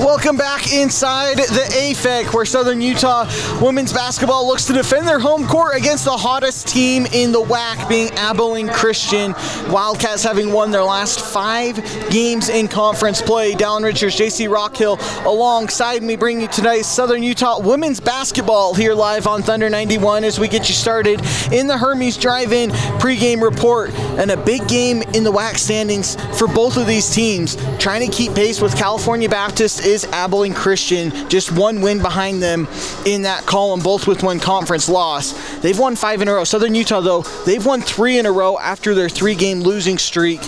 Welcome back inside the AFEC, where Southern Utah women's basketball looks to defend their home court against the hottest team in the WAC, being Abilene Christian. Wildcats having won their last 5 games in conference play. Dallin Richards, JC Rockhill alongside me, bringing you tonight's Southern Utah women's basketball here live on Thunder 91 as we get you started in the Hermes Drive-In pregame report. And a big game in the WAC standings for both of these teams. Trying to keep pace with California Baptist is Abilene Christian, just one win behind them in that column, both with one conference loss. They've won 5 in a row. Southern Utah, though, they've won 3 in a row after their 3-game losing streak,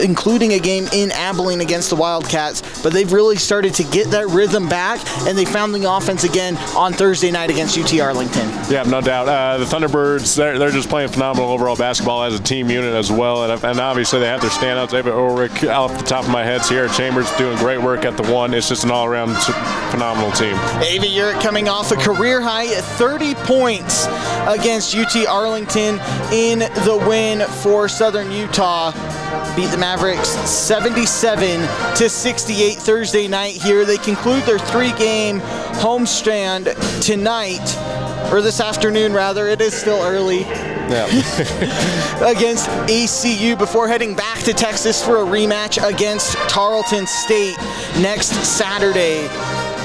including a game in Abilene against the Wildcats. But they've really started to get that rhythm back, and they found the offense again on Thursday night against UT Arlington. Yeah, no doubt. The Thunderbirds, they're just playing phenomenal overall basketball as a team unit as well, and obviously they have their standouts. Ava Ulrich, off the top of my head, Sierra Chambers doing great work at the one. It's just an all-around phenomenal team. Ava Ulrich coming off a career-high 30 points against UT Arlington in the win for Southern Utah. Beat the Mavericks 77-68 Thursday night here. They conclude their 3-game homestand tonight, or this afternoon rather. It is still early. Yeah. Against ACU before heading back to Texas for a rematch against Tarleton State next Saturday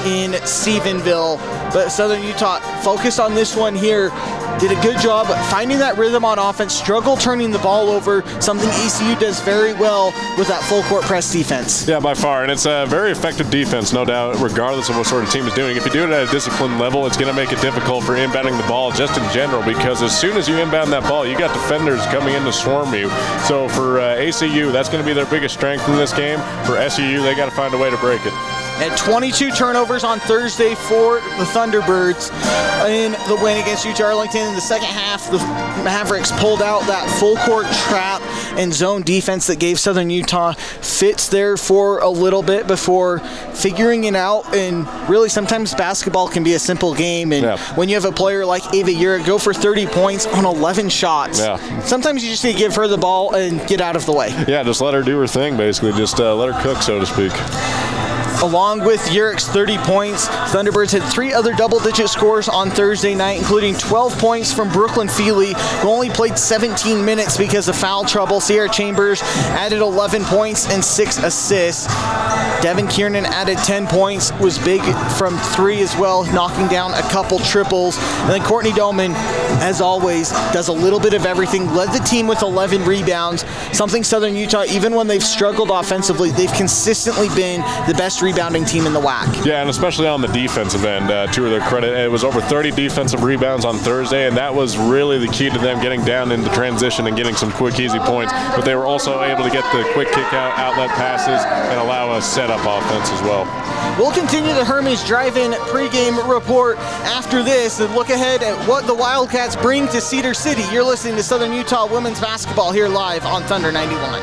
in Stephenville. But Southern Utah focused on this one here. Did a good job finding that rhythm on offense, struggled turning the ball over, something ECU does very well with that full court press defense. Yeah, by far, and it's a very effective defense, no doubt, regardless of what sort of team is doing. If you do it at a disciplined level, it's going to make it difficult for inbounding the ball just in general, because as soon as you inbound that ball, you got defenders coming in to swarm you. So for ACU, that's going to be their biggest strength in this game. For SUU, they got to find a way to break it. And 22 turnovers on Thursday for the Thunderbirds in the win against UT Arlington. In the second half, the Mavericks pulled out that full court trap and zone defense that gave Southern Utah fits there for a little bit before figuring it out. And really, sometimes basketball can be a simple game. And when you have a player like Ava Ulrich go for 30 points on 11 shots, sometimes you just need to give her the ball and get out of the way. Yeah, just let her do her thing, basically. Just let her cook, so to speak. Along with Urich's 30 points, Thunderbirds had 3 other double-digit scores on Thursday night, including 12 points from Brooklyn Feely, who only played 17 minutes because of foul trouble. Sierra Chambers added 11 points and 6 assists. Devin Kiernan added 10 points, was big from 3 as well, knocking down a couple triples. And then Courtney Dolman, as always, does a little bit of everything, led the team with 11 rebounds, something Southern Utah, even when they've struggled offensively, they've consistently been the best rebounding team in the WAC. Yeah, and especially on the defensive end, to their credit, it was over 30 defensive rebounds on Thursday, and that was really the key to them getting down into transition and getting some quick, easy points. But they were also able to get the quick kick-out outlet passes and allow a set-up offense as well. We'll continue the Hermes Drive-In pregame report after this and look ahead at what the Wildcats bring to Cedar City. You're listening to Southern Utah women's basketball here live on Thunder 91.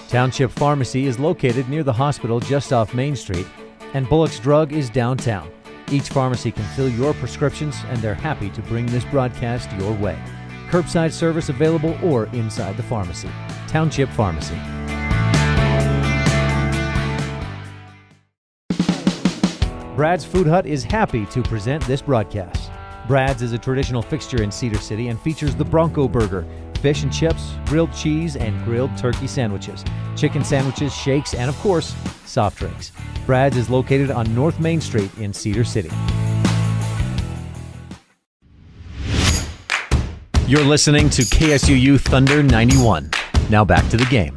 Township Pharmacy is located near the hospital just off Main Street, and Bullock's Drug is downtown. Each pharmacy can fill your prescriptions, and they're happy to bring this broadcast your way. Curbside service available or inside the pharmacy. Township Pharmacy. Brad's Food Hut is happy to present this broadcast. Brad's is a traditional fixture in Cedar City and features the Bronco Burger, fish and chips, grilled cheese, and grilled turkey sandwiches, chicken sandwiches, shakes, and of course, soft drinks. Brad's is located on North Main Street in Cedar City. You're listening to KSUU Thunder 91. Now back to the game.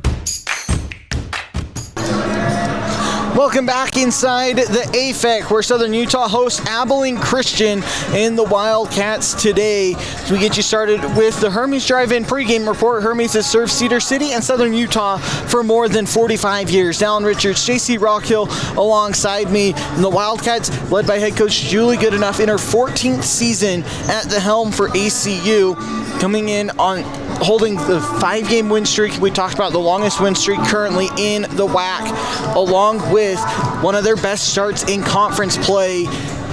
Welcome back inside the AFEC, where Southern Utah hosts Abilene Christian and the Wildcats today. As we get you started with the Hermes Drive-In pregame report. Hermes has served Cedar City and Southern Utah for more than 45 years. Dallin Richards, JC Rockhill alongside me, and the Wildcats, led by head coach Julie Goodenough, in her 14th season at the helm for ACU, coming in on holding the 5-game win streak. We talked about the longest win streak currently in the WAC, along with one of their best starts in conference play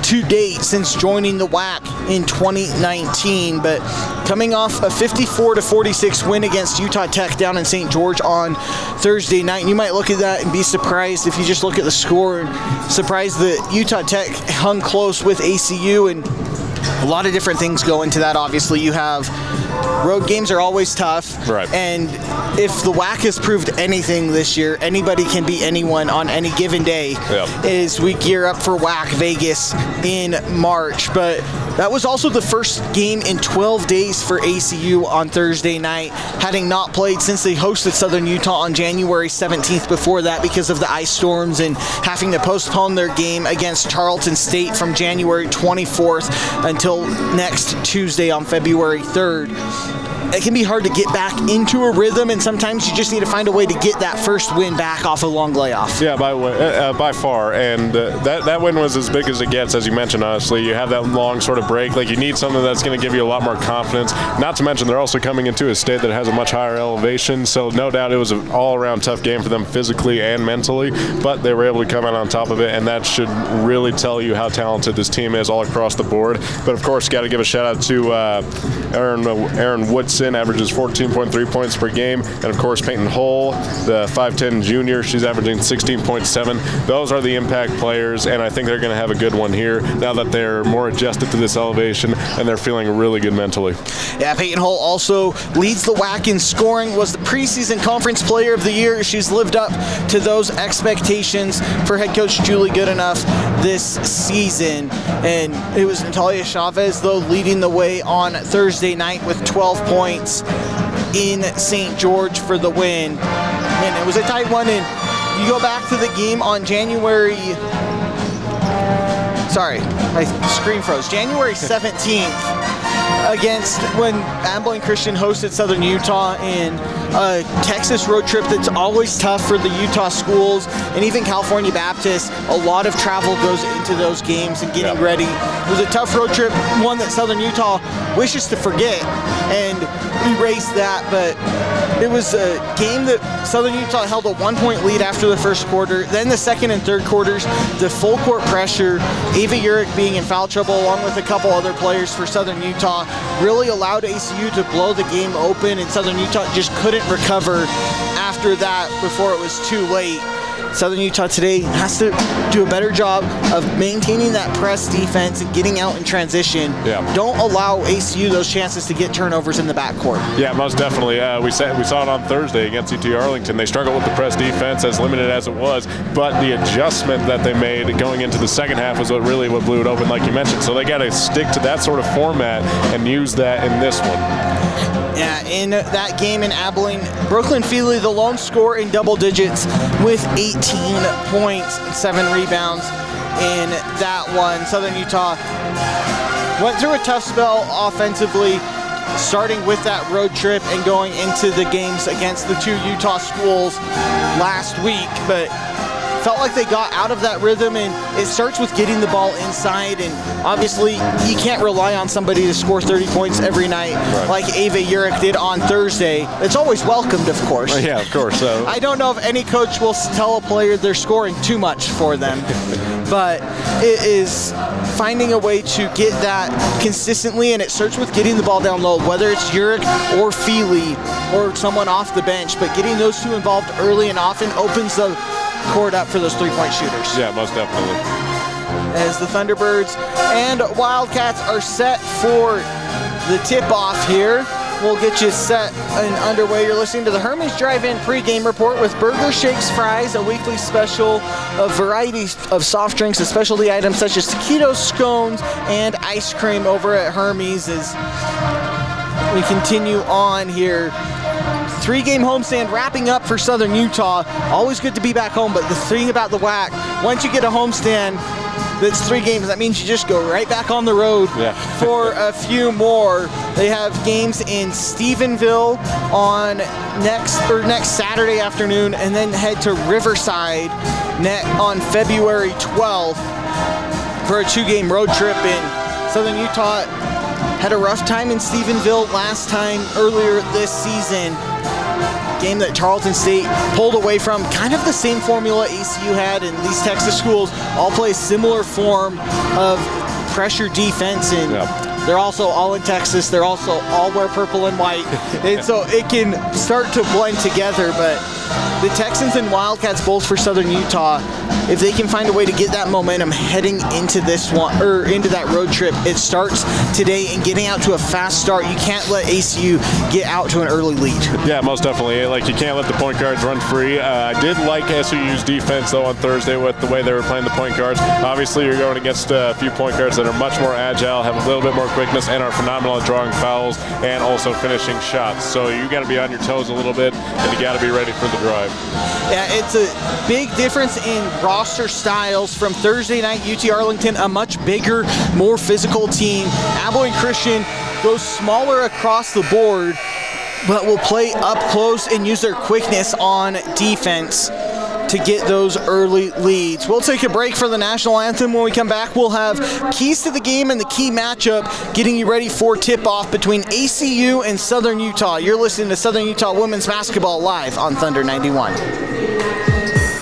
to date since joining the WAC in 2019. But coming off a 54-46 win against Utah Tech down in St. George on Thursday night, you might look at that and be surprised if you just look at the score, and surprised that Utah Tech hung close with ACU. And a lot of different things go into that. Obviously, you have road games are always tough, right? And if the WAC has proved anything this year, anybody can beat anyone on any given day. Yep. As we gear up for WAC Vegas in March. But that was also the first game in 12 days for ACU on Thursday night, having not played since they hosted Southern Utah on January 17th before that because of the ice storms and having to postpone their game against Tarleton State from January 24th until next Tuesday on February 3rd. It can be hard to get back into a rhythm, and sometimes you just need to find a way to get that first win back off a long layoff. Yeah, by far, and that win was as big as it gets, as you mentioned. Honestly, you have that long sort of break. Like, you need something that's going to give you a lot more confidence. Not to mention, they're also coming into a state that has a much higher elevation, so no doubt it was an all-around tough game for them physically and mentally, but they were able to come out on top of it, and that should really tell you how talented this team is all across the board. But of course, got to give a shout out to Aaron Woodson. Averages 14.3 points per game, and of course Peyton Hull, the 5'10 junior, she's averaging 16.7. Those are the impact players, and I think they're going to have a good one here now that they're more adjusted to this elevation and they're feeling really good mentally. Yeah, Peyton Hull also leads the WAC in scoring, was the preseason conference player of the year. She's lived up to those expectations for head coach Julie Goodenough this season. And it was Natalia Chavez, though, leading the way on Thursday night with 12 points in St. George for the win. And it was a tight one, and you go back to the game on January 17th against when Abilene Christian hosted Southern Utah in a Texas road trip that's always tough for the Utah schools and even California Baptist. A lot of travel goes into those games and getting ready. It was a tough road trip, one that Southern Utah wishes to forget and erase that, but it was a game that Southern Utah held a 1-point lead after the first quarter. Then the second and third quarters, the full court pressure, Ava Urick being in foul trouble along with a couple other players for Southern Utah, really allowed ACU to blow the game open, and Southern Utah just couldn't recover after that before it was too late. Southern Utah today has to do a better job of maintaining that press defense and getting out in transition. Yeah. Don't allow ACU those chances to get turnovers in the backcourt. Yeah, most definitely. We saw it on Thursday against UT Arlington. They struggled with the press defense, as limited as it was, but the adjustment that they made going into the second half was what blew it open, like you mentioned. So they got to stick to that sort of format and use that in this one. Yeah, in that game in Abilene, Brooklyn Feely, the lone scorer in double digits with 18 points and 7 rebounds in that one. Southern Utah went through a tough spell offensively, starting with that road trip and going into the games against the two Utah schools last week, but felt like they got out of that rhythm, and it starts with getting the ball inside, and obviously you can't rely on somebody to score 30 points every night like Ava Urick did on Thursday. It's always welcomed, of course. Yeah, of course. So I don't know if any coach will tell a player they're scoring too much for them, but it is finding a way to get that consistently, and it starts with getting the ball down low, whether it's Urick or Feely or someone off the bench, but getting those two involved early and often opens the court up for those three-point shooters. Yeah, most definitely. As the Thunderbirds and Wildcats are set for the tip-off here, we'll get you set and underway. You're listening to the Hermes Drive-In pregame report with burger, shakes, fries, a weekly special, a variety of soft drinks, and specialty items such as taquitos, scones, and ice cream over at Hermes as we continue on here 3-game homestand wrapping up for Southern Utah. Always good to be back home, but the thing about the WAC, once you get a homestand that's 3 games, that means you just go right back on the road for a few more. They have games in Stephenville on next Saturday afternoon, and then head to Riverside on February 12th for a 2-game road trip. And Southern Utah had a rough time in Stephenville last time earlier this season. Game that Charlton State pulled away from. Kind of the same formula ACU had, and these Texas schools all play a similar form of pressure defense, and they're also all in Texas. They're also all wear purple and white, and so it can start to blend together. But the Texans and Wildcats, both for Southern Utah, if they can find a way to get that momentum heading into this one, or into that road trip, it starts today, and getting out to a fast start. You can't let ACU get out to an early lead. Yeah, most definitely. Like, you can't let the point guards run free. I did like SUU's defense, though, on Thursday with the way they were playing the point guards. Obviously, you're going against a few point guards that are much more agile, have a little bit more quickness, and are phenomenal at drawing fouls and also finishing shots. So you got to be on your toes a little bit, and you got to be ready for the drive. Yeah, it's a big difference in roster styles from Thursday night. UT Arlington, a much bigger, more physical team. Abilene Christian goes smaller across the board, but will play up close and use their quickness on defense to get those early leads. We'll take a break for the national anthem. When we come back, we'll have keys to the game and the key matchup, getting you ready for tip-off between ACU and Southern Utah. You're listening to Southern Utah Women's Basketball live on Thunder 91.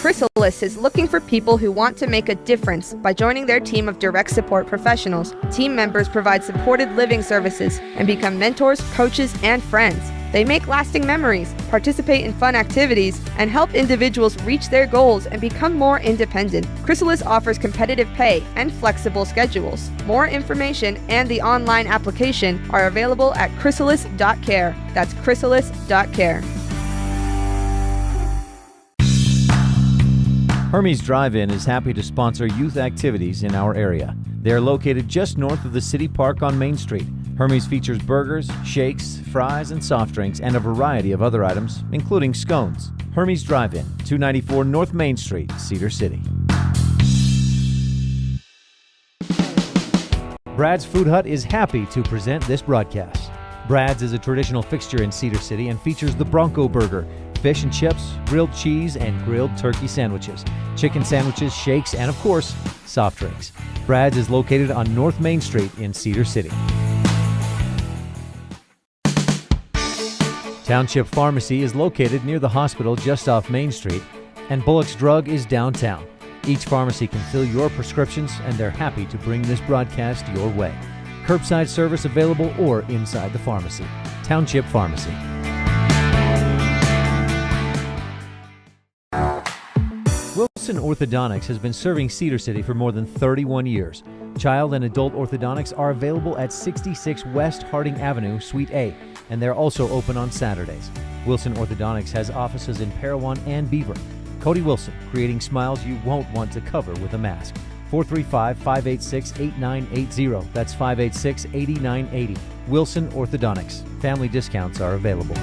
Chrysalis is looking for people who want to make a difference by joining their team of direct support professionals. Team members provide supported living services and become mentors, coaches, and friends. They make lasting memories, participate in fun activities, and help individuals reach their goals and become more independent. Chrysalis offers competitive pay and flexible schedules. More information and the online application are available at chrysalis.care. That's chrysalis.care. Hermes Drive-In is happy to sponsor youth activities in our area. They are located just north of the City Park on Main Street. Hermes features burgers, shakes, fries, and soft drinks, and a variety of other items, including scones. Hermes Drive-In, 294 North Main Street, Cedar City. Brad's Food Hut is happy to present this broadcast. Brad's is a traditional fixture in Cedar City and features the Bronco Burger, fish and chips, grilled cheese, and grilled turkey sandwiches, chicken sandwiches, shakes, and of course, soft drinks. Brad's is located on North Main Street in Cedar City. Township Pharmacy is located near the hospital just off Main Street, and Bullock's Drug is downtown. Each pharmacy can fill your prescriptions, and they're happy to bring this broadcast your way. Curbside service available or inside the pharmacy. Township Pharmacy. Wilson Orthodontics has been serving Cedar City for more than 31 years. Child and adult orthodontics are available at 66 West Harding Avenue, Suite A, and they're also open on Saturdays. Wilson Orthodontics has offices in Parowan and Beaver. Cody Wilson, creating smiles you won't want to cover with a mask. 435-586-8980. That's 586-8980. Wilson Orthodontics. Family discounts are available.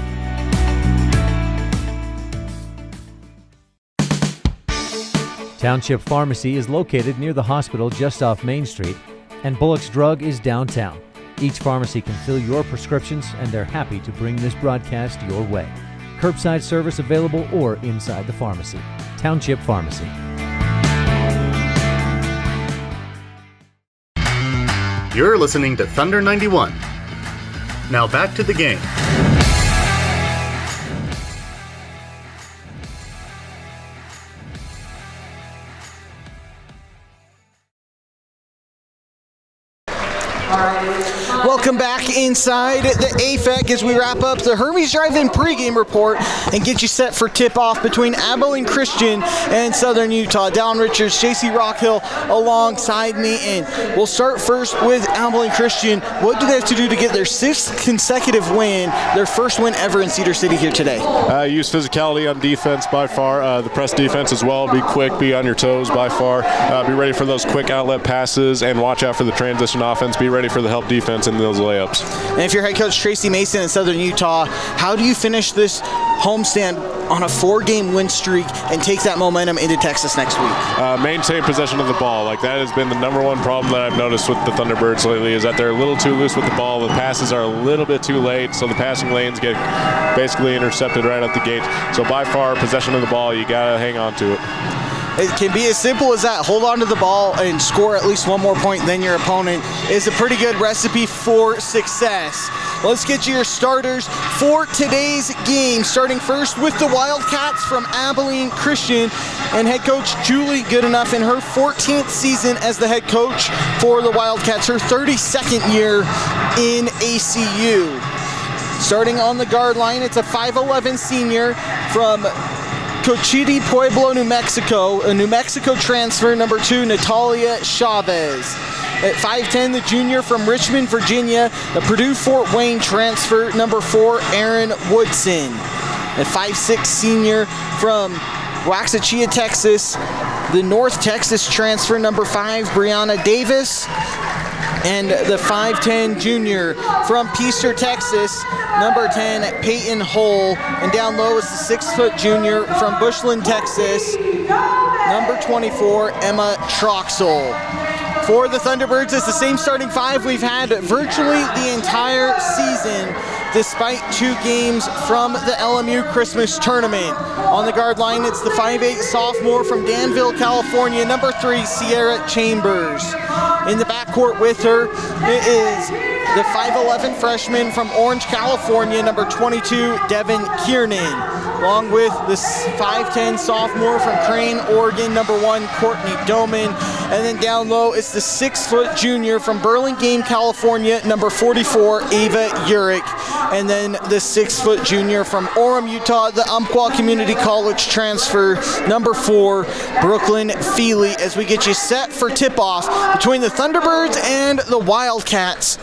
Township Pharmacy is located near the hospital just off Main Street, and Bullock's Drug is downtown. Each pharmacy can fill your prescriptions, and they're happy to bring this broadcast your way. Curbside service available or inside the pharmacy. Township Pharmacy. You're listening to Thunder 91. Now back to the game. Welcome back inside the AFEC as we wrap up the Hermes Drive-In pregame report and get you set for tip-off between Abilene Christian and Southern Utah. Dallin Richards, JC Rockhill alongside me, and we'll start first with Abilene Christian. What do they have to do to get their 6th consecutive win, their first win ever in Cedar City here today? Use physicality on defense by far, the press defense as well. Be quick, be on your toes by far. Be ready for those quick outlet passes and watch out for the transition offense. Be ready for the help defense in those those layups. And if you're head coach Tracy Mason in Southern Utah, how do you finish this homestand on a 4-game win streak and take that momentum into Texas next week? Maintain possession of the ball. Like, that has been the number one problem that I've noticed with the Thunderbirds lately, is that they're a little too loose with the ball. The passes are a little bit too late, so the passing lanes get basically intercepted right at the gate. So by far, possession of the ball, you got to hang on to it. It can be as simple as that. Hold on to the ball and score at least one more point than your opponent is a pretty good recipe for success. Let's get you your starters for today's game. Starting first with the Wildcats from Abilene Christian, and head coach Julie Goodenough in her 14th season as the head coach for the Wildcats, her 32nd year in ACU. Starting on the guard line, it's a 5'11 senior from Cochiti Pueblo, New Mexico, a New Mexico transfer, number 2, Natalia Chavez. At 5'10", the junior from Richmond, Virginia, the Purdue Fort Wayne transfer, number 4, Aaron Woodson. At 5'6", senior from Waxahachie, Texas, the North Texas transfer, number 5, Brianna Davis. And the 5'10" junior from Peaster, Texas, number 10, Peyton Hull. And down low is the 6-foot junior from Bushland, Texas, number 24, Emma Troxel. For the Thunderbirds, it's the same starting 5 we've had virtually the entire season, despite 2 games from the LMU Christmas tournament. On the guard line, it's the 5'8" sophomore from Danville, California, number 3, Sierra Chambers. In the backcourt with her, it is the 5'11" freshman from Orange, California, number 22, Devin Kiernan, along with the 5'10" sophomore from Crane, Oregon, number 1, Courtney Doman. And then down low, it's the 6-foot junior from Burlingame, California, number 44, Ava Urich. And then the 6-foot junior from Orem, Utah, the Umpqua Community College transfer, number 4, Brooklyn Feely, as we get you set for tip-off between the Thunderbirds and the Wildcats.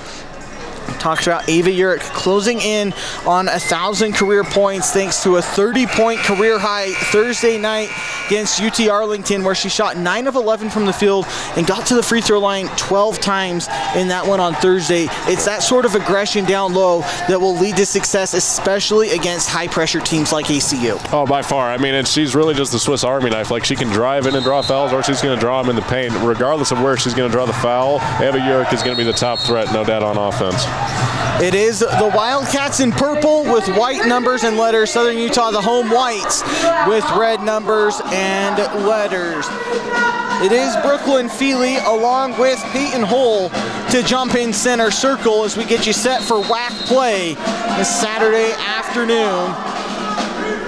Talked about Ava Urich closing in on 1,000 career points thanks to a 30-point career high Thursday night against UT Arlington, where she shot 9 of 11 from the field and got to the free throw line 12 times in that one on Thursday. It's that sort of aggression down low that will lead to success, especially against high-pressure teams like ACU. Oh, by far. I mean, and she's really just the Swiss Army knife. Like, she can drive in and draw fouls, or she's going to draw them in the paint. Regardless of where she's going to draw the foul, Ava Urich is going to be the top threat, no doubt, on offense. It is the Wildcats in purple with white numbers and letters. Southern Utah, the home whites, with red numbers and letters. It is Brooklyn Feely along with Peyton Hull to jump in center circle as we get you set for WAC play this Saturday afternoon.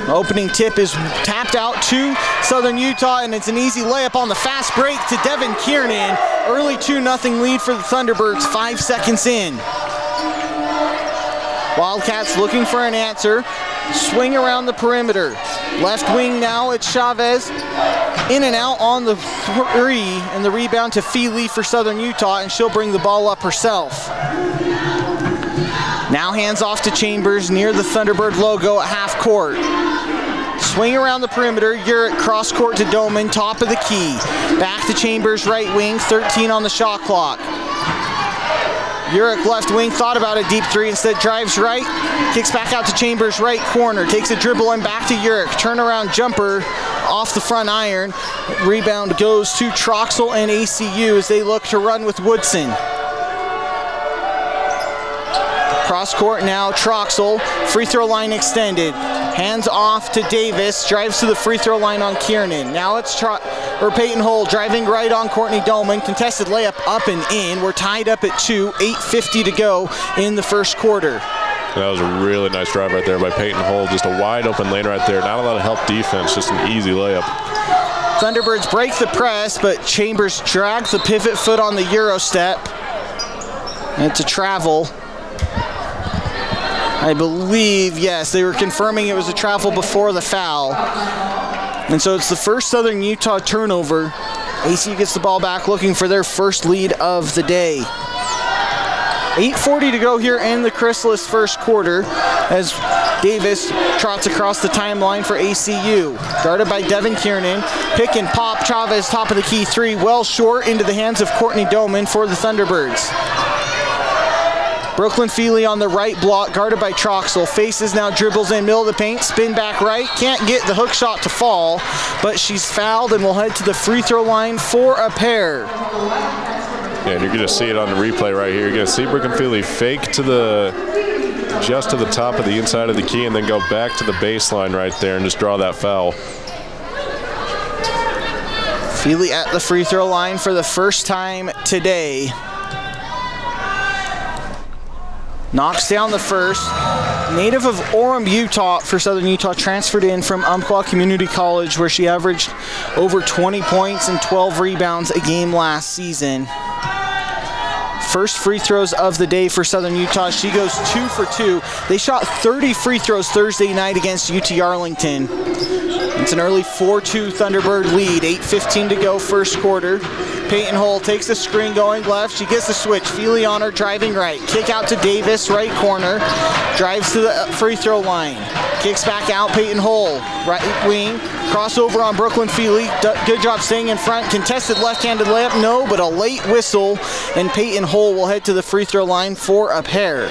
Opening tip is tapped out to Southern Utah, and it's an easy layup on the fast break to Devin Kiernan. Early 2-0 lead for the Thunderbirds, 5 seconds in. Wildcats looking for an answer. Swing around the perimeter. Left wing now, it's Chavez. In and out on the 3, and the rebound to Feely for Southern Utah, and she'll bring the ball up herself. Now hands off to Chambers near the Thunderbird logo at half court. Swing around the perimeter, Urich cross court to Doman, top of the key. Back to Chambers, right wing, 13 on the shot clock. Urich left wing, thought about a deep 3, instead drives right, kicks back out to Chambers, right corner, takes a dribble and back to Urich. Turnaround jumper off the front iron. Rebound goes to Troxel and ACU as they look to run with Woodson. Cross court now, Troxel, free throw line extended. Hands off to Davis, drives to the free throw line on Kiernan. Now it's Peyton Hull driving right on Courtney Doman. Contested layup up and in. We're tied up at 2, 8:50 to go in the first quarter. That was a really nice drive right there by Peyton Hull. Just a wide open lane right there. Not a lot of help defense, just an easy layup. Thunderbirds break the press, but Chambers drags the pivot foot on the Euro step. And it's a travel. I believe, yes, they were confirming it was a travel before the foul. And so it's the first Southern Utah turnover. ACU gets the ball back looking for their first lead of the day. 8:40 to go here in the Chrysalis first quarter as Davis trots across the timeline for ACU. Guarded by Devin Kiernan. Pick and pop, Chavez top of the key 3, well short into the hands of Courtney Doman for the Thunderbirds. Brooklyn Feely on the right block, guarded by Troxel. Faces now, dribbles in, middle of the paint, spin back right. Can't get the hook shot to fall, but she's fouled and will head to the free throw line for a pair. Yeah, and you're going to see it on the replay right here. You're going to see Brooklyn Feely fake just to the top of the inside of the key and then go back to the baseline right there and just draw that foul. Feely at the free throw line for the first time today. Knocks down the first. Native of Orem, Utah for Southern Utah, transferred in from Umpqua Community College where she averaged over 20 points and 12 rebounds a game last season. First free throws of the day for Southern Utah. She goes 2 for 2. They shot 30 free throws Thursday night against UT Arlington. It's an early 4-2 Thunderbird lead. 8:15 to go first quarter. Peyton Hull takes the screen going left. She gets the switch. Feely on her, driving right. Kick out to Davis, right corner. Drives to the free throw line. Kicks back out, Peyton Hull, right wing. Crossover on Brooklyn Feely. Good job staying in front. Contested left-handed layup, no, but a late whistle. And Peyton Hull will head to the free throw line for a pair.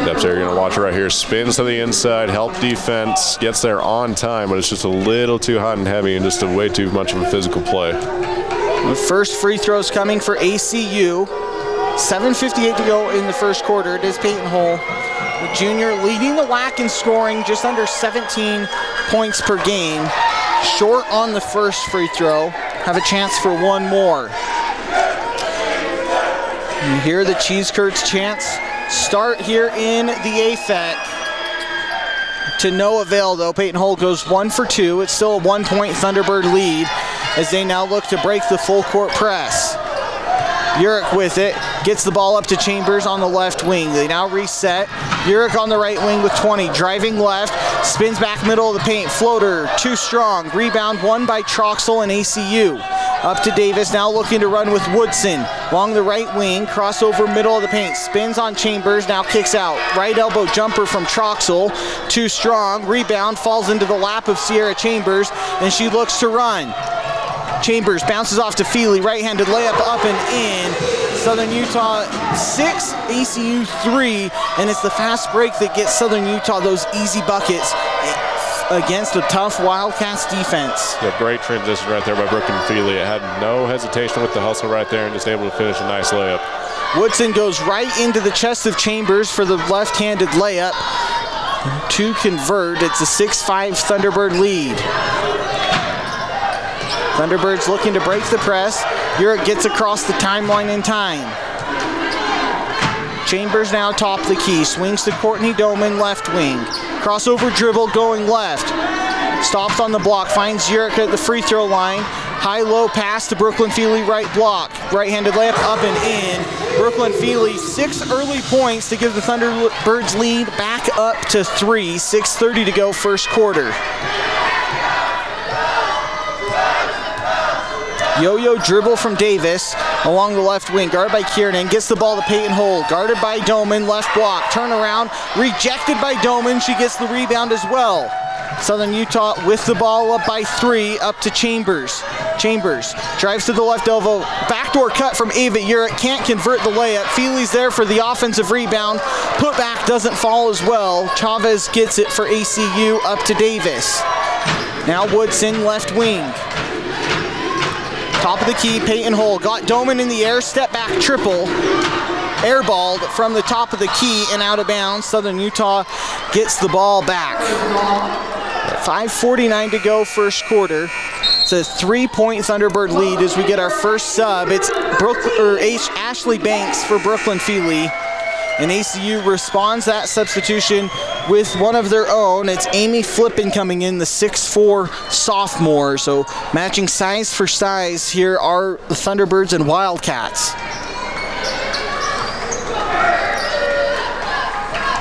Steps there, you're going to watch it right here. Spins to the inside, help defense, gets there on time, but it's just a little too hot and heavy and just way too much of a physical play. The first free throws coming for ACU. 7:58 to go in the first quarter. It is Peyton Hull, the junior, leading the WAC in scoring, just under 17 points per game. Short on the first free throw. Have a chance for one more. You hear the Cheese Curds chants start here in the AFEC. To no avail, though. Peyton Hull goes 1 for 2. It's still a 1-point Thunderbird lead as they now look to break the full court press. Urick with it, gets the ball up to Chambers on the left wing. They now reset. Urick on the right wing with 20, driving left, spins back middle of the paint, floater, too strong. Rebound won by Troxel and ACU. Up to Davis, now looking to run with Woodson. Along the right wing, crossover middle of the paint, spins on Chambers, now kicks out. Right elbow jumper from Troxel, too strong. Rebound falls into the lap of Sierra Chambers, and she looks to run. Chambers bounces off to Feely, right-handed layup up and in. Southern Utah 6, ACU 3, and it's the fast break that gets Southern Utah those easy buckets against a tough Wildcats defense. Yeah, great transition right there by Brooklyn Feely. It had no hesitation with the hustle right there and just able to finish a nice layup. Woodson goes right into the chest of Chambers for the left-handed layup to convert. It's a 6-5 Thunderbird lead. Thunderbirds looking to break the press. Urick gets across the timeline in time. Chambers now top the key. Swings to Courtney Doman, left wing. Crossover dribble going left. Stops on the block. Finds Urick at the free throw line. High-low pass to Brooklyn Feely, right block. Right-handed layup up and in. Brooklyn Feely, 6 early points to give the Thunderbirds lead back up to 3. 6:30 to go first quarter. Yo-yo dribble from Davis along the left wing, guarded by Kiernan, gets the ball to Peyton Hull, guarded by Doman, left block, turnaround, rejected by Doman, she gets the rebound as well. Southern Utah with the ball up by 3, up to Chambers. Chambers drives to the left elbow, backdoor cut from Ava Urick, can't convert the layup. Feely's there for the offensive rebound, putback doesn't fall as well. Chavez gets it for ACU, up to Davis. Now Woodson, left wing. Top of the key, Peyton Hull got Doman in the air, step back triple, airballed from the top of the key and out of bounds. Southern Utah gets the ball back. 5:49 to go first quarter. It's a 3-point Thunderbird lead as we get our first sub. It's Ashley Banks for Brooklyn Feely. And ACU responds that substitution with one of their own. It's Amy Flippin coming in, the 6'4 sophomore. So matching size for size here are the Thunderbirds and Wildcats.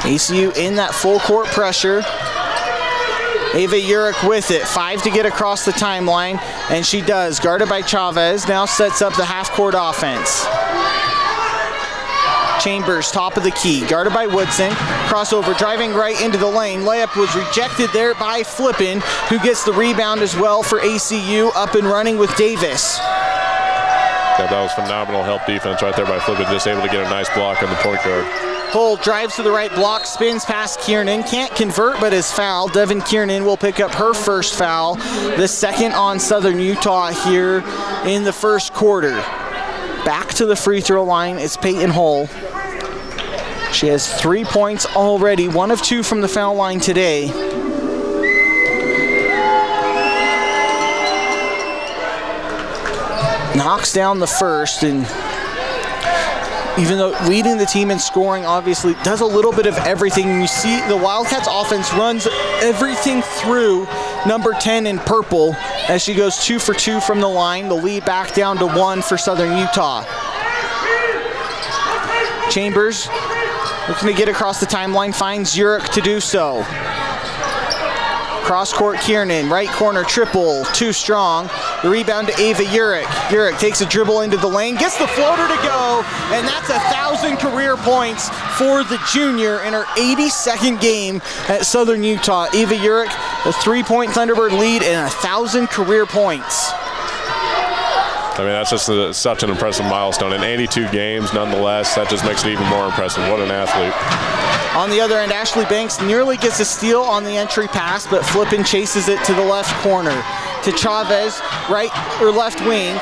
ACU in that full court pressure. Ava Urick with it, 5 to get across the timeline, and she does. Guarded by Chavez, now sets up the half-court offense. Chambers, top of the key, guarded by Woodson. Crossover, driving right into the lane. Layup was rejected there by Flippin, who gets the rebound as well for ACU, up and running with Davis. Yeah, that was phenomenal help defense right there by Flippin, just able to get a nice block on the point guard. Hull drives to the right block, spins past Kiernan, can't convert but is fouled. Devin Kiernan will pick up her first foul, the second on Southern Utah here in the first quarter. Back to the free throw line is Peyton Hull. She has 3 points already, 1 of 2 from the foul line today. Knocks down the first, and even though leading the team in scoring, obviously does a little bit of everything. You see the Wildcats offense runs everything through number 10 in purple as she goes 2 for 2 from the line. The lead back down to 1 for Southern Utah. Chambers looking to get across the timeline, finds Urich to do so. Cross court Kiernan, right corner triple, too strong. The rebound to Ava Urich. Urich takes a dribble into the lane, gets the floater to go, and that's 1,000 career points for the junior in her 82nd game at Southern Utah. Ava Urich, a 3-point Thunderbird lead and 1,000 career points. I mean, that's just such an impressive milestone. In 82 games, nonetheless, that just makes it even more impressive. What an athlete. On the other end, Ashley Banks nearly gets a steal on the entry pass, but Flippin chases it to the left corner. To Chavez, right or left wing.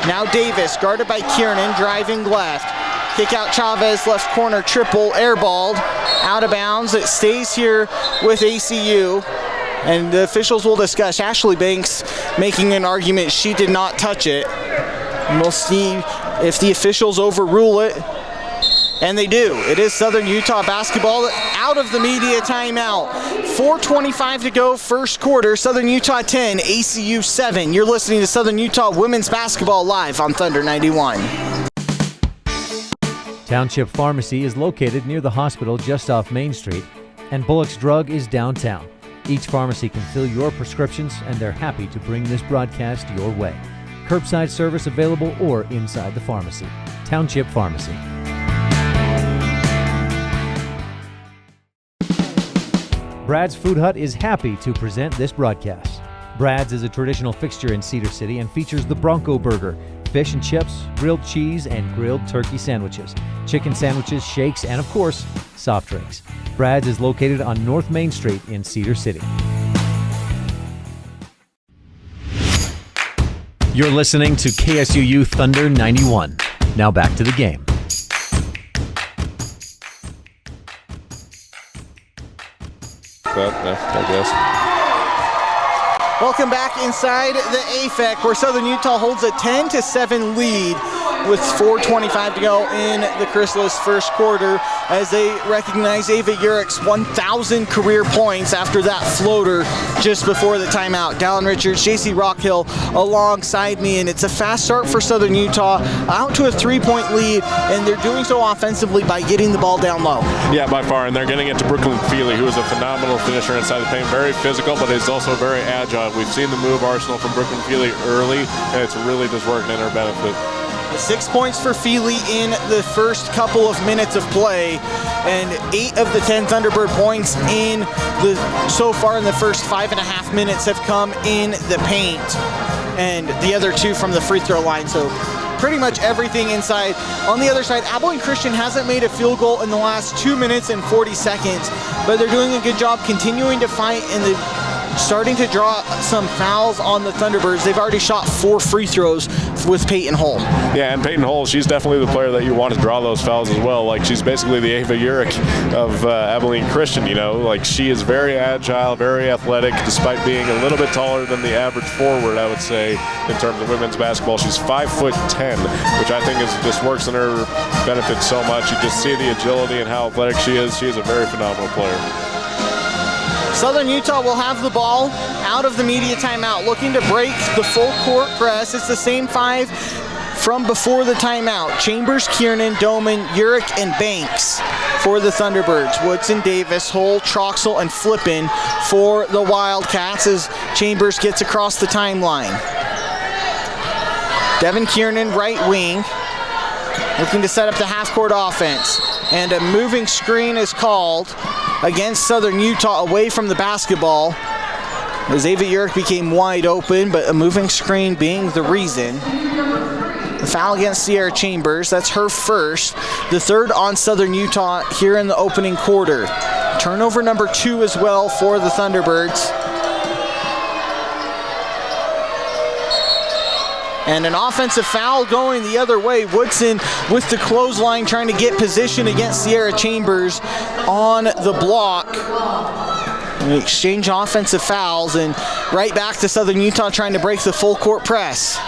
Now Davis, guarded by Kiernan, driving left. Kick out Chavez, left corner, triple, airballed, out of bounds. It stays here with ACU. And the officials will discuss. Ashley Banks making an argument she did not touch it. And we'll see if the officials overrule it. And they do. It is Southern Utah basketball out of the media timeout. 4:25 to go, first quarter. Southern Utah 10, ACU 7. You're listening to Southern Utah women's basketball live on Thunder 91. Township Pharmacy is located near the hospital just off Main Street, and Bullock's Drug is downtown. Each pharmacy can fill your prescriptions, and they're happy to bring this broadcast your way. Curbside service available or inside the pharmacy. Township Pharmacy. Brad's Food Hut is happy to present this broadcast. Brad's is a traditional fixture in Cedar City and features the Bronco Burger, fish and chips, grilled cheese, and grilled turkey sandwiches, chicken sandwiches, shakes, and of course, soft drinks. Brad's is located on North Main Street in Cedar City. You're listening to KSUU Thunder 91. Now back to the game. I guess. Welcome back inside the AFEC, where Southern Utah holds a 10-7 lead with 4:25 to go in the Chrysalis first quarter as they recognize Ava Urich's 1,000 career points after that floater just before the timeout. Dallin Richards, JC Rockhill alongside me, and it's a fast start for Southern Utah, out to a 3-point lead, and they're doing so offensively by getting the ball down low. Yeah, by far, and they're getting it to Brooklyn Feely, who is a phenomenal finisher inside the paint. Very physical, but is also very agile. We've seen the move arsenal from Brooklyn Feely early, and it's really just working in her benefit. 6 points for Feely in the first couple of minutes of play, and 8 of the 10 Thunderbird points so far in the first 5.5 minutes have come in the paint, and the other 2 from the free throw line. So pretty much everything inside. On the other side, Abilene Christian hasn't made a field goal in the last 2 minutes and 40 seconds, but they're doing a good job continuing to fight, and they're starting to draw some fouls on the Thunderbirds. They've already shot 4 free throws with Peyton Hull. Yeah, and Peyton Hull, she's definitely the player that you want to draw those fouls as well. Like, she's basically the Ava Urich of Abilene Christian, you know. Like, she is very agile, very athletic, despite being a little bit taller than the average forward, I would say, in terms of women's basketball. She's 5'10", which I think just works in her benefit so much. You just see the agility and how athletic she is. She is a very phenomenal player. Southern Utah will have the ball out of the media timeout, looking to break the full court press. It's the same 5 from before the timeout. Chambers, Kiernan, Doman, Urich, and Banks for the Thunderbirds. Woodson, Davis, Hull, Troxel, and Flippin for the Wildcats as Chambers gets across the timeline. Devin Kiernan, right wing, looking to set up the half-court offense. And a moving screen is called against Southern Utah away from the basketball as Ava Urich became wide open, but a moving screen being the reason. The foul against Sierra Chambers. That's her first. The third on Southern Utah here in the opening quarter. Turnover number 2 as well for the Thunderbirds. And an offensive foul going the other way. Woodson with the clothesline trying to get position against Sierra Chambers on the block. We exchange offensive fouls and right back to Southern Utah trying to break the full court press.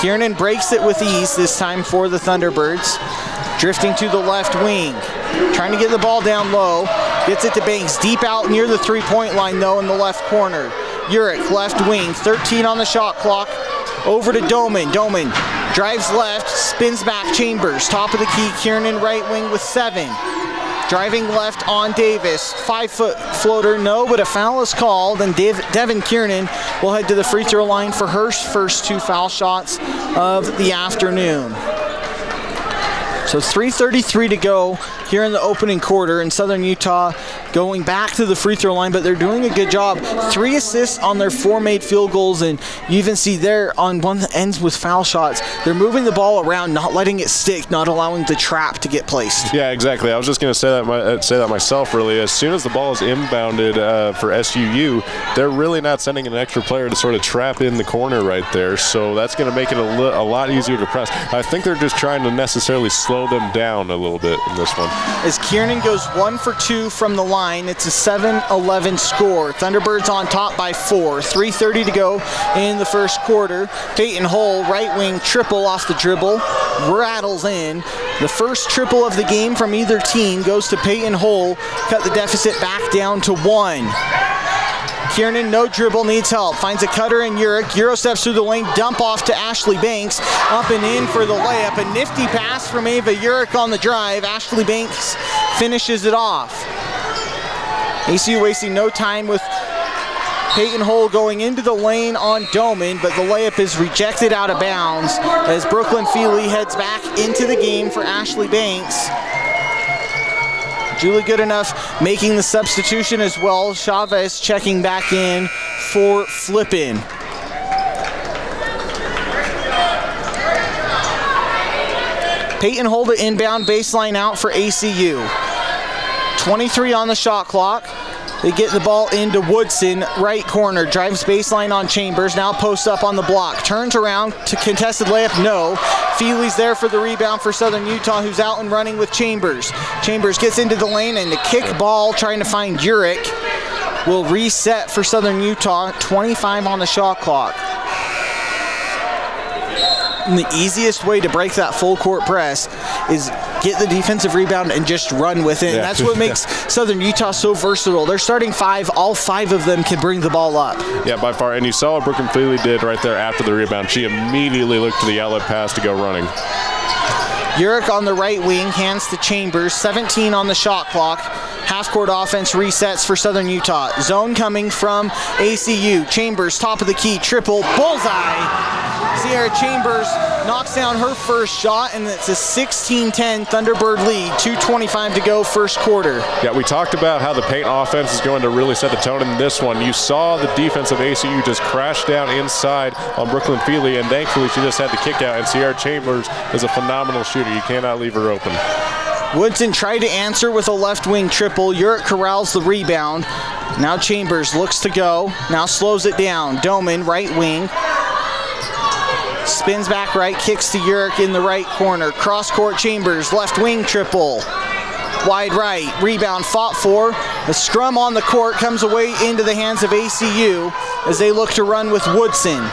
Kiernan breaks it with ease this time for the Thunderbirds. Drifting to the left wing. Trying to get the ball down low. Gets it to Banks. Deep out near the three-point line though in the left corner. Urick, left wing, 13 on the shot clock. Over to Doman. Doman drives left, spins back. Chambers, top of the key. Kiernan right wing with 7. Driving left on Davis. 5-foot floater, no, but a foul is called, and Devin Kiernan will head to the free throw line for her first 2 foul shots of the afternoon. So 3:33 to go here in the opening quarter, and Southern Utah going back to the free throw line, but they're doing a good job. 3 assists on their 4 made field goals, and you even see there on one that ends with foul shots. They're moving the ball around, not letting it stick, not allowing the trap to get placed. Yeah, exactly. I was just going to say that myself, really. As soon as the ball is inbounded for SUU, they're really not sending an extra player to sort of trap in the corner right there, so that's going to make it a lot easier to press. I think they're just trying to necessarily slow them down a little bit in this one. As Kiernan goes 1 for 2 from the line, it's a 7-11 score. Thunderbirds on top by 4. 3:30 to go in the first quarter. Peyton Hull, right wing triple off the dribble, rattles in. The first triple of the game from either team goes to Peyton Hull, cut the deficit back down to 1. Kiernan, no dribble, needs help. Finds a cutter in Urick. Euro steps through the lane, dump off to Ashley Banks. Up and in for the layup. A nifty pass from Ava Urick on the drive. Ashley Banks finishes it off. ACU wasting no time with Peyton Hull going into the lane on Doman, but the layup is rejected out of bounds as Brooklyn Feely heads back into the game for Ashley Banks. Julie Goodenough making the substitution as well. Chavez checking back in for Flippin. Peyton Hull to inbound baseline out for ACU. 23 on the shot clock. They get the ball into Woodson, right corner, drives baseline on Chambers, now posts up on the block, turns around to contested layup, no. Feely's there for the rebound for Southern Utah, who's out and running with Chambers. Chambers gets into the lane and the kick ball trying to find Urick will reset for Southern Utah, 25 on the shot clock. And the easiest way to break that full court press is get the defensive rebound and just run with it. Yeah. That's what makes Southern Utah so versatile. They're starting 5. All 5 of them can bring the ball up. Yeah, by far. And you saw what Brooklyn Feely did right there after the rebound. She immediately looked to the outlet pass to go running. Urick on the right wing, hands to Chambers. 17 on the shot clock. Half-court offense resets for Southern Utah. Zone coming from ACU. Chambers, top of the key, triple, bullseye. Sierra Chambers knocks down her first shot, and it's a 16-10 Thunderbird lead. 2:25 to go first quarter. Yeah, we talked about how the paint offense is going to really set the tone in this one. You saw the defense of ACU just crash down inside on Brooklyn Feely, and thankfully she just had the kick out, and Sierra Chambers is a phenomenal shooter. You cannot leave her open. Woodson tried to answer with a left wing triple. Urick corrals the rebound. Now Chambers looks to go. Now slows it down. Doman, right wing. Spins back right, kicks to Urick in the right corner. Cross court Chambers, left wing triple. Wide right, rebound fought for. The scrum on the court comes away into the hands of ACU as they look to run with Woodson.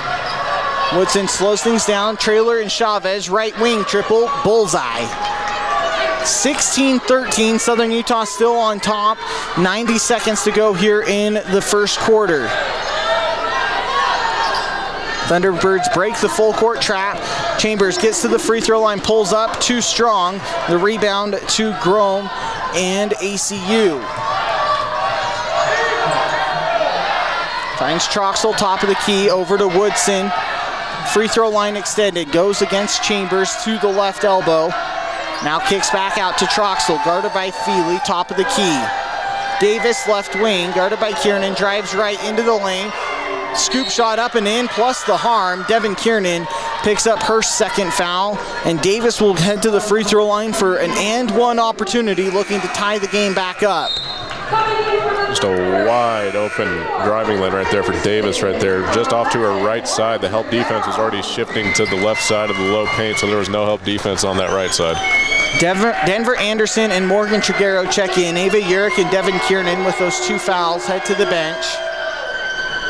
Woodson slows things down. Trailer and Chavez, right wing triple, bullseye. 16-13, Southern Utah still on top. 90 seconds to go here in the first quarter. Thunderbirds break the full court trap. Chambers gets to the free throw line, pulls up, too strong. The rebound to Grome and ACU. Finds Troxel, top of the key, over to Woodson. Free throw line extended, goes against Chambers to the left elbow. Now kicks back out to Troxel, guarded by Feely, top of the key. Davis, left wing, guarded by Kiernan, drives right into the lane. scoop shot up and in, plus the harm. Devin Kiernan picks up her second foul, and Davis will head to the free throw line for an and one opportunity, looking to tie the game back up. Just a wide open driving lane right there for Davis right there, just off to her right side. The help defense was already shifting to the left side of the low paint, so there was no help defense on that right side. Denver Anderson and Morgan Triguero check in. Ava Urick and Devin Kiernan with those 2 fouls head to the bench.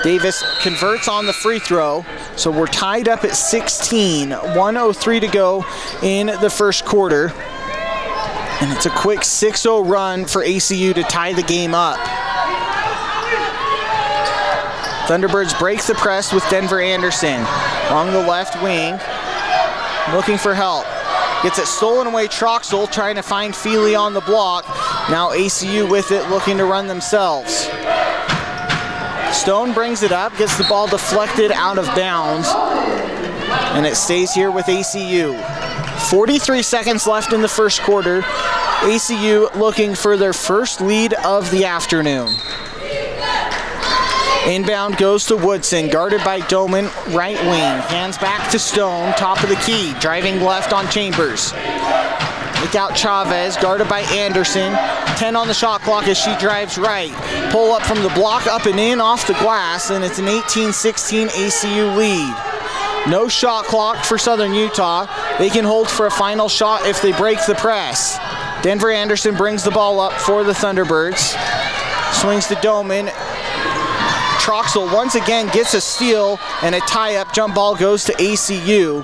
Davis converts on the free throw, so we're tied up at 16. 1:03 to go in the first quarter. And it's a quick 6-0 run for ACU to tie the game up. Thunderbirds break the press with Denver Anderson along the left wing, looking for help. Gets it stolen away, Troxel trying to find Feely on the block. Now ACU with it, looking to run themselves. Stone brings it up, gets the ball deflected out of bounds, and it stays here with ACU. 43 seconds left in the first quarter. ACU looking for their first lead of the afternoon. Inbound goes to Woodson, guarded by Doman, right wing. Hands back to Stone, top of the key, driving left on Chambers. Look out Chavez, guarded by Anderson. 10 on the shot clock as she drives right. Pull up from the block, up and in, off the glass, and it's an 18-16 ACU lead. No shot clock for Southern Utah. They can hold for a final shot if they break the press. Denver Anderson brings the ball up for the Thunderbirds. Swings to Doman. Troxel once again gets a steal, and a tie-up jump ball goes to ACU.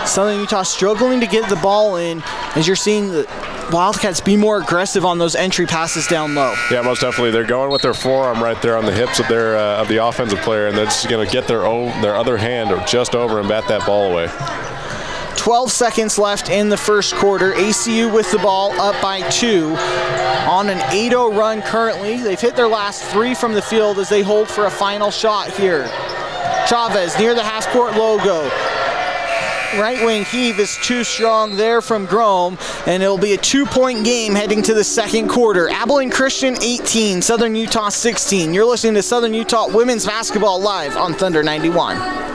Southern Utah struggling to get the ball in, as you're seeing the Wildcats be more aggressive on those entry passes down low. Yeah, most definitely. They're going with their forearm right there on the hips of their of the offensive player, and they're just going to get their other hand or just over and bat that ball away. 12 seconds left in the first quarter. ACU with the ball up by 2 on an 8-0 run currently. They've hit their last 3 from the field as they hold for a final shot here. Chavez near the half-court logo. Right wing heave is too strong there from Grome, and it'll be a 2-point game heading to the second quarter. Abilene Christian 18, Southern Utah 16. You're listening to Southern Utah Women's Basketball live on Thunder 91.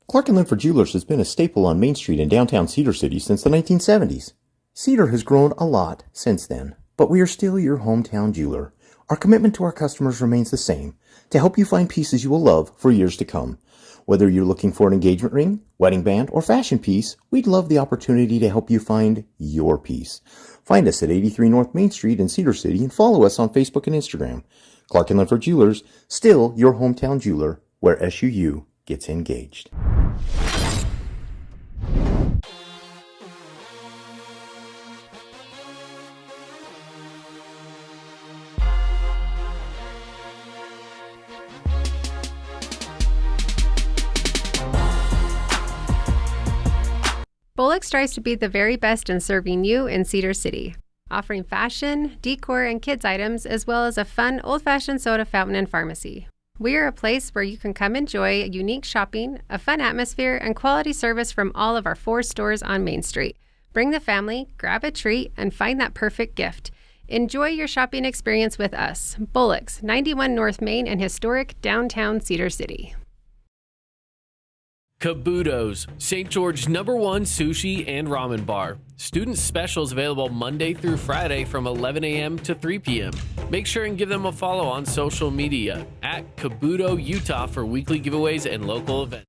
Clark & Linford Jewelers has been a staple on Main Street in downtown Cedar City since the 1970s. Cedar has grown a lot since then, but we are still your hometown jeweler. Our commitment to our customers remains the same, to help you find pieces you will love for years to come. Whether you're looking for an engagement ring, wedding band, or fashion piece, we'd love the opportunity to help you find your piece. Find us at 83 North Main Street in Cedar City and follow us on Facebook and Instagram. Clark & Linford Jewelers, still your hometown jeweler, where SUU gets engaged. Bullock strives to be the very best in serving you in Cedar City, offering fashion, decor, and kids items, as well as a fun old-fashioned soda fountain and pharmacy. We are a place where you can come enjoy unique shopping, a fun atmosphere, and quality service from all of our 4 stores on Main Street. Bring the family, grab a treat, and find that perfect gift. Enjoy your shopping experience with us. Bullock's, 91 North Main and historic downtown Cedar City. Kabuto's, St. George's #1 sushi and ramen bar. Student specials available Monday through Friday from 11 a.m. to 3 p.m. Make sure and give them a follow on social media at Kabuto Utah for weekly giveaways and local events.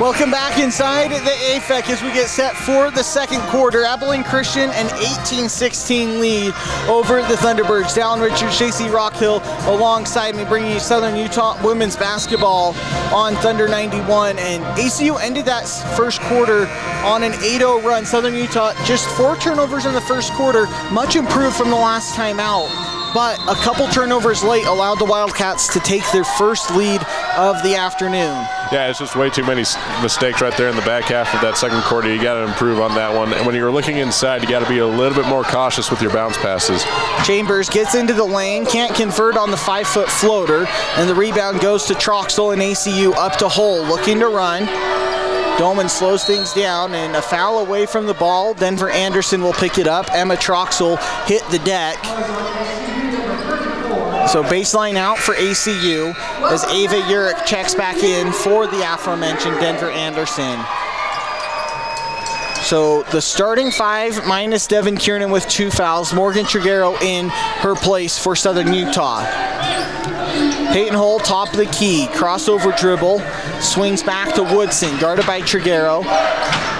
Welcome back inside the AFEC as we get set for the second quarter. Abilene Christian an 18-16 lead over the Thunderbirds. Dallin Richards, JC Rockhill alongside me, bringing you Southern Utah women's basketball on Thunder 91. And ACU ended that first quarter on an 8-0 run. Southern Utah just 4 turnovers in the first quarter, much improved from the last time out. But a couple turnovers late allowed the Wildcats to take their first lead of the afternoon. Yeah, it's just way too many mistakes right there in the back half of that second quarter. You got to improve on that one. And when you're looking inside, you got to be a little bit more cautious with your bounce passes. Chambers gets into the lane, can't convert on the 5-foot floater, and the rebound goes to Troxel and ACU up to Hull, looking to run. Dolman slows things down, and a foul away from the ball. Denver Anderson will pick it up. Emma Troxel hit the deck. So baseline out for ACU as Ava Urich checks back in for the aforementioned Denver Anderson. So the starting 5 minus Devin Kiernan with 2 fouls. Morgan Triguero in her place for Southern Utah. Peyton Hull, top of the key, crossover dribble, swings back to Woodson, guarded by Triguero.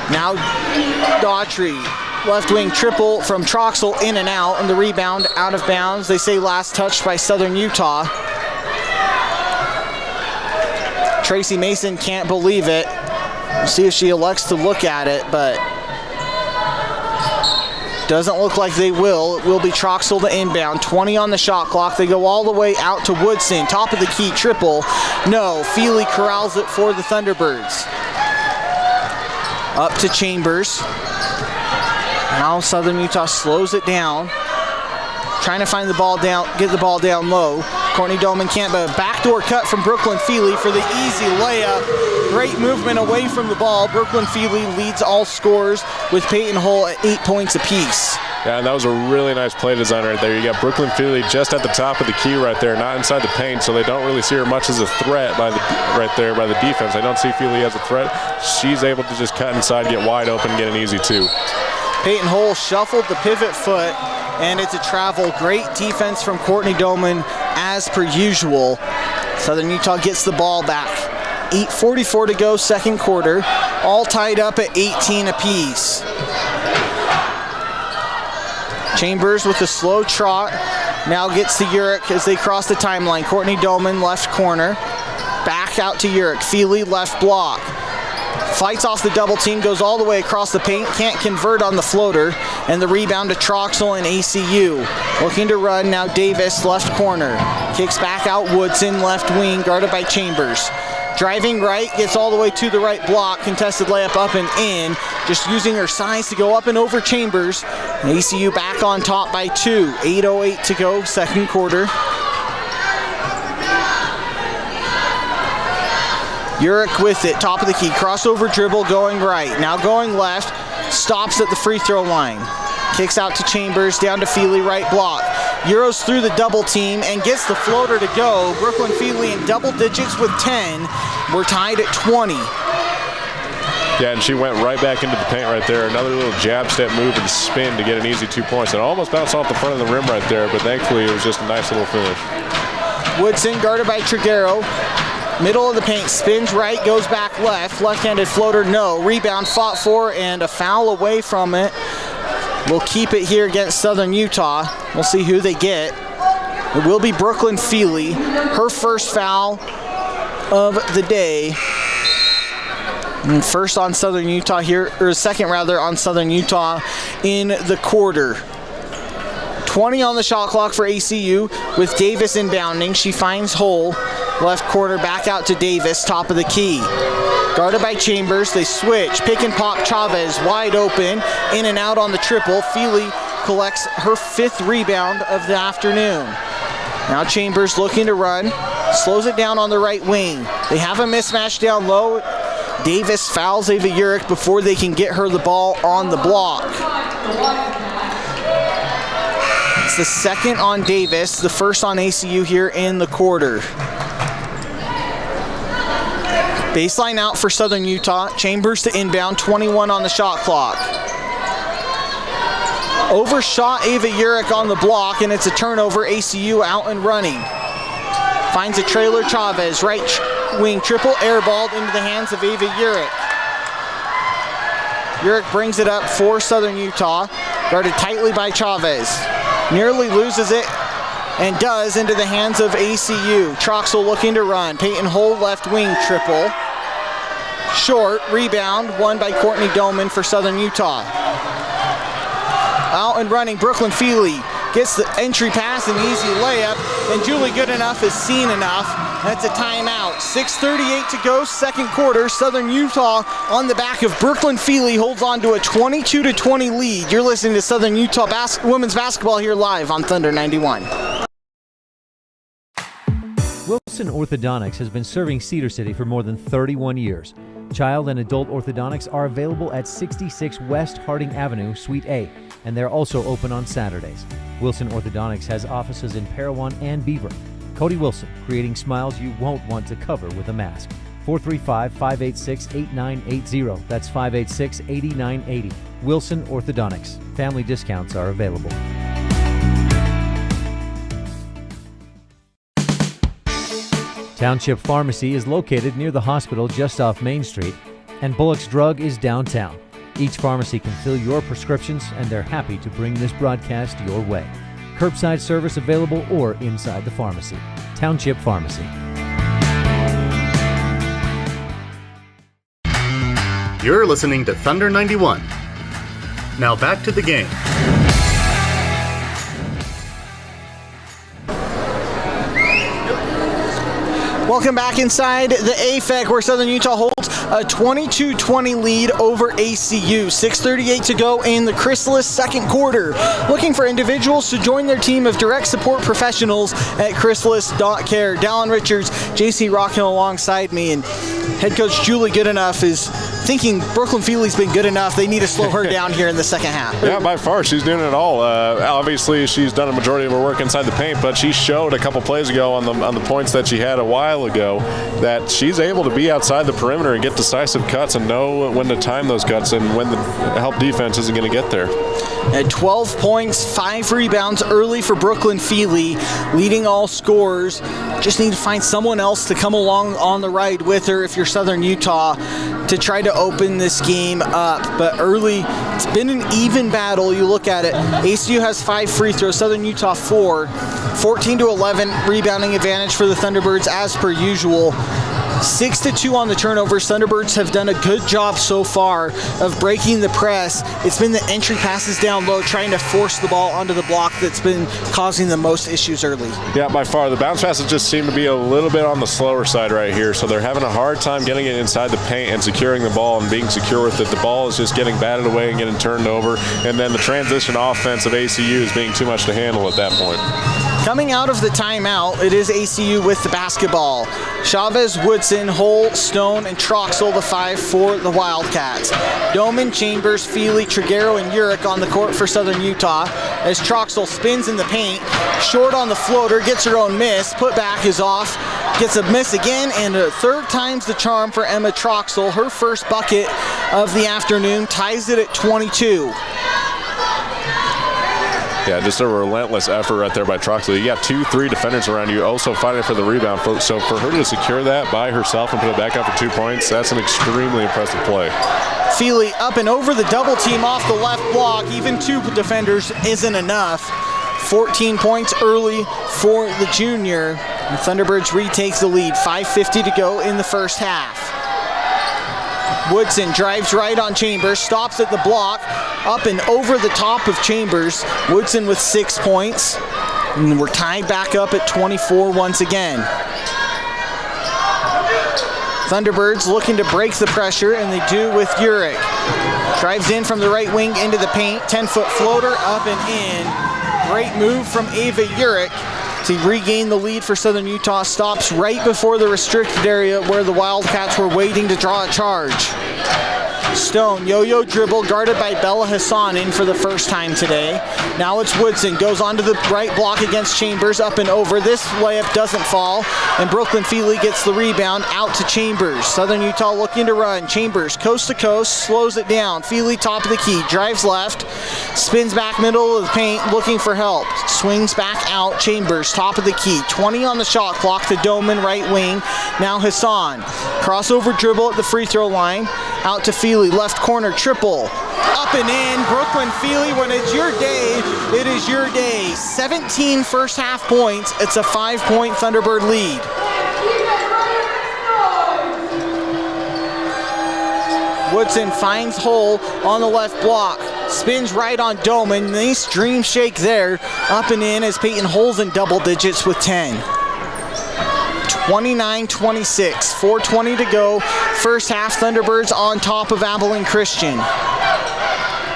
Now Daughtry, left wing triple from Troxel, in and out, and the rebound out of bounds. They say last touched by Southern Utah. Tracy Mason can't believe it. We'll see if she elects to look at it, but doesn't look like they will. It will be Troxel to inbound. 20 on the shot clock. They go all the way out to Woodson. Top of the key triple. No. Feely corrals it for the Thunderbirds. Up to Chambers. Now Southern Utah slows it down. Trying to find the ball down, get the ball down low. Courtney Dolman can't, but a backdoor cut from Brooklyn Feely for the easy layup. Great movement away from the ball. Brooklyn Feely leads all scorers with Peyton Hull at 8 points apiece. Yeah, and that was a really nice play design right there. You got Brooklyn Feely just at the top of the key right there, not inside the paint, so they don't really see her much as a threat right there by the defense. I don't see Feely as a threat. She's able to just cut inside, get wide open, get an easy 2. Peyton Hull shuffled the pivot foot, and it's a travel. Great defense from Courtney Dolman as per usual. Southern Utah gets the ball back. 8:44 to go, second quarter. All tied up at 18 apiece. Chambers with a slow trot. Now gets to Urich as they cross the timeline. Courtney Dolman, left corner. Back out to Urich. Feely, left block. Fights off the double team, goes all the way across the paint, can't convert on the floater, and the rebound to Troxel and ACU. Looking to run, now Davis, left corner. Kicks back out Woodson, left wing, guarded by Chambers. Driving right, gets all the way to the right block, contested layup up and in, just using her size to go up and over Chambers. ACU back on top by 2, 8:08 to go, second quarter. Urich with it, top of the key, crossover dribble going right, now going left, stops at the free throw line. Kicks out to Chambers, down to Feely, right block. Euros through the double team and gets the floater to go. Brooklyn Feely in double digits with 10. We're tied at 20. Yeah, and she went right back into the paint right there. Another little jab step move and spin to get an easy 2 points. It almost bounced off the front of the rim right there, but thankfully it was just a nice little finish. Woodson guarded by Triguero. Middle of the paint, spins right, goes back left. Left-handed floater, no. Rebound fought for, and a foul away from it. We'll keep it here against Southern Utah. We'll see who they get. It will be Brooklyn Feely. Her first foul of the day. And first on Southern Utah here, or second rather on Southern Utah in the quarter. 20 on the shot clock for ACU with Davis inbounding. She finds Hull. Left corner, back out to Davis, top of the key. Guarded by Chambers, they switch. Pick and pop Chavez, wide open. In and out on the triple. Feely collects her 5th rebound of the afternoon. Now Chambers looking to run. Slows it down on the right wing. They have a mismatch down low. Davis fouls Ava Urich before they can get her the ball on the block. It's the second on Davis, the first on ACU here in the quarter. Baseline out for Southern Utah. Chambers to inbound, 21 on the shot clock. Overshot Ava Urich on the block, and it's a turnover. ACU out and running. Finds a trailer Chavez, right wing triple airballed into the hands of Ava Urich. Urich brings it up for Southern Utah, guarded tightly by Chavez. Nearly loses it and does into the hands of ACU. Troxel looking to run. Peyton Hull left wing triple. Short, rebound, won by Courtney Doman for Southern Utah. Out and running, Brooklyn Feely gets the entry pass, an easy layup, and Julie Goodenough has seen enough. That's a timeout. 6:38 to go, second quarter. Southern Utah on the back of Brooklyn Feely holds on to a 22-20 lead. You're listening to Southern Utah women's basketball here live on Thunder 91. Wilson Orthodontics has been serving Cedar City for more than 31 years. Child and adult orthodontics are available at 66 West Harding Avenue, Suite A, and they're also open on Saturdays. Wilson Orthodontics has offices in Parowan and Beaver. Cody Wilson, creating smiles you won't want to cover with a mask. 435-586-8980. That's 586-8980. Wilson Orthodontics. Family discounts are available. Township Pharmacy is located near the hospital just off Main Street, and Bullock's Drug is downtown. Each pharmacy can fill your prescriptions, and they're happy to bring this broadcast your way. Curbside service available or inside the pharmacy. Township Pharmacy. You're listening to Thunder 91. Now back to the game. Welcome back inside the AFEC, where Southern Utah holds a 22-20 lead over ACU. 6:38 to go in the Chrysalis second quarter. Looking for individuals to join their team of direct support professionals at chrysalis.care. Dallin Richards, JC Rockhill alongside me, and head coach Julie Goodenough is thinking Brooklyn Feely's been good enough. They need to slow her down here in the second half. Yeah, by far, she's doing it all. Obviously, she's done a majority of her work inside the paint, but she showed a couple plays ago on the points that she had a while ago that she's able to be outside the perimeter and get decisive cuts and know when to time those cuts and when the help defense isn't going to get there. At 12 points, 5 rebounds early for Brooklyn Feely, leading all scorers. Just need to find someone else to come along on the ride with her if you're Southern Utah to try to open this game up. But early, it's been an even battle. You look at it, ACU has 5 free throws, Southern Utah 4. 14-11 rebounding advantage for the Thunderbirds as per usual. 6-2 on the turnovers. Thunderbirds have done a good job so far of breaking the press. It's been the entry passes down low, trying to force the ball onto the block that's been causing the most issues early. Yeah, by far. The bounce passes just seem to be a little bit on the slower side right here, so they're having a hard time getting it inside the paint and securing the ball and being secure with it. The ball is just getting batted away and getting turned over, and then the transition offense of ACU is being too much to handle at that point. Coming out of the timeout, it is ACU with the basketball. Chavez, Woodson, Hull, Stone, and Troxel, the 5 for the Wildcats. Doman, Chambers, Feely, Triguero, and Urich on the court for Southern Utah as Troxel spins in the paint. Short on the floater, gets her own miss. Put back is off, gets a miss again, and a third time's the charm for Emma Troxel. Her first bucket of the afternoon ties it at 22. Yeah, just a relentless effort right there by Troxel. You got 2-3 defenders around you also fighting for the rebound. So for her to secure that by herself and put it back up for 2 points, that's an extremely impressive play. Feely up and over the double team off the left block. Even 2 defenders isn't enough. 14 points early for the junior. And Thunderbirds retakes the lead. 5:50 to go in the first half. Woodson drives right on Chambers, stops at the block, up and over the top of Chambers. Woodson with 6 points, and we're tied back up at 24 once again. Thunderbirds looking to break the pressure, and they do with Urich. Drives in from the right wing into the paint, 10-foot floater, up and in. Great move from Ava Urich to regain the lead for Southern Utah. Stops right before the restricted area where the Wildcats were waiting to draw a charge. Stone, yo-yo dribble, guarded by Bella Hassan in for the first time today. Now it's Woodson, goes onto the right block against Chambers, up and over. This layup doesn't fall, and Brooklyn Feely gets the rebound out to Chambers. Southern Utah looking to run. Chambers, coast to coast, slows it down. Feely, top of the key, drives left, spins back middle of the paint, looking for help. Swings back out. Chambers, top of the key, 20 on the shot clock to Doman, right wing. Now Hassan, crossover dribble at the free throw line, out to Feely, left corner, triple, up and in. Brooklyn Feely, when it's your day, it is your day. 17 first half points. It's a 5-point Thunderbird lead. Woodson finds hole on the left block. Spins right on Doman. Nice dream shake there. Up and in as Peyton Hole's in double digits with 10. 29-26. 4:20 to go. First half, Thunderbirds on top of Abilene Christian.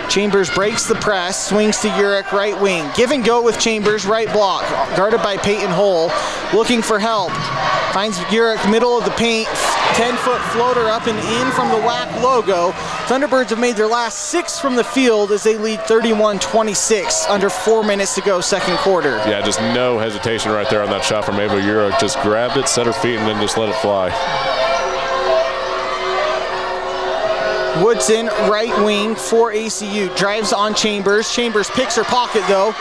Chambers breaks the press, swings to Urich, right wing. Give and go with Chambers, right block. Guarded by Peyton Hole. Looking for help. Finds Urich, middle of the paint. 10-foot floater up and in from the WAC logo. Thunderbirds have made their last 6 from the field as they lead 31-26, under 4 minutes to go, second quarter. Yeah, just no hesitation right there on that shot from Ava Urich. Just grabbed it, set her feet, and then just let it fly. Woodson, right wing for ACU, drives on Chambers. Chambers picks her pocket though.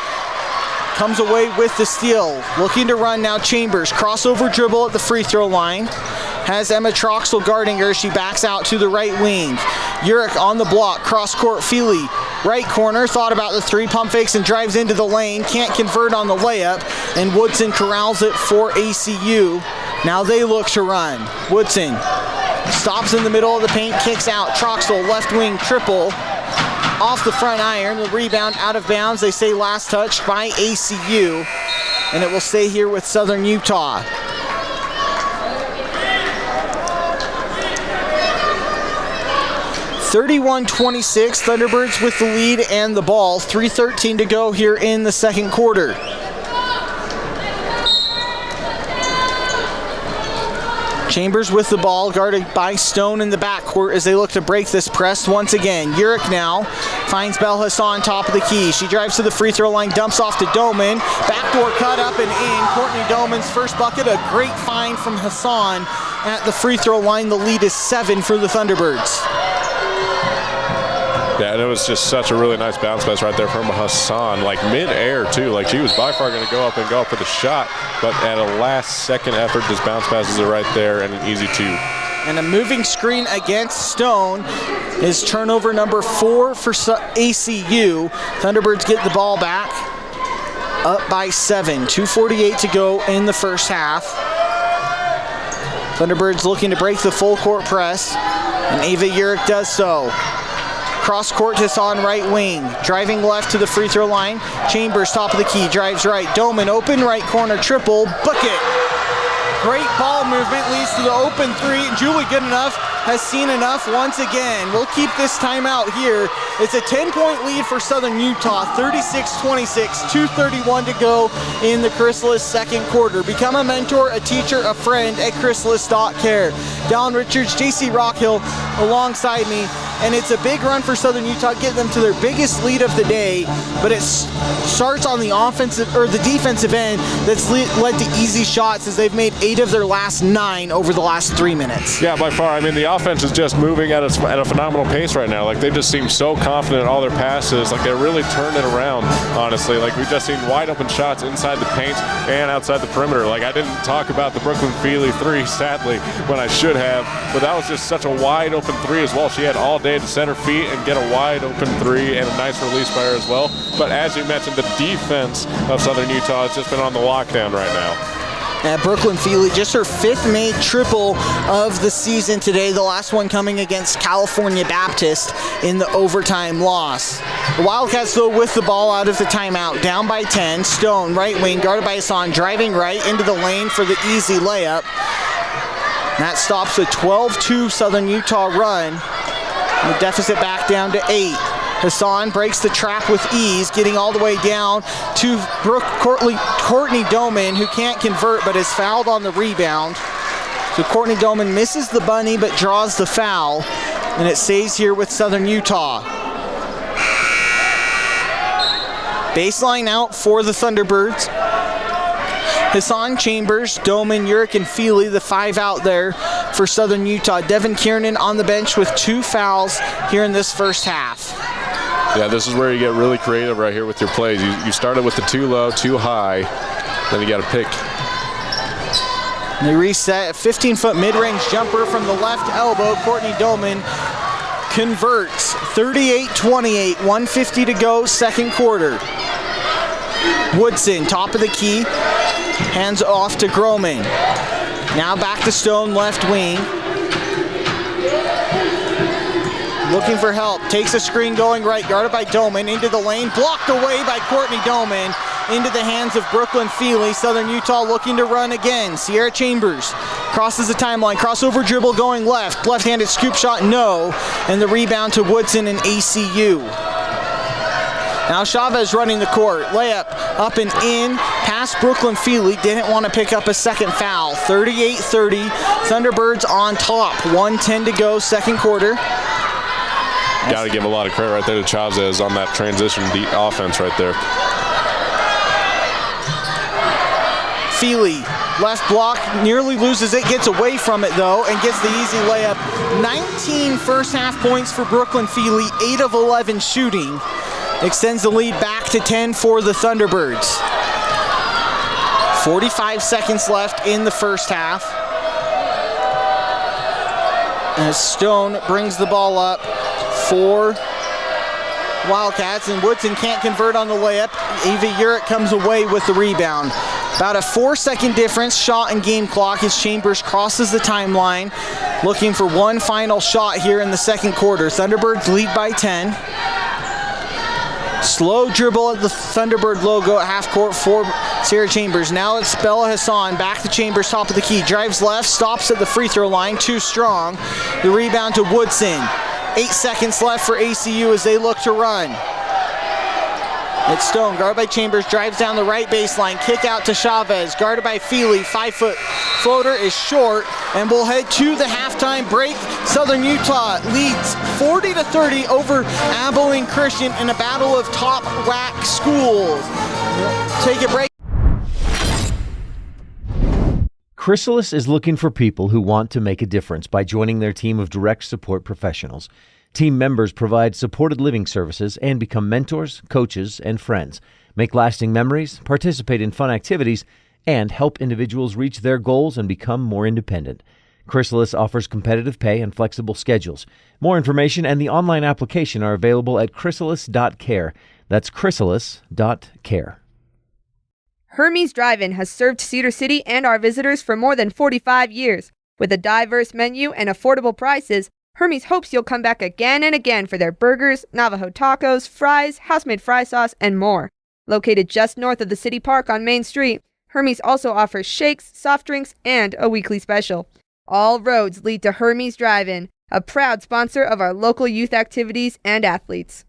Comes away with the steal. Looking to run now, Chambers. Crossover dribble at the free throw line. Has Emma Troxel guarding her. She backs out to the right wing. Urich on the block. Cross court, Feely. Right corner. Thought about the three, pump fakes and drives into the lane. Can't convert on the layup. And Woodson corrals it for ACU. Now they look to run. Woodson stops in the middle of the paint, kicks out. Troxel, left wing, triple. Off the front iron, the rebound out of bounds. They say last touched by ACU, and it will stay here with Southern Utah. (31-26), Thunderbirds with the lead and the ball. 3:13 to go here in the second quarter. Chambers with the ball, guarded by Stone in the backcourt as they look to break this press once again. Urich now finds Belle Hassan, top of the key. She drives to the free throw line, dumps off to Doman. Backdoor cut up and in. Courtney Doman's first bucket, a great find from Hassan at the free throw line. The lead is 7 for the Thunderbirds. Yeah, and it was just such a really nice bounce pass right there from Hassan, like mid-air too. Like she was by far going to go up for the shot, but at a last-second effort, just bounce passes it right there and an easy 2. And a moving screen against Stone is turnover number 4 for ACU. Thunderbirds get the ball back, up by 7. 2:48 to go in the first half. Thunderbirds looking to break the full court press, and Ava Urich does so. Cross court to Hassan, right wing. Driving left to the free throw line. Chambers, top of the key, drives right. Doman, open right corner, triple, bucket. Great ball movement, leads to the open 3. Julie Goodenough has seen enough once again. We'll keep this timeout here. It's a 10-point lead for Southern Utah, 36-26, 2:31 to go in the Chrysalis second quarter. Become a mentor, a teacher, a friend at chrysalis.care. Dallin Richards, JC Rockhill alongside me, and it's a big run for Southern Utah, getting them to their biggest lead of the day, but it starts on the offensive or the defensive end that's led to easy shots as they've made 8 of their last 9 over the last 3 minutes. Yeah, by far. I mean, the offense is just moving at a phenomenal pace right now. Like, they just seem so confident in all their passes. Like, they really turned it around, honestly. Like, we've just seen wide open shots inside the paint and outside the perimeter. Like, I didn't talk about the Brooklyn Feely 3, sadly, when I should have, but that was just such a wide open 3 as well. She had all day to set her feet and get a wide open 3 and a nice release by her as well. But as you mentioned, the defense of Southern Utah has just been on the lockdown right now. Brooklyn Feely, just her 5th made triple of the season today, the last one coming against California Baptist in the overtime loss. The Wildcats, though, with the ball out of the timeout, down by 10. Stone, right wing, guarded by Hassan, driving right into the lane for the easy layup. That stops a 12-2 Southern Utah run. The deficit back down to 8. Hassan breaks the trap with ease, getting all the way down to Courtney Doman, who can't convert but is fouled on the rebound. So Courtney Doman misses the bunny but draws the foul. and it stays here with Southern Utah. Baseline out for the Thunderbirds. Hassan, Chambers, Doman, Urick, and Feely, the 5 out there for Southern Utah. Devin Kiernan on the bench with 2 fouls here in this first half. Yeah, this is where you get really creative right here with your plays. You started with the too low, too high, then you got to pick. And they reset. A 15-foot mid-range jumper from the left elbow. Courtney Doman converts. 38-28, 1:50 to go, second quarter. Woodson, top of the key, hands off to Groman. Now back to Stone, left wing. Looking for help, takes a screen going right, guarded by Doman, into the lane, blocked away by Courtney Doman, into the hands of Brooklyn Feely. Southern Utah looking to run again. Sierra Chambers crosses the timeline, crossover dribble going left, left-handed scoop shot, no, and the rebound to Woodson and ACU. Now Chavez running the court, layup up and in, past Brooklyn Feely, didn't want to pick up a second foul. 38-30, Thunderbirds on top, 1:10 to go, second quarter. Got to give a lot of credit right there to Chavez on that transition deep offense right there. Feely, left block, nearly loses it, gets away from it though, and gets the easy layup. 19 first half points for Brooklyn Feely, 8 of 11 shooting. Extends the lead back to 10 for the Thunderbirds. 45 seconds left in the first half. As Stone brings the ball up for Wildcats, and Woodson can't convert on the layup. Ava Urick comes away with the rebound. About a 4-second difference, shot and game clock as Chambers crosses the timeline, looking for one final shot here in the second quarter. Thunderbirds lead by 10. Slow dribble at the Thunderbird logo at half court for Sierra Chambers. Now it's Bella Hassan, back to Chambers, top of the key, drives left, stops at the free throw line, too strong. The rebound to Woodson. 8 seconds left for ACU as they look to run. It's Stone, guarded by Chambers, drives down the right baseline, kick out to Chavez, guarded by Feely, 5-foot floater is short, and we'll head to the halftime break. Southern Utah leads 40-30 over Abilene Christian in a battle of top WAC schools. Take a break. Chrysalis is looking for people who want to make a difference by joining their team of direct support professionals. Team members provide supported living services and become mentors, coaches, and friends, make lasting memories, participate in fun activities, and help individuals reach their goals and become more independent. Chrysalis offers competitive pay and flexible schedules. More information and the online application are available at chrysalis.care. That's chrysalis.care. Hermes Drive-In has served Cedar City and our visitors for more than 45 years. With a diverse menu and affordable prices, Hermes hopes you'll come back again and again for their burgers, Navajo tacos, fries, house-made fry sauce, and more. Located just north of the City Park on Main Street, Hermes also offers shakes, soft drinks, and a weekly special. All roads lead to Hermes Drive-In, a proud sponsor of our local youth activities and athletes.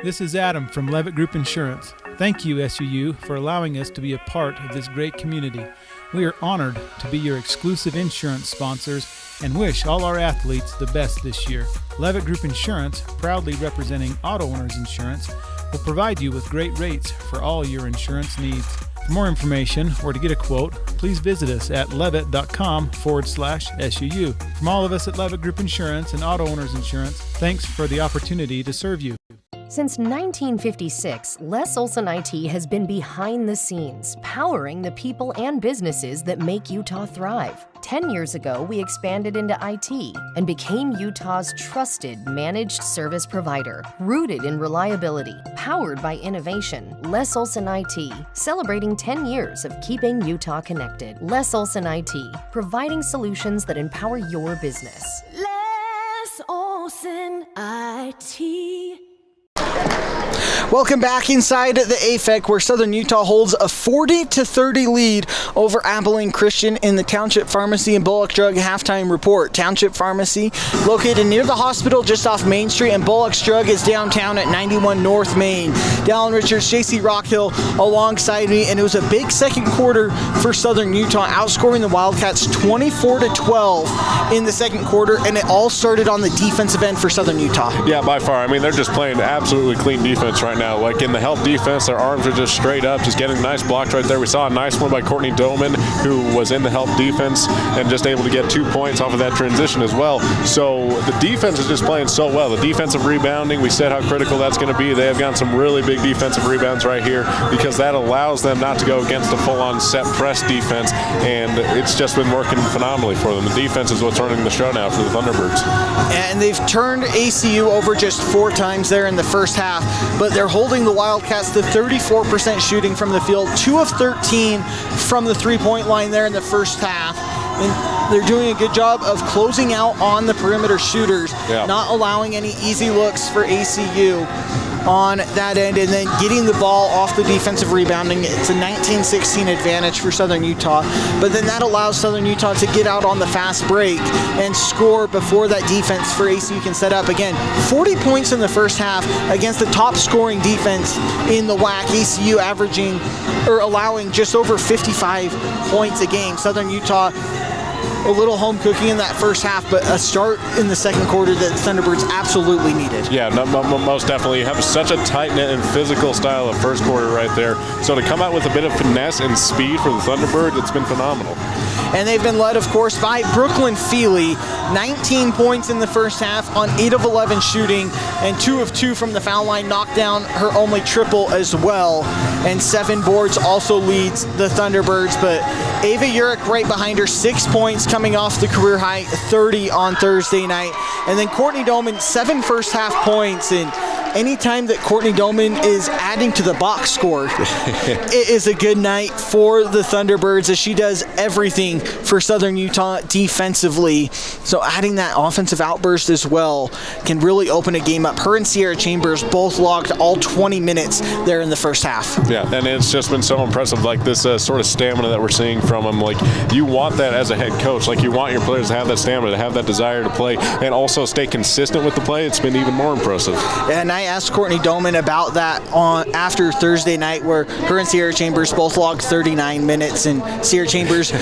This is Adam from Levitt Group Insurance. Thank you, SUU, for allowing us to be a part of this great community. We are honored to be your exclusive insurance sponsors and wish all our athletes the best this year. Levitt Group Insurance, proudly representing auto owners insurance, will provide you with great rates for all your insurance needs. For more information or to get a quote, please visit us at levitt.com/SUU. From all of us at Levitt Group Insurance and Auto Owners Insurance, thanks for the opportunity to serve you. Since 1956, Les Olson IT has been behind the scenes, powering the people and businesses that make Utah thrive. 10 years ago, we expanded into IT and became Utah's trusted managed service provider, rooted in reliability, powered by innovation. Les Olson IT, celebrating 10 years of keeping Utah connected. Les Olson IT, providing solutions that empower your business. Les Olson IT. Welcome back inside the AFEC, where Southern Utah holds a 40-30 lead over Abilene Christian in the Township Pharmacy and Bullock Drug halftime report. Township Pharmacy, located near the hospital just off Main Street, and Bullock's Drug is downtown at 91 North Main. Dallin Richards, JC Rockhill alongside me, and it was a big second quarter for Southern Utah, outscoring the Wildcats 24-12 in the second quarter, and it all started on the defensive end for Southern Utah. Yeah, by far. I mean, they're just playing absolutely clean defense right now. Like in the help defense, their arms are just straight up, just getting nice blocks right there. We saw a nice one by Courtney Doman, who was in the help defense and just able to get 2 points off of that transition as well. So the defense is just playing so well. The defensive rebounding, we said how critical that's going to be. They have gotten some really big defensive rebounds right here because that allows them not to go against a full-on set press defense, and it's just been working phenomenally for them. The defense is what's running the show now for the Thunderbirds. And they've turned ACU over just 4 times there in the first half, but they're holding the Wildcats to 34% shooting from the field, 2 of 13 from the three-point line there in the first half. And they're doing a good job of closing out on the perimeter shooters, not allowing any easy looks for ACU on that end, and then getting the ball off the defensive rebounding. It's a 19-16 advantage for Southern Utah, but then that allows Southern Utah to get out on the fast break and score before that defense for ACU can set up. Again, 40 points in the first half against the top scoring defense in the WAC, ACU averaging or allowing just over 55 points a game. Southern Utah a little home cooking in that first half, but a start in the second quarter that the Thunderbirds absolutely needed. Yeah, most definitely. You have such a tight-knit and physical style of first quarter right there. So to come out with a bit of finesse and speed for the Thunderbirds, it's been phenomenal. And they've been led, of course, by Brooklyn Feely. 19 points in the first half on 8 of 11 shooting, and 2 of 2 from the foul line, knocked down her only triple as well. And 7 boards also leads the Thunderbirds, but Ava Urich right behind her, 6 points coming off the career high 30 on Thursday night. And then Courtney Doman, 7 first half points, and anytime that Courtney Doman is adding to the box score, it is a good night for the Thunderbirds, as she does everything for Southern Utah defensively. So adding that offensive outburst as well can really open a game up. Her and Sierra Chambers both logged all 20 minutes there in the first half. Yeah, and it's just been so impressive, like this sort of stamina that we're seeing from them. Like, you want that as a head coach. Like, you want your players to have that stamina, to have that desire to play, and also stay consistent with the play. It's been even more impressive. And I asked Courtney Doman about that after Thursday night, where her and Sierra Chambers both logged 39 minutes, and Sierra Chambers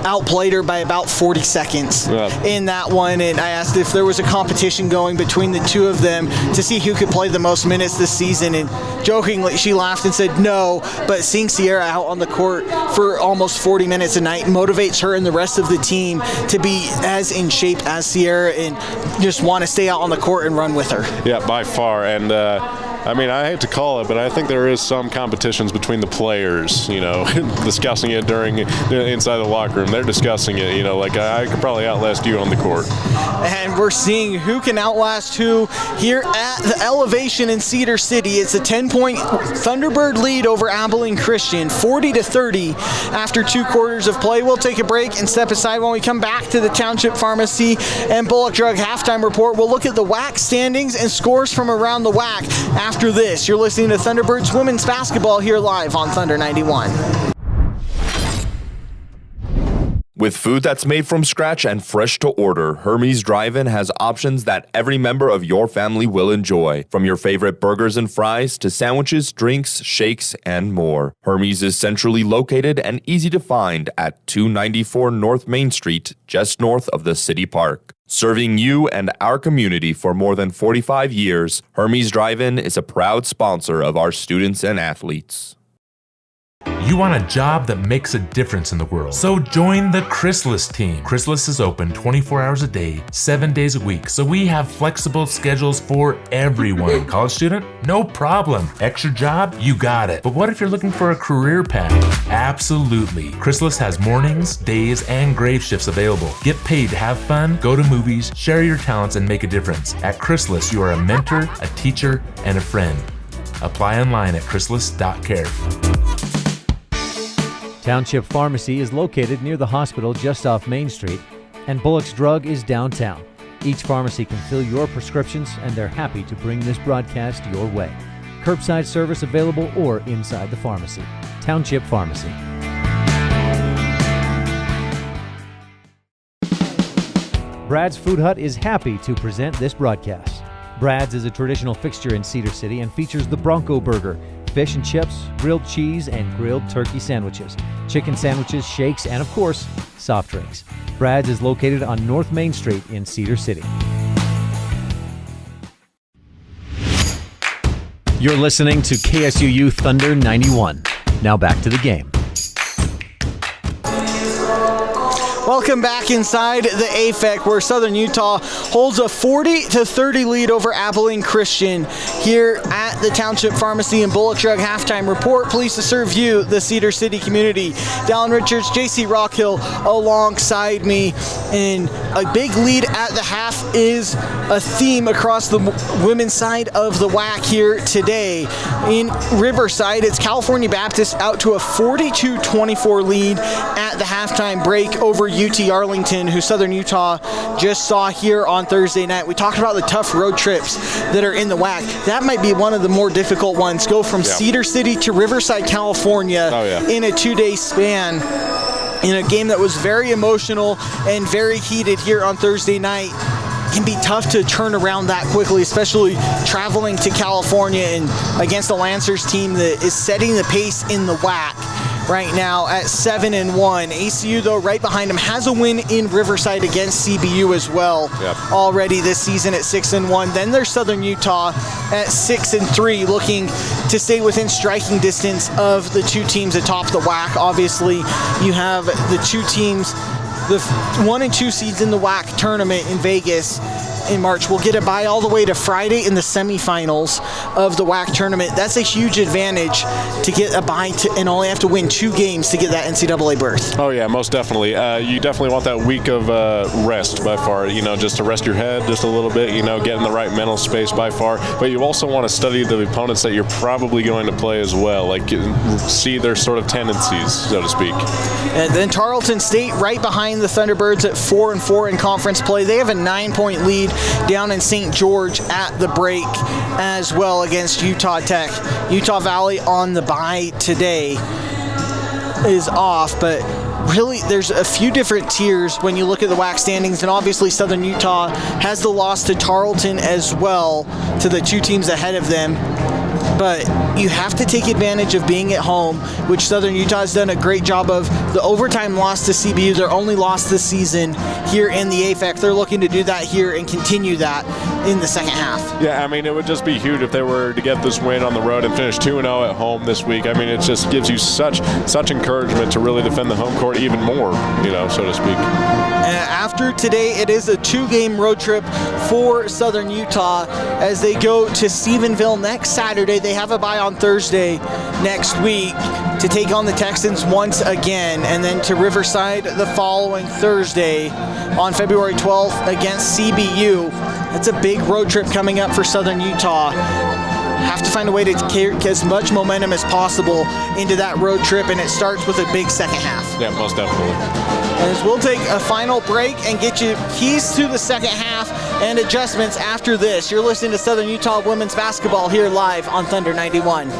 outplayed her by about 40 seconds in that one. And I asked if there was a competition going between the two of them to see who could play the most minutes this season, and jokingly she laughed and said no, but seeing Sierra out on the court for almost 40 minutes a night motivates her and the rest of the team to be as in shape as Sierra and just want to stay out on the court and run with her. Yeah, by far. And I mean, I hate to call it, but I think there is some competitions between the players, you know, discussing it inside the locker room. They're discussing it, you know, like I could probably outlast you on the court. And we're seeing who can outlast who here at the Elevation in Cedar City. It's a 10-point Thunderbird lead over Abilene Christian, 40-30 after 2 quarters of play. We'll take a break and step aside. When we come back to the Township Pharmacy and Bullock Drug halftime report, we'll look at the WAC standings and scores from around the WAC. After this, you're listening to Thunderbirds women's basketball here live on Thunder 91. With food that's made from scratch and fresh to order, Hermes Drive-In has options that every member of your family will enjoy. From your favorite burgers and fries to sandwiches, drinks, shakes, and more. Hermes is centrally located and easy to find at 294 North Main Street, just north of the City Park. Serving you and our community for more than 45 years, Hermes Drive-In is a proud sponsor of our students and athletes. You want a job that makes a difference in the world. So join the Chrysalis team. Chrysalis is open 24 hours a day, 7 days a week. So we have flexible schedules for everyone. College student? No problem. Extra job? You got it. But what if you're looking for a career path? Absolutely. Chrysalis has mornings, days, and grave shifts available. Get paid to have fun, go to movies, share your talents, and make a difference. At Chrysalis, you are a mentor, a teacher, and a friend. Apply online at chrysalis.care. Township Pharmacy is located near the hospital just off Main Street, and Bullock's Drug is downtown. Each pharmacy can fill your prescriptions, and they're happy to bring this broadcast your way. Curbside service available or inside the pharmacy. Township Pharmacy. Brad's Food Hut is happy to present this broadcast. Brad's is a traditional fixture in Cedar City and features the Bronco Burger, fish and chips, grilled cheese, and grilled turkey sandwiches, chicken sandwiches, shakes, and of course, soft drinks. Brad's is located on North Main Street in Cedar City. You're listening to KSUU Thunder 91. Now back to the game. Welcome back inside the AFEC, where Southern Utah holds a 40-30 lead over Abilene Christian here at the Township Pharmacy in Bullock Drug Halftime Report. Pleased to serve you, the Cedar City community. Dallin Richards, JC Rockhill alongside me. And a big lead at the half is a theme across the women's side of the WAC here today. In Riverside, it's California Baptist out to a 42-24 lead at the halftime break over UT Arlington, who Southern Utah just saw here on Thursday night. We talked about the tough road trips that are in the WAC. That might be one of the more difficult ones. Go from Cedar City to Riverside, California in a 2-day span, in a game that was very emotional and very heated here on Thursday night. It can be tough to turn around that quickly, especially traveling to California and against a Lancers team that is setting the pace in the WAC right now at 7-1. ACU, though, right behind him, has a win in Riverside against CBU as well already this season at 6-1. Then there's Southern Utah at 6-3, looking to stay within striking distance of the two teams atop the WAC. Obviously, you have the two teams, the 1 and 2 seeds in the WAC tournament in Vegas in March will get a bye all the way to Friday in the semifinals of the WAC tournament. That's a huge advantage to get a bye and only have to win 2 games to get that NCAA berth. Oh yeah, most definitely. You definitely want that week of rest by far, just to rest your head just a little bit, get in the right mental space by far. But you also want to study the opponents that you're probably going to play as well, like see their sort of tendencies, so to speak. And then Tarleton State right behind the Thunderbirds at 4-4 in conference play. They have a 9-point lead down in St. George at the break as well against Utah Tech. Utah Valley on the bye today is off, but really there's a few different tiers when you look at the WAC standings, and obviously Southern Utah has the loss to Tarleton as well, to the 2 teams ahead of them. But you have to take advantage of being at home, which Southern Utah has done a great job of. The overtime loss to CBU, their only loss this season here in the AFEC. They're looking to do that here and continue that in the second half. Yeah, it would just be huge if they were to get this win on the road and finish 2-0 at home this week. It just gives you such encouragement to really defend the home court even more, so to speak. After today, it is a 2-game road trip for Southern Utah as they go to Stephenville next Saturday. They have a bye on Thursday next week to take on the Texans once again, and then to Riverside the following Thursday on February 12th against CBU. That's a big road trip coming up for Southern Utah. Have to find a way to carry as much momentum as possible into that road trip, and it starts with a big second half. Yeah, most definitely. As we'll take a final break and get you keys to the second half and adjustments after this. You're listening to Southern Utah Women's Basketball here live on Thunder 91.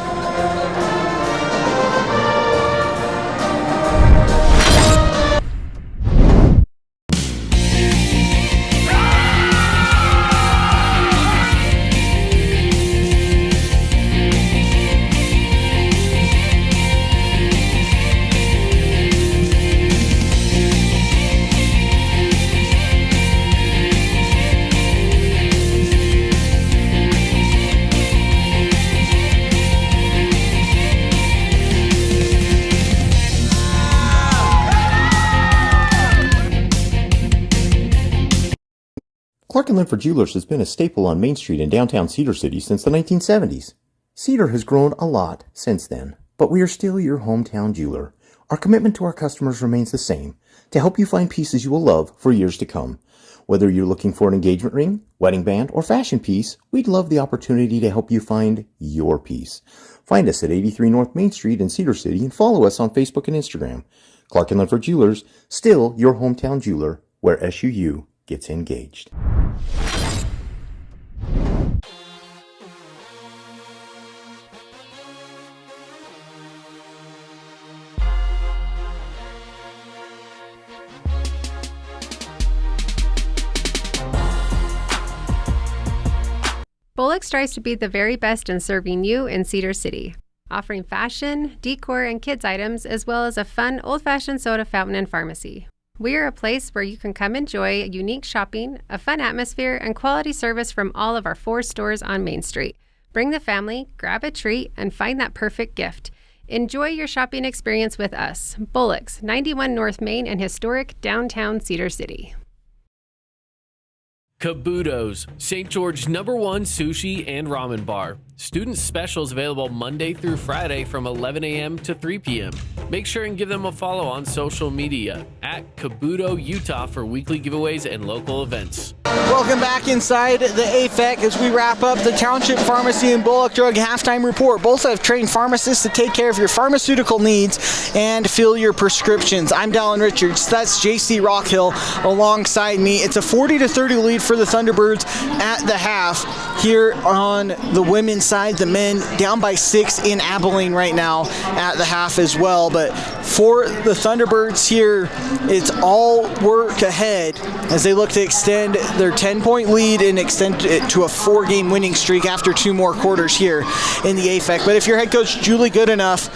Clark & Linford Jewelers has been a staple on Main Street in downtown Cedar City since the 1970s. Cedar has grown a lot since then, but we are still your hometown jeweler. Our commitment to our customers remains the same, to help you find pieces you will love for years to come. Whether you're looking for an engagement ring, wedding band, or fashion piece, we'd love the opportunity to help you find your piece. Find us at 83 North Main Street in Cedar City and follow us on Facebook and Instagram. Clark & Linford Jewelers, still your hometown jeweler, where SUU gets engaged. Bullock strives to be the very best in serving you in Cedar City, offering fashion, decor, and kids items, as well as a fun old-fashioned soda fountain and pharmacy. We are a place where you can come enjoy unique shopping, a fun atmosphere, and quality service from all of our 4 stores on Main Street. Bring the family, grab a treat, and find that perfect gift. Enjoy your shopping experience with us. Bullock's, 91 North Main in historic downtown Cedar City. Kabuto's, St. George #1 sushi and ramen bar. Student specials available Monday through Friday from 11 a.m. to 3 p.m. Make sure and give them a follow on social media at Kabuto Utah for weekly giveaways and local events. Welcome back inside the AFEC as we wrap up the Township Pharmacy and Bullock Drug halftime report. Both have trained pharmacists to take care of your pharmaceutical needs and fill your prescriptions. I'm Dallin Richards. That's JC Rockhill alongside me. It's a 40-30 lead for the Thunderbirds at the half. Here on the women's side, the men down by 6 in Abilene right now at the half as well. But for the Thunderbirds here, it's all work ahead as they look to extend their 10-point lead and extend it to a 4-game winning streak after 2 more quarters here in the AFEC. But if you're head coach Julie Goodenough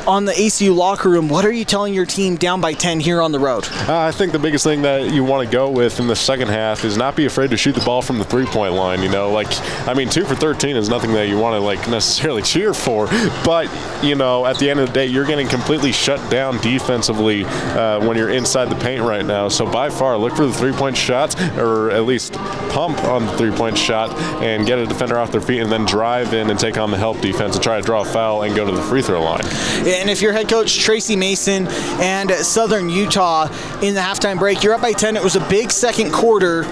on the ACU locker room, what are you telling your team down by 10 here on the road? I think the biggest thing that you want to go with in the second half is not be afraid to shoot the ball from the 3-point line. 2 for 13 is nothing that you want to necessarily cheer for, but at the end of the day, you're getting completely shut down defensively when you're inside the paint right now. So by far, look for the 3-point shots, or at least pump on the 3-point shot and get a defender off their feet, and then drive in and take on the help defense and try to draw a foul and go to the free throw line. And if you're head coach Tracy Mason and Southern Utah in the halftime break, you're up by 10. It was a big second quarter.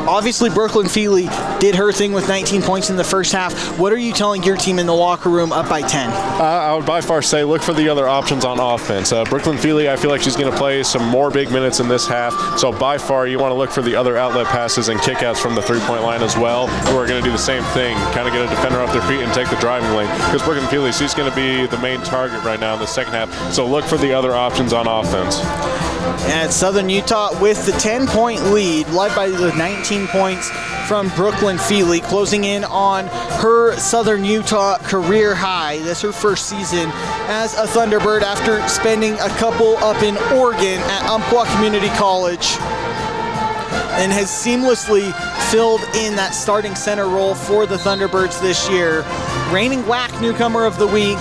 Obviously, Brooklyn Feely did her thing with 19 points in the first half. What are you telling your team in the locker room up by 10? I would by far say look for the other options on offense. Brooklyn Feely, I feel like she's going to play some more big minutes in this half. So by far, you want to look for the other outlet passes and kickouts from the 3-point line as well. Who are going to do the same thing, kind of get a defender off their feet and take the driving lane. Because Brooklyn Feely, she's going to be the main target right now in the second half. So look for the other options on offense. And Southern Utah with the 10-point lead, led by the 19 points from Brooklyn Feely, closing in on her Southern Utah career high. That's her first season as a Thunderbird after spending a couple up in Oregon at Umpqua Community College, and has seamlessly filled in that starting center role for the Thunderbirds this year. Reigning WAC Newcomer of the Week,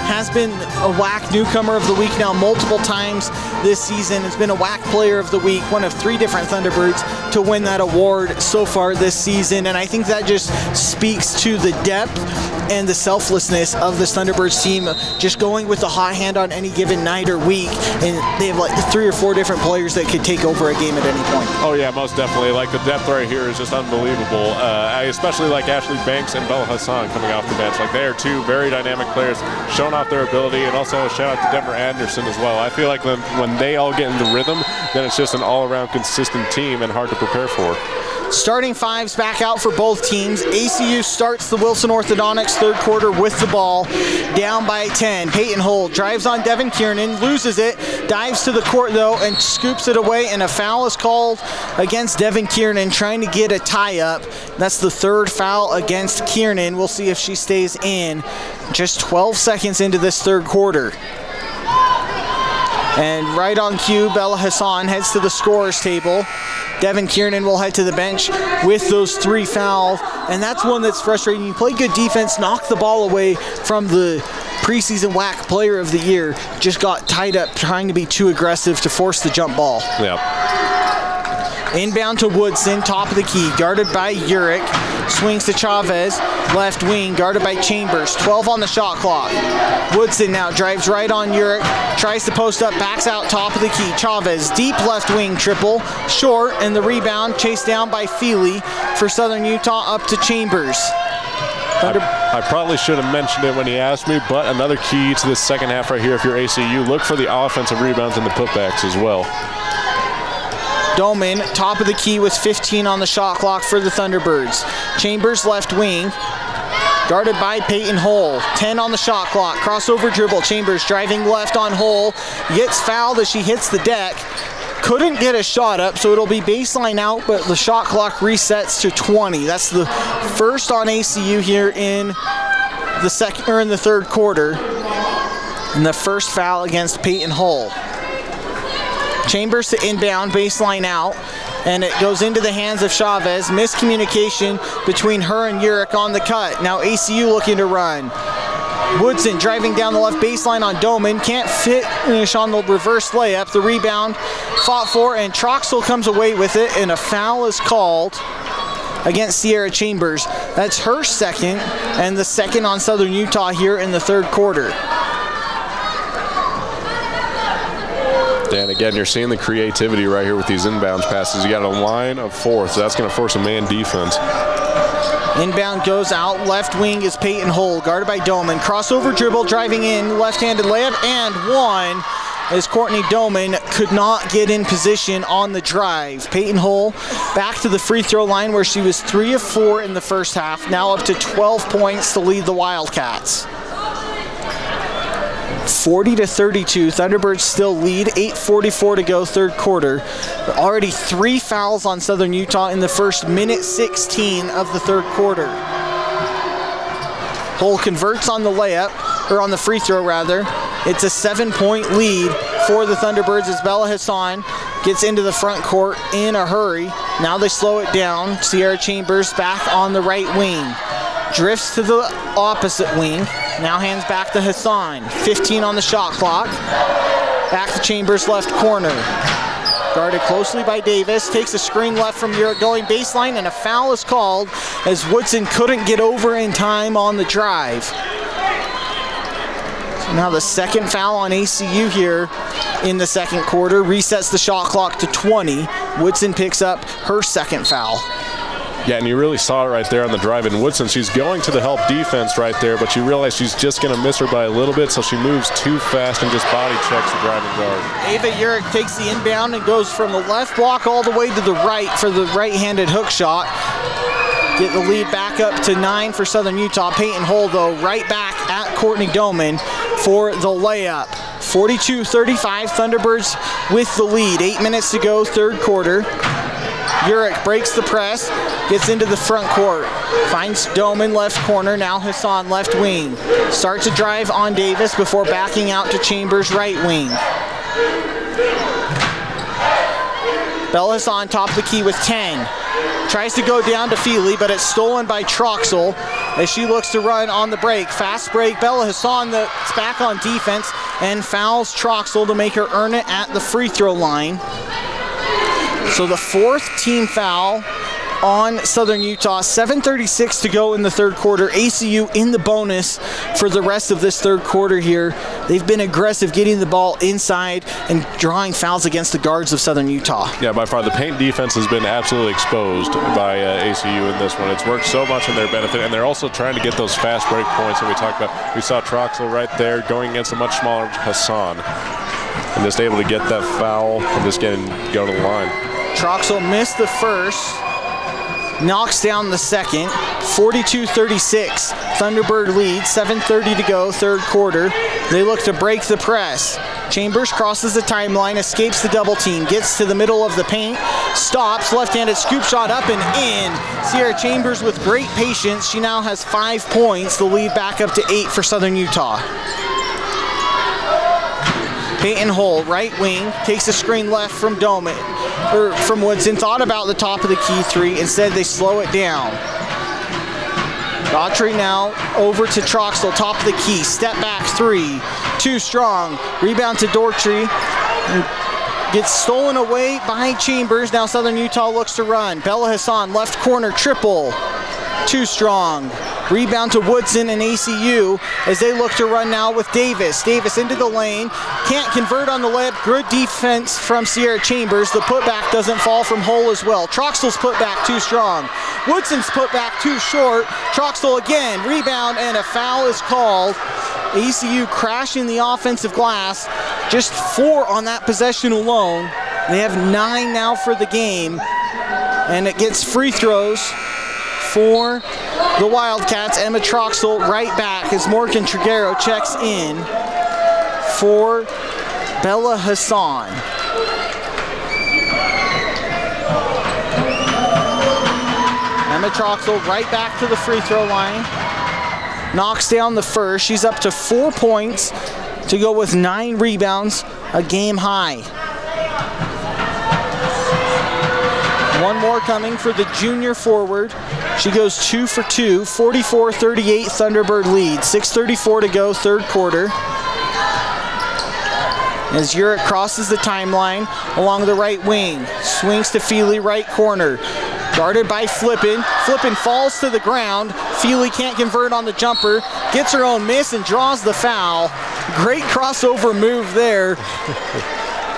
has been a WAC Newcomer of the Week now multiple times this season. It's been a WAC Player of the Week, one of 3 different Thunderbirds to win that award so far this season. And I think that just speaks to the depth and the selflessness of this Thunderbirds team, just going with the hot hand on any given night or week. And they have 3 or 4 different players that could take over a game at any point. Oh yeah, most definitely. The depth right here is just unbelievable. I especially like Ashley Banks and Bella Hassan coming off the bench. They are 2 very dynamic players, showing off their ability, and also a shout out to Denver Anderson as well. I feel like when they all get in the rhythm, then it's just an all-around consistent team and hard to prepare for. Starting 5s back out for both teams. ACU starts the Wilson Orthodontics third quarter with the ball, down by 10. Peyton Holt drives on Devin Kiernan, loses it, dives to the court though, and scoops it away, and a foul is called against Devin Kiernan, trying to get a tie-up. That's the 3rd foul against Kiernan. We'll see if she stays in. Just 12 seconds into this third quarter. And right on cue, Bella Hassan heads to the scorer's table. Devin Kiernan will head to the bench with those 3 fouls, and that's one that's frustrating. You play good defense, knock the ball away from the preseason WAC Player of the Year, just got tied up trying to be too aggressive to force the jump ball. Yep. Inbound to Woodson, top of the key, guarded by Urich. Swings to Chavez, left wing, guarded by Chambers. 12 on the shot clock. Woodson now drives right on Urich, tries to post up, backs out top of the key. Chavez, deep left wing triple, short, and the rebound chased down by Feely for Southern Utah up to Chambers. I probably should have mentioned it when he asked me, but another key to this second half right here, if you're ACU, look for the offensive rebounds and the putbacks as well. Doman, top of the key with 15 on the shot clock for the Thunderbirds. Chambers, left wing, guarded by Peyton Hull. 10 on the shot clock, crossover dribble. Chambers driving left on Hull, gets fouled as she hits the deck. Couldn't get a shot up, so it'll be baseline out, but the shot clock resets to 20. That's the first on ACU here in the third quarter, and the first foul against Peyton Hull. Chambers to inbound, baseline out, and it goes into the hands of Chavez. Miscommunication between her and Urich on the cut. Now ACU looking to run. Woodson driving down the left baseline on Doman. Can't finish on the reverse layup. The rebound fought for, and Troxel comes away with it, and a foul is called against Sierra Chambers. That's her second, and the second on Southern Utah here in the third quarter. And again, you're seeing the creativity right here with these inbounds passes. You got a line of 4, so that's going to force a man defense. Inbound goes out. Left wing is Peyton Hull, guarded by Doman. Crossover dribble, driving in, left-handed layup, and one as Courtney Doman could not get in position on the drive. Peyton Hull back to the free throw line where she was 3 of 4 in the first half, now up to 12 points to lead the Wildcats. 40-32, Thunderbirds still lead, 8:44 to go, third quarter. Already 3 fouls on Southern Utah in the first minute 16 of the third quarter. Hull converts on the layup, or on the free throw rather. It's a 7-point lead for the Thunderbirds as Bella Hassan gets into the front court in a hurry. Now they slow it down. Sierra Chambers back on the right wing. Drifts to the opposite wing. Now hands back to Hassan. 15 on the shot clock. Back to Chambers left corner. Guarded closely by Davis. Takes a screen left from your going baseline, and a foul is called as Woodson couldn't get over in time on the drive. So now the second foul on ACU here in the second quarter. Resets the shot clock to 20. Woodson picks up her second foul. Yeah, and you really saw it right there on the drive. And Woodson, she's going to the help defense right there, but you realize she's just going to miss her by a little bit, so she moves too fast and just body checks the driving guard. Ava Urich takes the inbound and goes from the left block all the way to the right for the right-handed hook shot. Get the lead back up to 9 for Southern Utah. Peyton Hull, though, right back at Courtney Doman for the layup. 42-35, Thunderbirds with the lead. 8 minutes to go, third quarter. Urich breaks the press, gets into the front court, finds Doman left corner, now Hassan left wing. Starts a drive on Davis before backing out to Chambers right wing. Bella Hassan top of the key with 10. Tries to go down to Feely, but it's stolen by Troxel as she looks to run on the break. Fast break, Bella Hassan that's back on defense and fouls Troxel to make her earn it at the free throw line. So the fourth team foul on Southern Utah. 7:36 to go in the third quarter. ACU in the bonus for the rest of this third quarter here. They've been aggressive getting the ball inside and drawing fouls against the guards of Southern Utah. Yeah, by far the paint defense has been absolutely exposed by ACU in this one. It's worked so much in their benefit, and they're also trying to get those fast break points that we talked about. We saw Troxel right there going against a much smaller Hassan, and just able to get that foul and just go to the line. Troxel missed the first, knocks down the second. 42-36, Thunderbird lead, 7:30 to go, third quarter. They look to break the press. Chambers crosses the timeline, escapes the double team, gets to the middle of the paint, stops, left-handed scoop shot up and in. Sierra Chambers with great patience. She now has 5 points, the lead back up to 8 for Southern Utah. Peyton Hull, right wing, takes a screen left from from Woodson. Thought about the top of the key three. Instead, they slow it down. Daughtry now over to Troxel, top of the key. Step back three, too strong. Rebound to Daughtry. Gets stolen away by Chambers. Now Southern Utah looks to run. Bella Hassan, left corner, triple. Too strong. Rebound to Woodson and ACU as they look to run now with Davis. Davis into the lane. Can't convert on the layup. Good defense from Sierra Chambers. The putback doesn't fall from Hull as well. Troxel's putback too strong. Woodson's putback too short. Troxel again. Rebound and a foul is called. ACU crashing the offensive glass. Just 4 on that possession alone. They have 9 now for the game. And it gets free throws for the Wildcats. Emma Troxel right back as Morgan Triguero checks in for Bella Hassan. Emma Troxel right back to the free throw line. knocks down the first. She's up to 4 points to go with 9 rebounds, a game high. One more coming for the junior forward. She goes 2 for 2, 44-38 Thunderbird lead. 6:34 to go, third quarter. As Urick crosses the timeline along the right wing. Swings to Feely, right corner. Guarded by Flippin. Flippin falls to the ground. Feely can't convert on the jumper. Gets her own miss and draws the foul. Great crossover move there.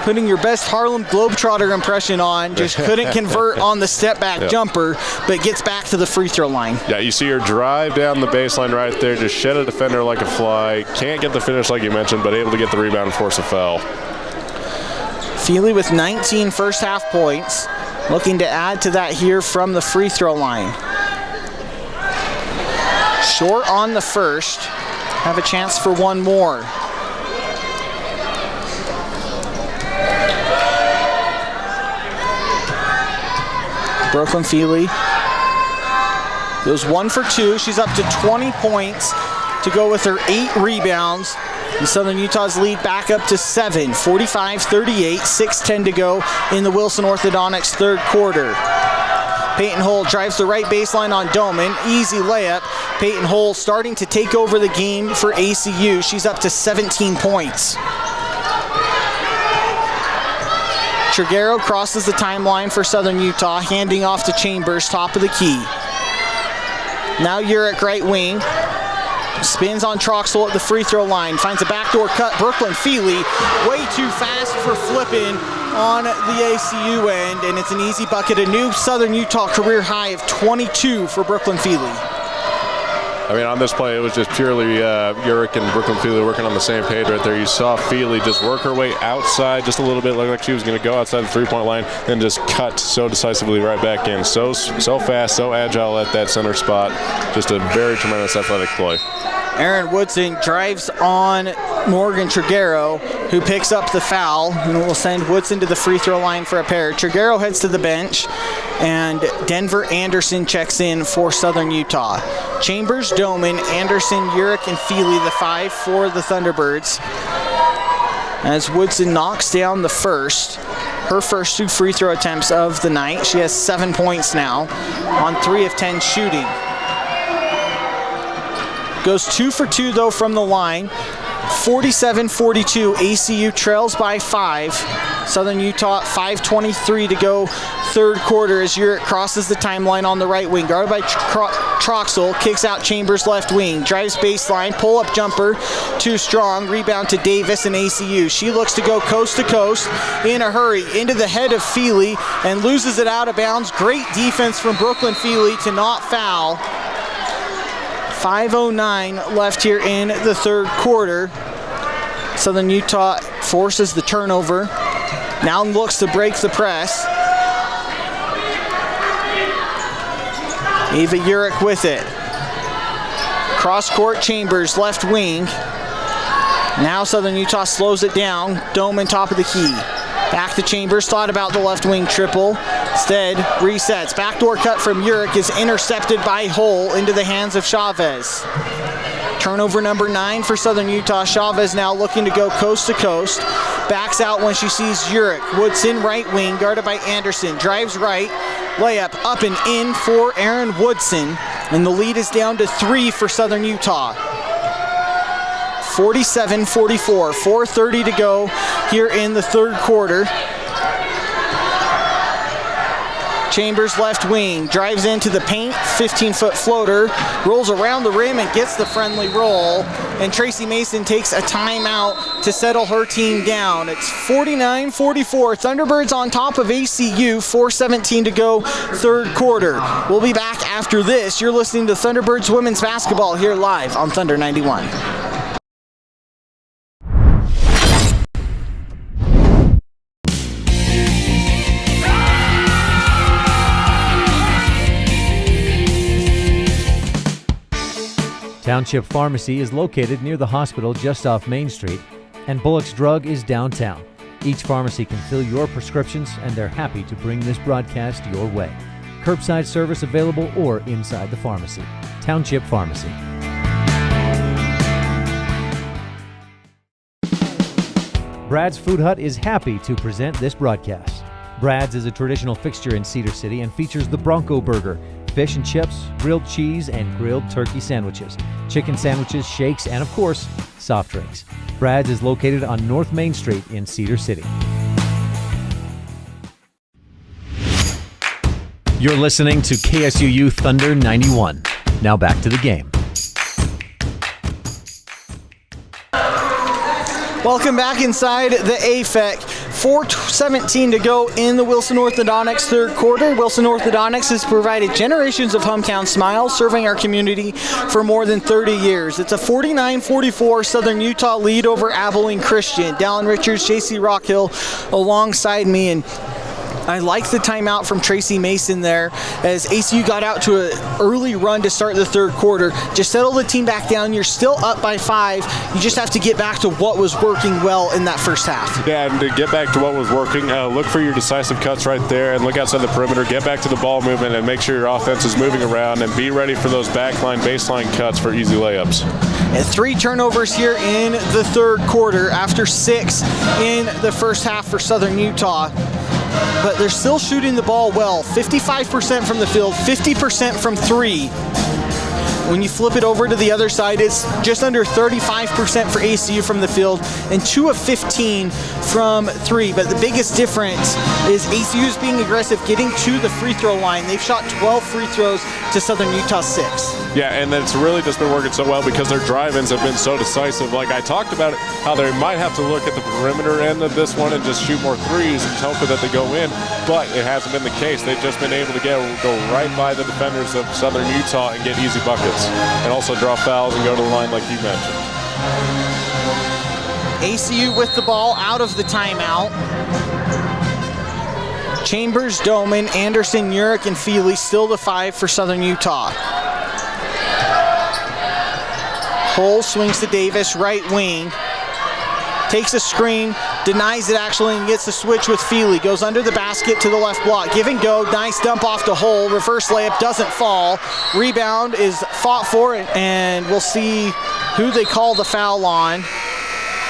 Putting your best Harlem Globetrotter impression on. Just couldn't convert on the step back jumper, but gets back to the free throw line. Yeah, you see her drive down the baseline right there, just shed a defender like a fly. Can't get the finish like you mentioned, but able to get the rebound and force a foul. Feely with 19 first half points. Looking to add to that here from the free throw line. Short on the first. Have a chance for one more. Brooklyn Feely goes 1 for 2. She's up to 20 points to go with her 8 rebounds. And Southern Utah's lead back up to 7, 45-38, 6:10 to go in the Wilson Orthodontics third quarter. Peyton Hull drives the right baseline on Doman. Easy layup. Peyton Hull starting to take over the game for ACU. She's up to 17 points. Triguero crosses the timeline for Southern Utah, handing off to Chambers, top of the key. Now Urick, right wing. Spins on Troxel at the free throw line. Finds a backdoor cut. Brooklyn Feely way too fast for Flippin on the ACU end, and it's an easy bucket. A new Southern Utah career high of 22 for Brooklyn Feely. I mean, on this play, it was just purely Urick and Brooklyn Feely working on the same page right there. You saw Feely just work her way outside just a little bit, looked like she was going to go outside the three-point line, and just cut so decisively right back in. So fast, so agile at that center spot. Just a very tremendous athletic play. Aaron Woodson drives on Morgan Triguero, who picks up the foul, and will send Woodson to the free throw line for a pair. Triguero heads to the bench, and Denver Anderson checks in for Southern Utah. Chambers, Doman, Anderson, Urick, and Feely, the 5 for the Thunderbirds. As Woodson knocks down the first, her first 2 free throw attempts of the night. She has 7 points now on 3 of 10 shooting. Goes 2 for 2 though from the line. 47-42, ACU trails by 5. Southern Utah, 5:23 to go, third quarter, as Urick crosses the timeline on the right wing. Guarded by Troxel, kicks out Chambers left wing, drives baseline, pull-up jumper, too strong, rebound to Davis and ACU. She looks to go coast to coast in a hurry, into the head of Feely, and loses it out of bounds. Great defense from Brooklyn Feely to not foul. 5:09 left here in the third quarter. Southern Utah forces the turnover. Now looks to break the press. Ava Urick with it. Cross court, Chambers, left wing. Now Southern Utah slows it down. Doman top of the key. Back to Chambers, thought about the left wing triple. Instead, resets. Backdoor cut from Urick is intercepted by Hull into the hands of Chavez. Turnover number 9 for Southern Utah. Chavez now looking to go coast to coast. Backs out when she sees Urick. Woodson, right wing, guarded by Anderson. Drives right. Layup up and in for Aaron Woodson. And the lead is down to 3 for Southern Utah. 47-44, 4:30 to go here in the third quarter. Chambers left wing, drives into the paint, 15-foot floater, rolls around the rim and gets the friendly roll. And Tracy Mason takes a timeout to settle her team down. It's 49-44, Thunderbirds on top of ACU, 4:17 to go, third quarter. We'll be back after this. You're listening to Thunderbirds women's basketball here live on Thunder 91. Township Pharmacy is located near the hospital just off Main Street, and Bullock's Drug is downtown. Each pharmacy can fill your prescriptions, and they're happy to bring this broadcast your way. Curbside service available or inside the pharmacy. Township Pharmacy. Brad's Food Hut is happy to present this broadcast. Brad's is a traditional fixture in Cedar City and features the Bronco Burger, fish and chips, grilled cheese, and grilled turkey sandwiches, chicken sandwiches, shakes, and of course, soft drinks. Brad's is located on North Main Street in Cedar City. You're listening to KSUU Thunder 91. Now back to the game. Welcome back inside the AFEC. 4:17 to go in the Wilson Orthodontics third quarter. Wilson Orthodontics has provided generations of hometown smiles, serving our community for more than 30 years. It's a 49-44 Southern Utah lead over Abilene Christian. Dallin Richards, JC Rockhill alongside me, and I like the timeout from Tracy Mason there as ACU got out to an early run to start the third quarter. Just settle the team back down. You're still up by 5. You just have to get back to what was working well in that first half. Yeah, and to get back to what was working, look for your decisive cuts right there and look outside the perimeter. Get back to the ball movement and make sure your offense is moving around and be ready for those backline, baseline cuts for easy layups. And 3 turnovers here in the third quarter after 6 in the first half for Southern Utah. But they're still shooting the ball well. 55% from the field, 50% from 3. When you flip it over to the other side, it's just under 35% for ACU from the field and 2 of 15 from 3. But the biggest difference is ACU is being aggressive, getting to the free throw line. They've shot 12 free throws to Southern Utah 6. Yeah, and it's really just been working so well because their drive-ins have been so decisive. Like I talked about it, how they might have to look at the perimeter end of this one and just shoot more threes and hope that they go in, but it hasn't been the case. They've just been able to go right by the defenders of Southern Utah and get easy buckets, and also draw fouls and go to the line like you mentioned. ACU with the ball out of the timeout. Chambers, Doman, Anderson, Urich, and Feely still the 5 for Southern Utah. Hull swings to Davis, right wing. Takes a screen, denies it actually, and gets the switch with Feely. Goes under the basket to the left block. Give and go, nice dump off to Hull. Reverse layup doesn't fall. Rebound is fought for, and we'll see who they call the foul on.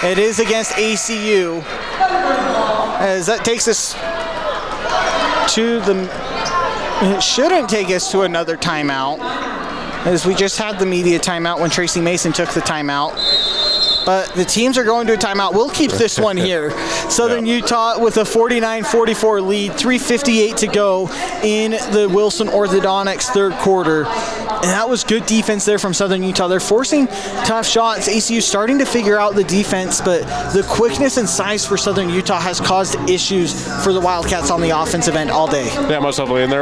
It is against ACU. As that takes us to the... It shouldn't take us to another timeout, as we just had the media timeout when Tracy Mason took the timeout. But the teams are going to a timeout. We'll keep this one here. Southern Utah with a 49-44 lead, 3:58 to go in the Wilson Orthodontics third quarter. And that was good defense there from Southern Utah. They're forcing tough shots. ACU starting to figure out the defense, but the quickness and size for Southern Utah has caused issues for the Wildcats on the offensive end all day. Yeah, most definitely. And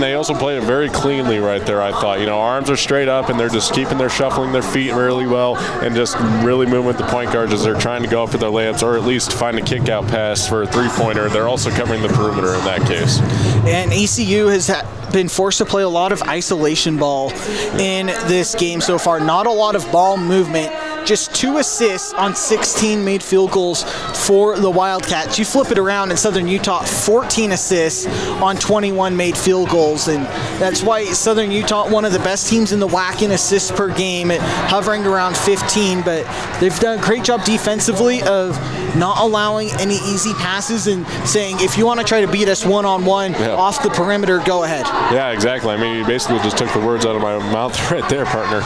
they also played it very cleanly right there, I thought. Arms are straight up and they're just shuffling their feet really well and just really moving with the point guards as they're trying to go for their layups or at least find a kick out pass for a three-pointer. They're also covering the perimeter in that case. And ECU has been forced to play a lot of isolation ball in this game so far. Not a lot of ball movement. Just 2 assists on 16 made field goals for the Wildcats. You flip it around in Southern Utah, 14 assists on 21 made field goals. And that's why Southern Utah, one of the best teams in the WAC in assists per game, at hovering around 15. But they've done a great job defensively of not allowing any easy passes and saying, if you want to try to beat us one-on-one off the perimeter, go ahead. Yeah, exactly. You basically just took the words out of my mouth right there, partner.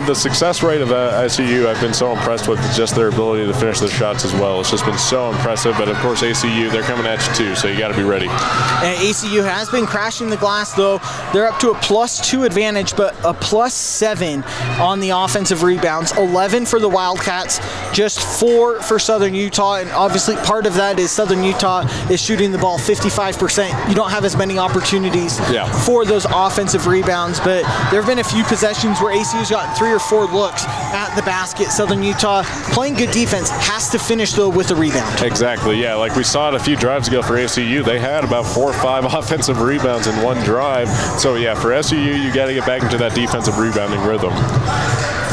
The success rate of SUU, I've been so impressed with just their ability to finish their shots as well. It's just been so impressive. But of course, ACU, they're coming at you too, so you got to be ready. And ACU has been crashing the glass, though. They're up to a +2 advantage, but a +7 on the offensive rebounds. 11 for the Wildcats, just 4 for Southern Utah. And obviously, part of that is Southern Utah is shooting the ball 55%. You don't have as many opportunities for those offensive rebounds, but there have been a few possessions where ACU's gotten 3 or 4 looks at the basket. Southern Utah, playing good defense, has to finish, though, with a rebound. Exactly, yeah. Like we saw it a few drives ago for ACU. They had about 4 or 5 offensive rebounds in one drive. So, yeah, for SUU, you got to get back into that defensive rebounding rhythm.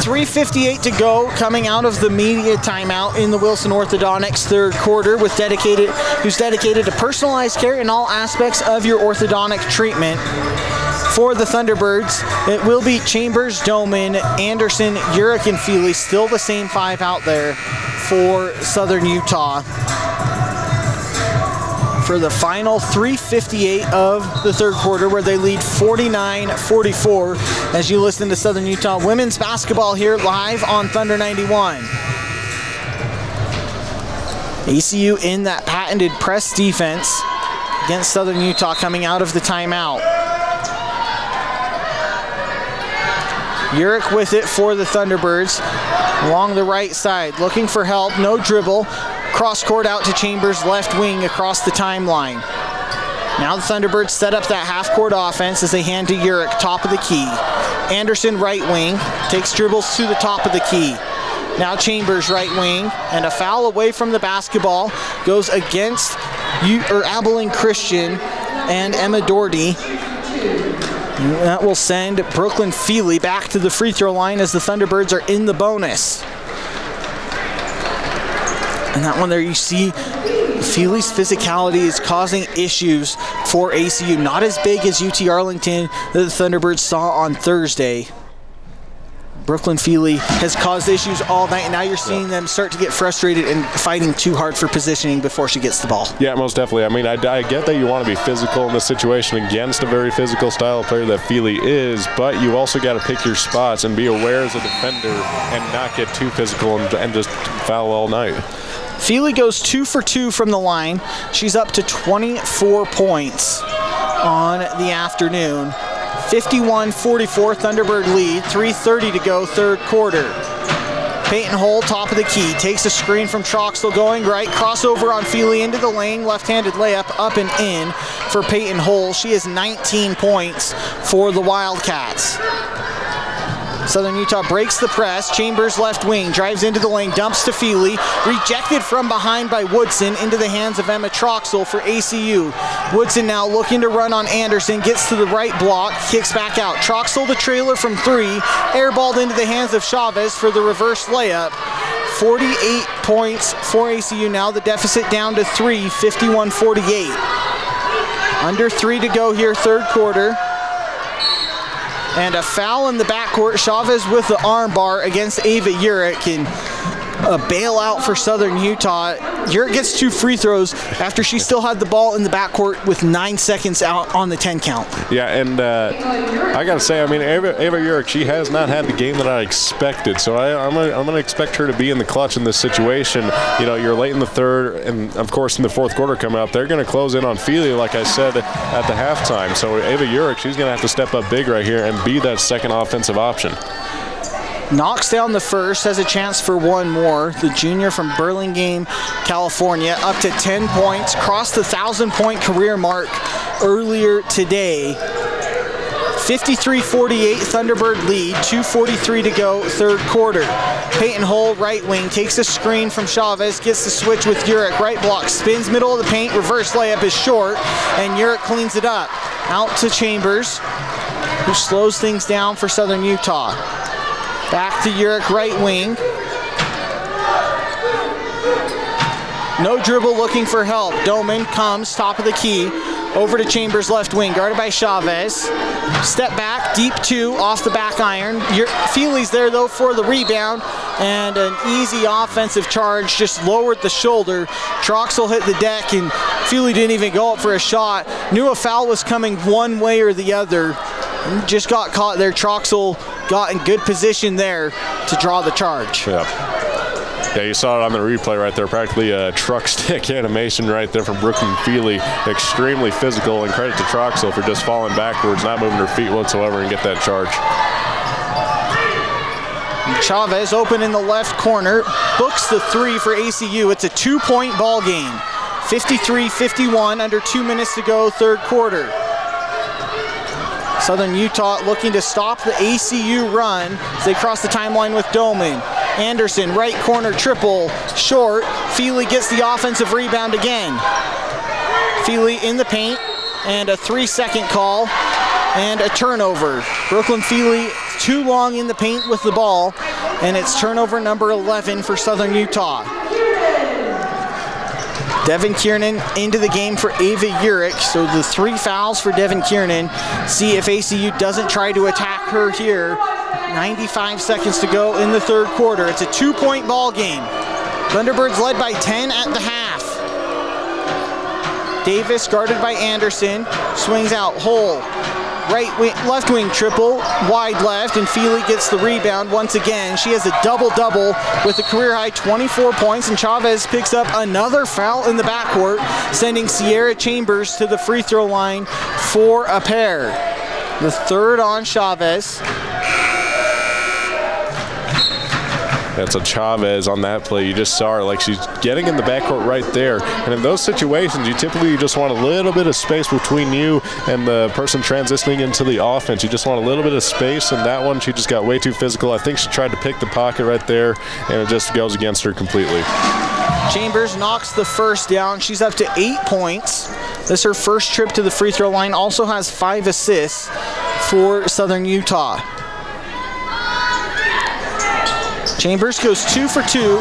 3:58 to go, coming out of the media timeout in the Wilson Orthodontics third quarter, who's dedicated to personalized care in all aspects of your orthodontic treatment. For the Thunderbirds, it will be Chambers, Doman, Anderson, Urich, and Feely, still the same 5 out there. for Southern Utah for the final 3:58 of the third quarter, where they lead 49-44 as you listen to Southern Utah women's basketball here live on Thunder 91. ACU in that patented press defense against Southern Utah coming out of the timeout. Urick with it for the Thunderbirds along the right side, looking for help, no dribble. Cross court out to Chambers, left wing across the timeline. Now the Thunderbirds set up that half-court offense as they hand to Urick, top of the key. Anderson, right wing, takes dribbles to the top of the key. Now Chambers, right wing, and a foul away from the basketball goes against Abilene Christian and Emma Doherty. That will send Brooklyn Feely back to the free throw line as the Thunderbirds are in the bonus. And that one there, you see Feely's physicality is causing issues for ACU. Not as big as UT Arlington that the Thunderbirds saw on Thursday. Brooklyn Feely has caused issues all night, and now you're seeing them start to get frustrated and fighting too hard for positioning before she gets the ball. Yeah, most definitely. I mean, I get that you want to be physical in this situation against a very physical style of player that Feely is, but you also got to pick your spots and be aware as a defender and not get too physical and just foul all night. Feely goes 2 for 2 from the line. She's up to 24 points on the afternoon. 51-44 Thunderbird lead, 3:30 to go, third quarter. Peyton Hull, top of the key, takes a screen from Troxel going right, crossover on Feely into the lane, left-handed layup up and in for Peyton Hull. She has 19 points for the Wildcats. Southern Utah breaks the press. Chambers left wing, drives into the lane, dumps to Feely. Rejected from behind by Woodson into the hands of Emma Troxel for ACU. Woodson now looking to run on Anderson, gets to the right block, kicks back out. Troxel the trailer from 3, airballed into the hands of Chavez for the reverse layup. 48 points for ACU now, the deficit down to 3, 51-48. Under 3 to go here, third quarter. And a foul in the backcourt. Chavez with the arm bar against Ava Urick, and a bailout for Southern Utah. Urick gets 2 free throws after she still had the ball in the backcourt with 9 seconds out on the 10 count. Yeah, and I got to say, I mean, Ava Urick, she has not had the game that I expected, so I'm going to expect her to be in the clutch in this situation. You know, you're late in the third, and of course in the fourth quarter coming up, they're going to close in on Feely, like I said, at the halftime. So Ava Urick, she's going to have to step up big right here and be that second offensive option. Knocks down the first, has a chance for one more. The junior from Burlingame, California, up to 10 points, crossed the 1,000-point career mark earlier today. 53-48 Thunderbird lead, 2:43 to go, third quarter. Peyton Hull, right wing, takes a screen from Chavez, gets the switch with Urick, right block, spins middle of the paint, reverse layup is short, and Urick cleans it up. Out to Chambers, who slows things down for Southern Utah. Back to Urick, right wing. No dribble, looking for help. Doman comes, top of the key, over to Chambers, left wing, guarded by Chavez. Step back, deep 2, off the back iron. Feely's there, though, for the rebound, and an easy offensive charge, just lowered the shoulder. Troxel hit the deck, and Feely didn't even go up for a shot. Knew a foul was coming one way or the other. And just got caught there. Troxel got in good position there to draw the charge. Yeah, you saw it on the replay right there. Practically a truck stick animation right there from Brooklyn Feely. Extremely physical, and credit to Troxel for just falling backwards, not moving her feet whatsoever, and get that charge. Chavez open in the left corner, books the 3 for ACU. It's a 2-point ball game. 53-51, under 2 minutes to go, third quarter. Southern Utah looking to stop the ACU run as they cross the timeline with Doman. Anderson, right corner triple, short. Feely gets the offensive rebound again. Feely in the paint, and a 3-second call, and a turnover. Brooklyn Feely too long in the paint with the ball, and it's turnover number 11 for Southern Utah. Devin Kiernan into the game for Ava Urick, so the 3 fouls for Devin Kiernan. See if ACU doesn't try to attack her here. 95 seconds to go in the third quarter. It's a 2-point ball game. Thunderbirds led by 10 at the half. Davis guarded by Anderson, swings out, hole, right wing, left wing triple, wide left, and Feely gets the rebound once again. She has a double-double with a career-high 24 points, and Chavez picks up another foul in the backcourt, sending Sierra Chambers to the free throw line for a pair. The third on Chavez. That's a Chavez on that play. You just saw her, like she's getting in the backcourt right there. And in those situations, you typically just want a little bit of space between you and the person transitioning into the offense. You just want a little bit of space, and that one, she just got way too physical. I think she tried to pick the pocket right there, and it just goes against her completely. Chambers knocks the first down. She's up to 8 points. This is her first trip to the free throw line. Also has 5 assists for Southern Utah. Chambers goes 2 for 2,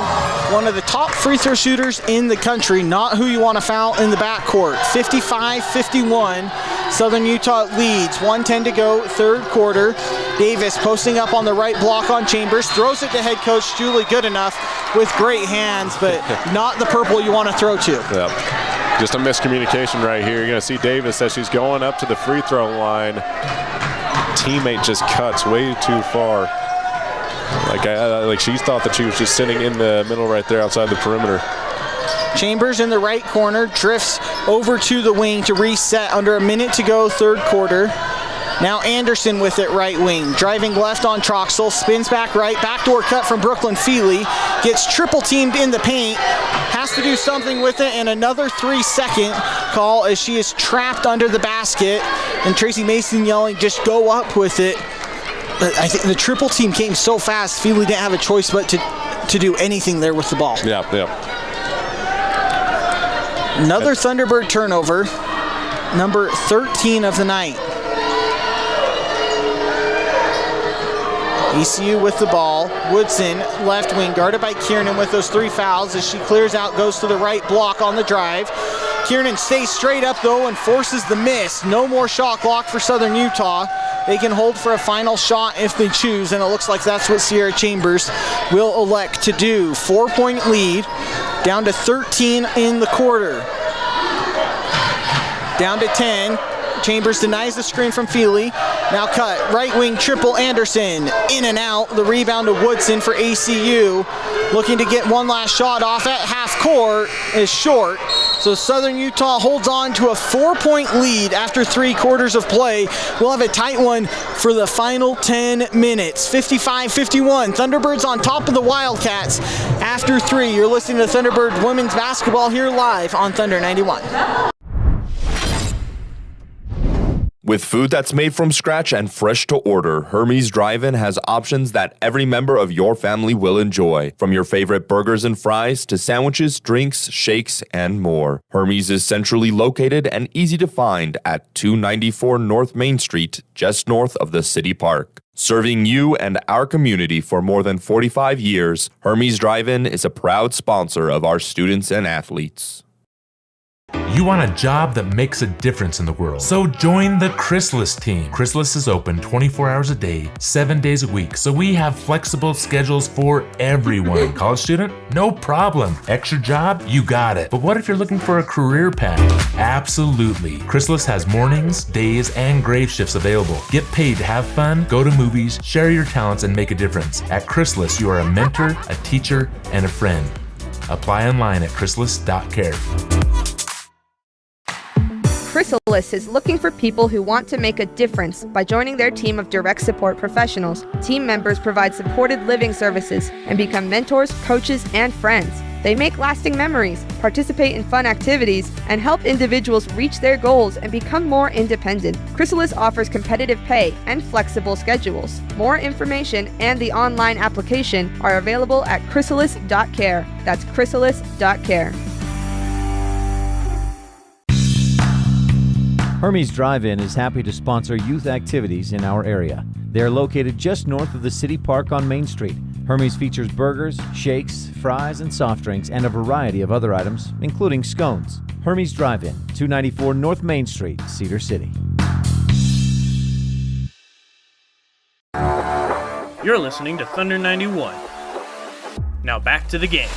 one of the top free throw shooters in the country, not who you want to foul in the backcourt. 55-51, Southern Utah leads, 1:10 to go, third quarter. Davis posting up on the right block on Chambers, throws it to head coach Julie Goodenough with great hands, but not the purple you want to throw to. Yep. Just a miscommunication right here. You're going to see Davis as she's going up to the free throw line. Teammate just cuts way too far. Like she thought that she was just sitting in the middle right there outside the perimeter. Chambers in the right corner, drifts over to the wing to reset under a minute to go, third quarter. Now Anderson with it right wing, driving left on Troxel, spins back right, backdoor cut from Brooklyn Feely, gets triple teamed in the paint, has to do something with it, and another 3-second call as she is trapped under the basket, and Tracy Mason yelling, just go up with it. But I think the triple team came so fast, Feely didn't have a choice but to do anything there with the ball. Yep. Another Thunderbird turnover, number 13 of the night. ECU with the ball. Woodson, left wing, guarded by Kiernan with those 3 fouls as she clears out, goes to the right block on the drive. Kiernan stays straight up though and forces the miss. No more shot clock for Southern Utah. They can hold for a final shot if they choose, and it looks like that's what Sierra Chambers will elect to do. 4-point lead, down to 13 in the quarter. Down to 10. Chambers denies the screen from Feely. Now cut, right wing triple Anderson, in and out. The rebound to Woodson for ACU. Looking to get one last shot off at half court, is short. So Southern Utah holds on to a 4-point lead after 3 quarters of play. We'll have a tight one for the final 10 minutes. 55-51, Thunderbirds on top of the Wildcats after 3. You're listening to Thunderbird women's basketball here live on Thunder 91. With food that's made from scratch and fresh to order, Hermes Drive-In has options that every member of your family will enjoy. From your favorite burgers and fries to sandwiches, drinks, shakes, and more. Hermes is centrally located and easy to find at 294 North Main Street, just north of the City Park. Serving you and our community for more than 45 years, Hermes Drive-In is a proud sponsor of our students and athletes. You want a job that makes a difference in the world. So join the Chrysalis team. Chrysalis is open 24 hours a day, 7 days a week. So we have flexible schedules for everyone. College student? No problem. Extra job? You got it. But what if you're looking for a career path? Absolutely. Chrysalis has mornings, days, and grave shifts available. Get paid to have fun, go to movies, share your talents, and make a difference. At Chrysalis, you are a mentor, a teacher, and a friend. Apply online at chrysalis.care. Chrysalis is looking for people who want to make a difference by joining their team of direct support professionals. Team members provide supported living services and become mentors, coaches, and friends. They make lasting memories, participate in fun activities, and help individuals reach their goals and become more independent. Chrysalis offers competitive pay and flexible schedules. More information and the online application are available at chrysalis.care. That's chrysalis.care. Hermes Drive-In is happy to sponsor youth activities in our area. They are located just north of the City Park on Main Street. Hermes features burgers, shakes, fries, and soft drinks, and a variety of other items, including scones. Hermes Drive-In, 294 North Main Street, Cedar City. You're listening to Thunder 91. Now back to the game.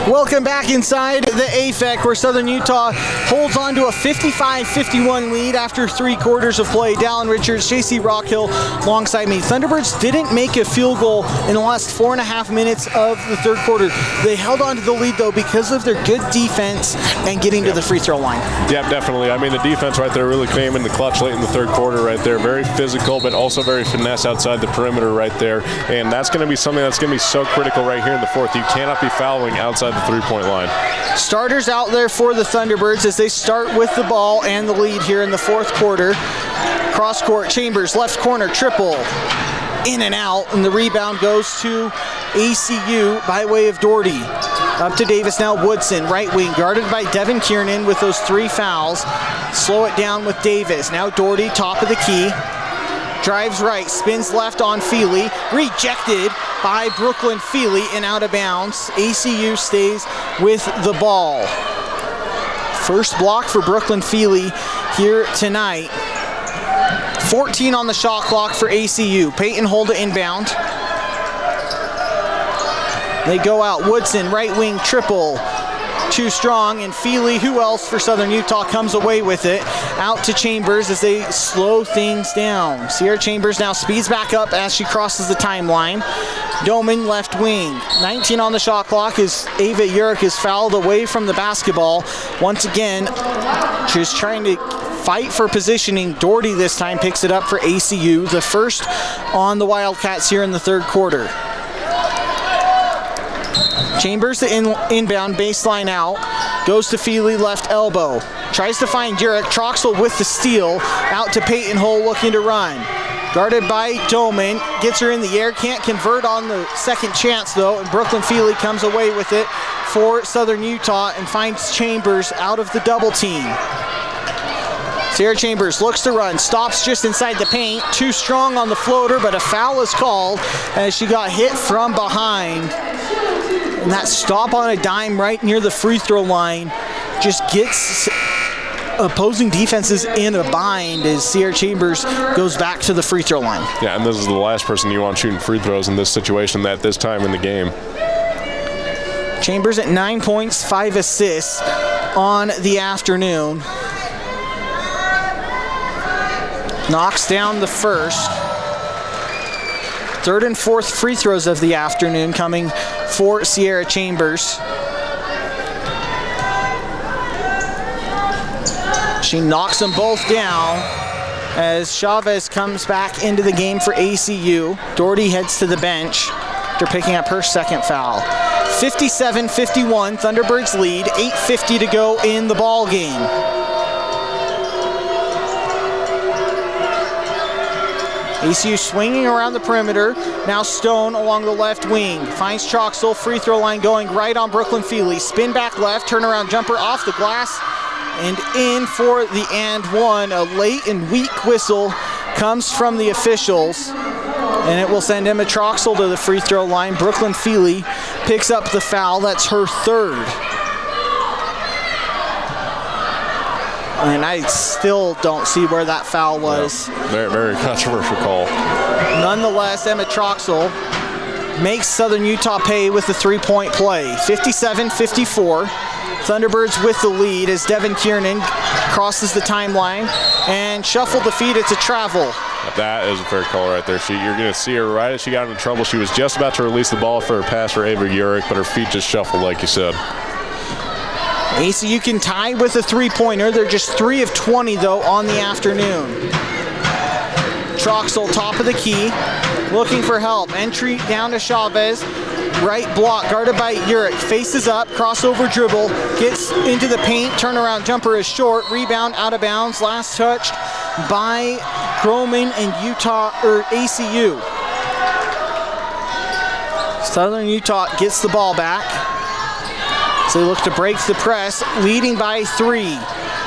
Welcome back inside the AFEC, where Southern Utah holds on to a 55-51 lead after 3 quarters of play. Dallin Richards, JC Rockhill alongside me. Thunderbirds didn't make a field goal in the last 4.5 minutes of the third quarter. They held on to the lead, though, because of their good defense and getting to the free throw line. Yeah, definitely. I mean, the defense right there really came in the clutch late in the third quarter right there. Very physical, but also very finesse outside the perimeter right there. And that's going to be something that's going to be so critical right here in the fourth. You cannot be fouling outside the three-point line. Starters out there for the Thunderbirds as they start with the ball and the lead here in the fourth quarter. Cross court, Chambers, left corner, triple, in and out, and the rebound goes to ACU by way of Doherty. Up to Davis now, Woodson, right wing, guarded by Devin Kiernan with those 3 fouls. Slow it down with Davis. Now Doherty, top of the key. Drives right, spins left on Feely, rejected by Brooklyn Feely and out of bounds. ACU stays with the ball. First block for Brooklyn Feely here tonight. 14 on the shot clock for ACU. Peyton Holda inbound. They go out, Woodson, right wing triple. Too strong, and Feely, who else for Southern Utah, comes away with it. Out to Chambers as they slow things down. Sierra Chambers now speeds back up as she crosses the timeline. Doman, left wing. 19 on the shot clock as Ava Urick is fouled away from the basketball. Once again, she's trying to fight for positioning. Doherty this time picks it up for ACU, the first on the Wildcats here in the third quarter. Chambers the inbound, baseline out, goes to Feely, left elbow. Tries to find Jurek, Troxel with the steal, out to Peyton Hull looking to run. Guarded by Doman, gets her in the air, can't convert on the second chance though, and Brooklyn Feely comes away with it for Southern Utah and finds Chambers out of the double team. Sierra Chambers looks to run, stops just inside the paint, too strong on the floater, but a foul is called as she got hit from behind. And that stop on a dime right near the free throw line just gets opposing defenses in a bind as Sierra Chambers goes back to the free throw line. Yeah, and this is the last person you want shooting free throws in this situation at this time in the game. Chambers at 9 points, 5 assists on the afternoon. Knocks down the first. Third and fourth free throws of the afternoon coming for Sierra Chambers. She knocks them both down as Chavez comes back into the game for ACU. Doherty heads to the bench after picking up her second foul. 57-51, Thunderbirds lead, 8:50 to go in the ball game. ACU swinging around the perimeter. Now Stone along the left wing. Finds Troxel. Free throw line going right on Brooklyn Feely. Spin back left. Turnaround jumper off the glass. And in for the and one. A late and weak whistle comes from the officials. And it will send Emma Troxel to the free throw line. Brooklyn Feely picks up the foul. That's her third. And I still don't see where that foul was. Yeah, very, very controversial call. Nonetheless, Emma Troxel makes Southern Utah pay with the three-point play. 57-54. Thunderbirds with the lead as Devin Kiernan crosses the timeline and shuffled the feet. It's a travel. That is a fair call right there. You're going to see her right as she got into trouble. She was just about to release the ball for a pass for Ava Urick, but her feet just shuffled like you said. ACU can tie with a three-pointer. They're just 3 of 20, though, on the afternoon. Troxel, top of the key, looking for help. Entry down to Chavez. Right block, guarded by Urick. Faces up, crossover dribble, gets into the paint. Turnaround jumper is short. Rebound out of bounds. Last touched by Groman and ACU. Southern Utah gets the ball back. So they look to break the press, leading by 3.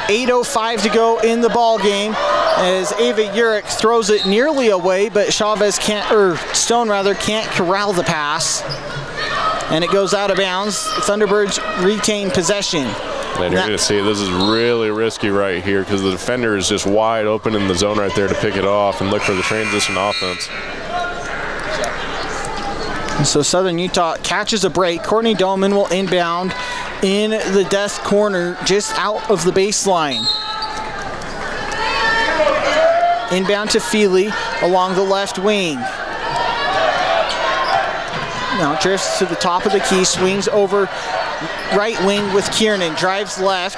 8:05 to go in the ball game as Ava Urick throws it nearly away, but Stone can't corral the pass. And it goes out of bounds. Thunderbirds retain possession. And you're going to see this is really risky right here because the defender is just wide open in the zone right there to pick it off and look for the transition offense. So Southern Utah catches a break. Courtney Doman will inbound in the death corner just out of the baseline. Inbound to Feely along the left wing. Now drifts to the top of the key, swings over right wing with Kiernan, drives left,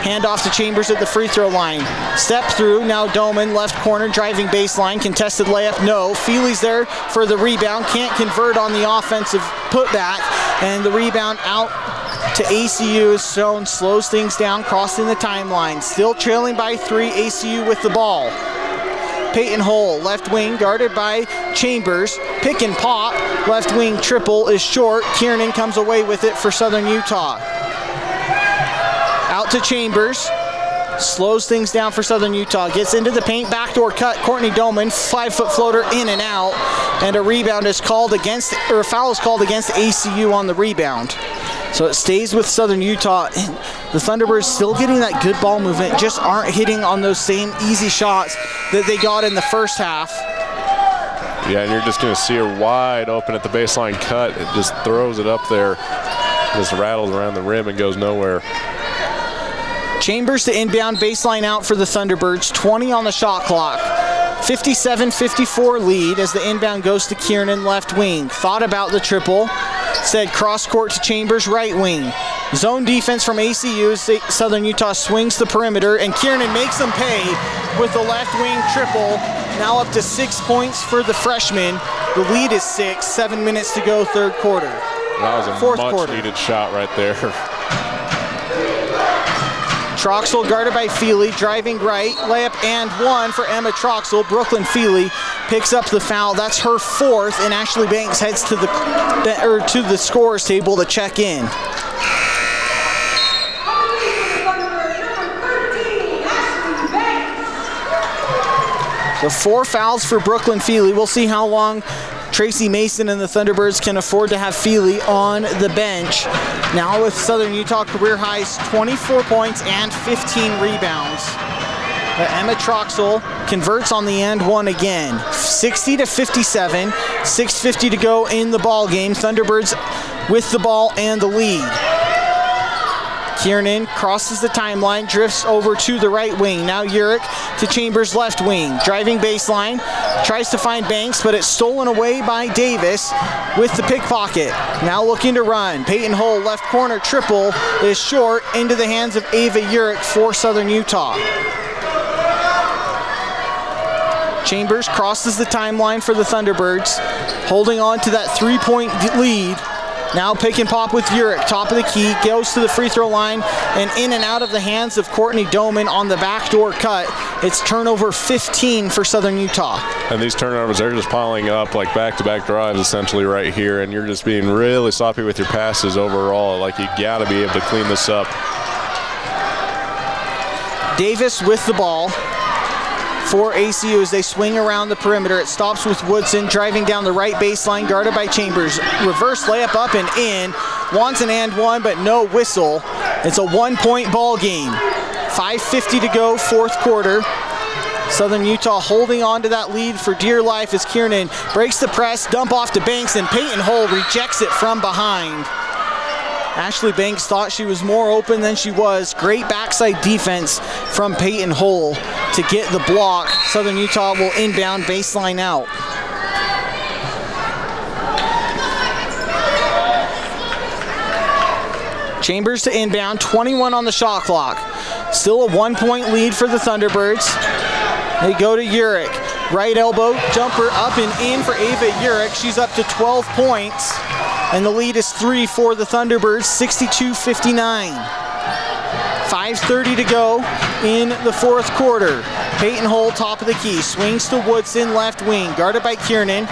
handoff to Chambers at the free throw line. Step through, now Doman, left corner, driving baseline, contested layup, no. Feely's there for the rebound, can't convert on the offensive putback, and the rebound out to ACU is shown, slows things down, crossing the timeline. Still trailing by 3, ACU with the ball. Peyton Hull, left wing, guarded by Chambers. Pick and pop, left wing triple is short. Kiernan comes away with it for Southern Utah. Out to Chambers, slows things down for Southern Utah. Gets into the paint, backdoor cut. Courtney Doman, 5-foot floater in and out. And a rebound is called against, or a foul is called against ACU on the rebound. So it stays with Southern Utah. The Thunderbirds still getting that good ball movement, just aren't hitting on those same easy shots that they got in the first half. Yeah, and you're just going to see her wide open at the baseline cut. It just throws it up there, just rattles around the rim and goes nowhere. Chambers to inbound, baseline out for the Thunderbirds, 20 on the shot clock. 57-54 lead as the inbound goes to Kiernan, left wing. Thought about the triple, said cross court to Chambers, right wing. Zone defense from ACU, Southern Utah swings the perimeter, and Kiernan makes them pay with the left wing triple. Now up to 6 points for the freshman. The lead is 6, 7 minutes to go, third quarter. That was a much needed shot right there. Troxel guarded by Feely, driving right, layup and one for Emma Troxel. Brooklyn Feely picks up the foul. That's her fourth, and Ashley Banks heads to the scorers table to check in. So 4 fouls for Brooklyn Feely. We'll see how long Tracy Mason and the Thunderbirds can afford to have Feely on the bench. Now with Southern Utah career highs, 24 points and 15 rebounds. But Emma Troxel converts on the and one again. 60-57, 6:50 to go in the ball game. Thunderbirds with the ball and the lead. Kiernan crosses the timeline, drifts over to the right wing. Now Urich to Chambers, left wing. Driving baseline, tries to find Banks, but it's stolen away by Davis with the pickpocket. Now looking to run. Peyton Hull, left corner triple is short, into the hands of Ava Urich for Southern Utah. Chambers crosses the timeline for the Thunderbirds, holding on to that 3-point lead. Now pick and pop with Urich, top of the key, goes to the free throw line, and in and out of the hands of Courtney Doman on the backdoor cut. It's turnover 15 for Southern Utah. And these turnovers, they're just piling up like back-to-back drives essentially right here, and you're just being really sloppy with your passes overall. Like, you gotta be able to clean this up. Davis with the ball for ACU as they swing around the perimeter. It stops with Woodson driving down the right baseline, guarded by Chambers. Reverse layup up and in. Wants an and one, but no whistle. It's a 1-point ball game. 5:50 to go, fourth quarter. Southern Utah holding on to that lead for dear life as Kiernan breaks the press, dump off to Banks, and Peyton Hull rejects it from behind. Ashley Banks thought she was more open than she was. Great backside defense from Peyton Hull to get the block. Southern Utah will inbound, baseline out. Chambers to inbound, 21 on the shot clock. Still a 1-point lead for the Thunderbirds. They go to Urich. Right elbow jumper up and in for Ava Urich. She's up to 12 points. And the lead is 3 for the Thunderbirds, 62-59. 5:30 to go in the fourth quarter. Peyton Hull, top of the key, swings to Woodson, left wing, guarded by Kiernan.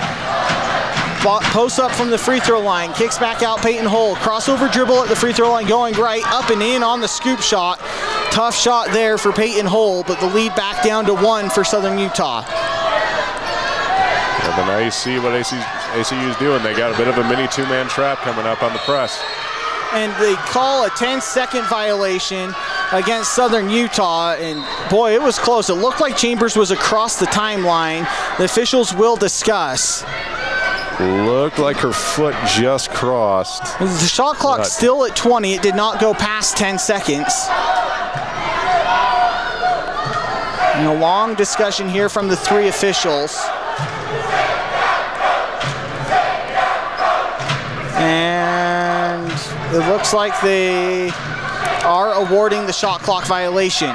Posts up from the free throw line, kicks back out Peyton Hull. Crossover dribble at the free throw line, going right, up and in on the scoop shot. Tough shot there for Peyton Hull, but the lead back down to 1 for Southern Utah. Yeah, but now you see what ACU's doing. They got a bit of a mini 2-man trap coming up on the press. And they call a 10-second violation against Southern Utah, and boy, it was close. It looked like Chambers was across the timeline. The officials will discuss. Looked like her foot just crossed. The shot clock's still at 20. It did not go past 10 seconds. And a long discussion here from the three officials. And it looks like they are awarding the shot clock violation.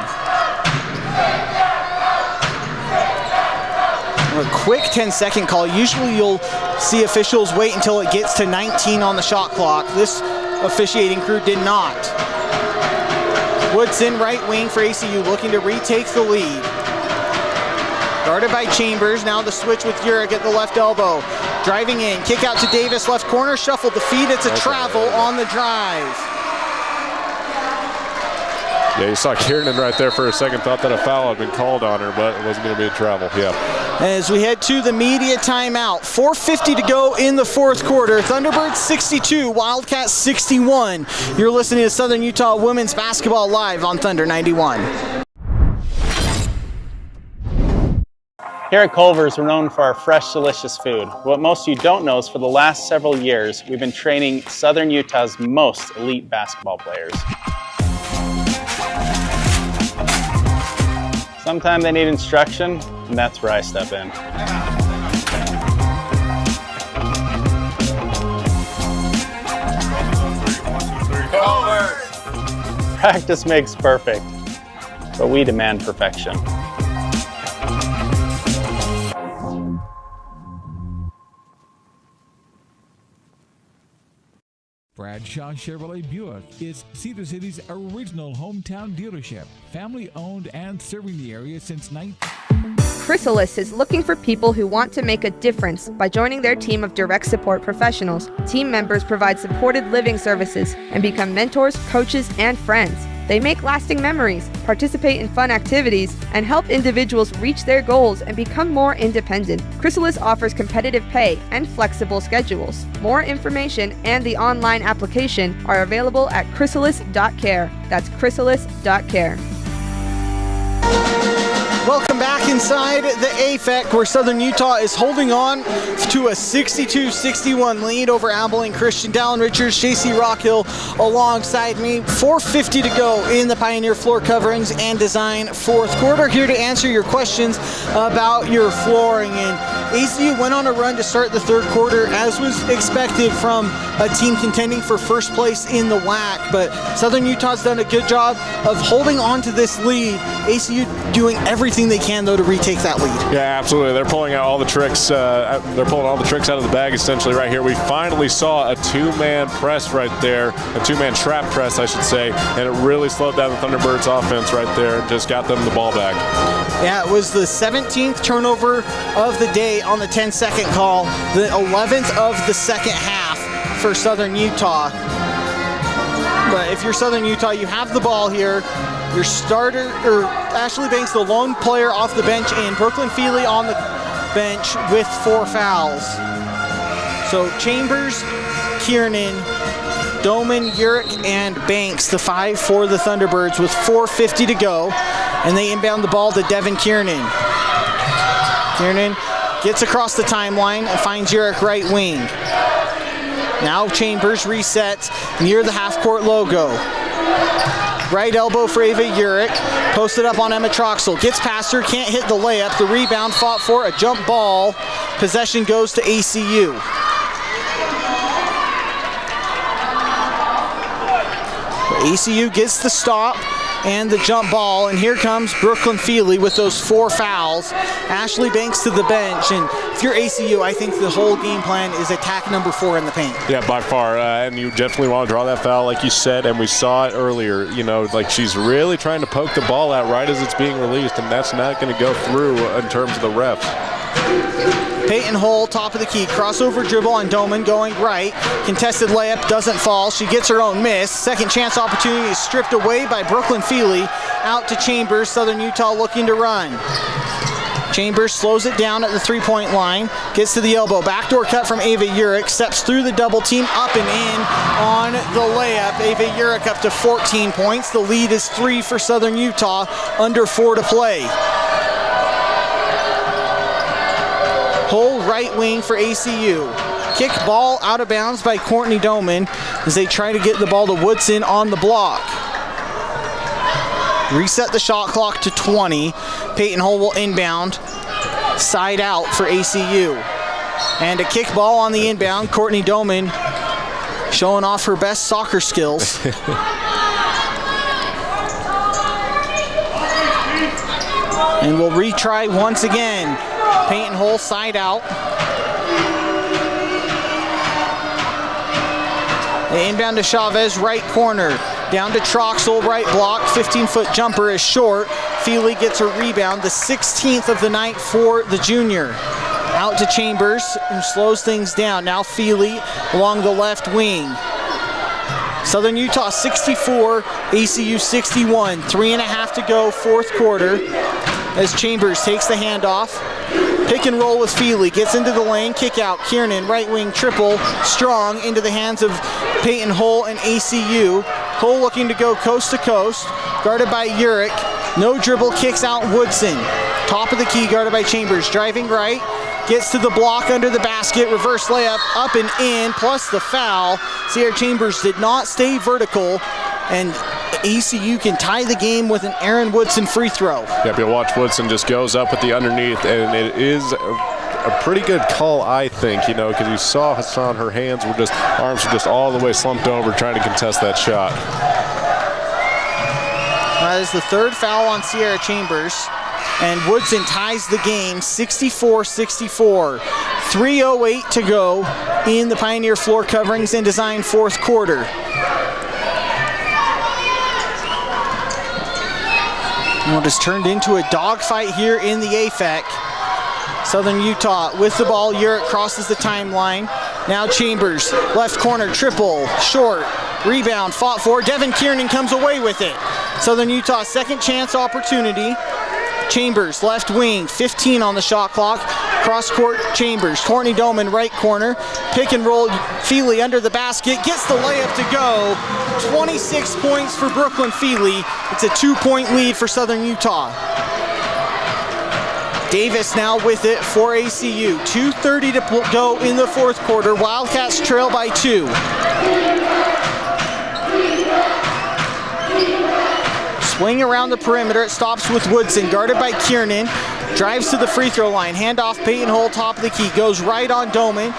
A quick 10-second call. Usually you'll see officials wait until it gets to 19 on the shot clock. This officiating crew did not. Woodson, right wing for ACU, looking to retake the lead. Guarded by Chambers, now the switch with Urick at the left elbow. Driving in, kick out to Davis, left corner, shuffled the feet, it's a travel on the drive. Yeah, you saw Kiernan right there for a second, thought that a foul had been called on her, but it wasn't going to be a travel, yeah. As we head to the media timeout, 4:50 to go in the fourth quarter. Thunderbirds 62, Wildcats 61. You're listening to Southern Utah Women's Basketball Live on Thunder 91. Here at Culver's, we're known for our fresh, delicious food. What most of you don't know is for the last several years, we've been training Southern Utah's most elite basketball players. Sometimes they need instruction, and that's where I step in. Practice makes perfect, but we demand perfection. Bradshaw Chevrolet Buick is Cedar City's original hometown dealership. Family owned and serving the area since Chrysalis is looking for people who want to make a difference by joining their team of direct support professionals. Team members provide supported living services and become mentors, coaches, and friends. They make lasting memories, participate in fun activities, and help individuals reach their goals and become more independent. Chrysalis offers competitive pay and flexible schedules. More information and the online application are available at chrysalis.care. That's chrysalis.care. Welcome back inside the AFEC, where Southern Utah is holding on to a 62-61 lead over Abilene Christian. Dallin Richards, JC Rockhill alongside me. 4:50 to go in the Pioneer Floor Coverings and Design fourth quarter. Here to answer your questions about your flooring. And ACU went on a run to start the third quarter, as was expected from a team contending for first place in the WAC. But Southern Utah's done a good job of holding on to this lead. ACU doing everything they can, though, to retake that lead. Yeah, absolutely. They're pulling out all the tricks. They're pulling all the tricks out of the bag, essentially, right here. We finally saw a two-man press right there, a two-man trap press, I should say, and it really slowed down the Thunderbirds' offense right there and just got them the ball back. Yeah, it was the 17th turnover of the day on the 10-second call, the 11th of the second half for Southern Utah. But if you're Southern Utah, you have the ball here. Your starter, or Ashley Banks, the lone player off the bench, and Brooklyn Feely on the bench with 4 fouls. So Chambers, Kiernan, Doman, Urick, and Banks, the 5 for the Thunderbirds, with 4:50 to go. And they inbound the ball to Devin Kiernan. Kiernan gets across the timeline and finds Urick right wing. Now Chambers resets near the half-court logo. Right elbow for Ava Urick, posted up on Emma Troxel. Gets past her, can't hit the layup. The rebound fought for, a jump ball. Possession goes to ACU. ACU gets the stop and the jump ball, and here comes Brooklyn Feely with those 4 fouls. Ashley Banks to the bench, and if you're ACU, I think the whole game plan is attack number 4 in the paint. Yeah, by far, and you definitely want to draw that foul, like you said, and we saw it earlier. You know, like she's really trying to poke the ball out right as it's being released, and that's not going to go through in terms of the refs. Peyton Hull, top of the key, crossover dribble on Doman going right. Contested layup doesn't fall. She gets her own miss. Second chance opportunity is stripped away by Brooklyn Feely. Out to Chambers, Southern Utah looking to run. Chambers slows it down at the 3-point line, gets to the elbow. Backdoor cut from Ava Urick, steps through the double team, up and in on the layup. Ava Urick up to 14 points. The lead is 3 for Southern Utah, under 4 to play. Hull right wing for ACU. Kick ball out of bounds by Courtney Doman as they try to get the ball to Woodson on the block. Reset the shot clock to 20. Peyton Hull will inbound. Side out for ACU. And a kick ball on the inbound. Courtney Doman showing off her best soccer skills. And we'll retry once again. Peyton Hull side out. They inbound to Chavez, right corner. Down to Troxel, right block. 15-foot jumper is short. Feely gets a rebound, the 16th of the night for the junior. Out to Chambers, who slows things down. Now Feely along the left wing. Southern Utah 64, ACU 61. 3.5 to go, fourth quarter. As Chambers takes the handoff. Pick and roll with Feely, gets into the lane, kick out. Kiernan, right wing triple, strong into the hands of Peyton Hull and ACU. Hull looking to go coast to coast, guarded by Urick. No dribble, kicks out Woodson. Top of the key, guarded by Chambers. Driving right, gets to the block under the basket, reverse layup, up and in, plus the foul. Sierra Chambers did not stay vertical, and ECU can tie the game with an Aaron Woodson free throw. Yep, you'll watch Woodson just goes up with the underneath, and it is a pretty good call, I think, because you saw Hassan, her arms were just all the way slumped over trying to contest that shot. That is the third foul on Sierra Chambers, and Woodson ties the game 64-64. 3:08 to go in the Pioneer Floor Coverings and Design fourth quarter. It has turned into a dogfight here in the AFEC. Southern Utah with the ball. Urick crosses the timeline. Now Chambers, left corner, triple, short, rebound, fought for. Devin Kiernan comes away with it. Southern Utah second chance opportunity. Chambers, left wing, 15 on the shot clock. Cross court, Chambers. Courtney Doman, right corner. Pick and roll, Feely under the basket. Gets the layup to go. 26 points for Brooklyn Feely. It's a 2-point lead for Southern Utah. Davis now with it for ACU. 2:30 to go in the fourth quarter. Wildcats trail by 2. Swing around the perimeter. It stops with Woodson, guarded by Kiernan. Drives to the free throw line. Handoff, Peyton Hull, top of the key. Goes right on Doman.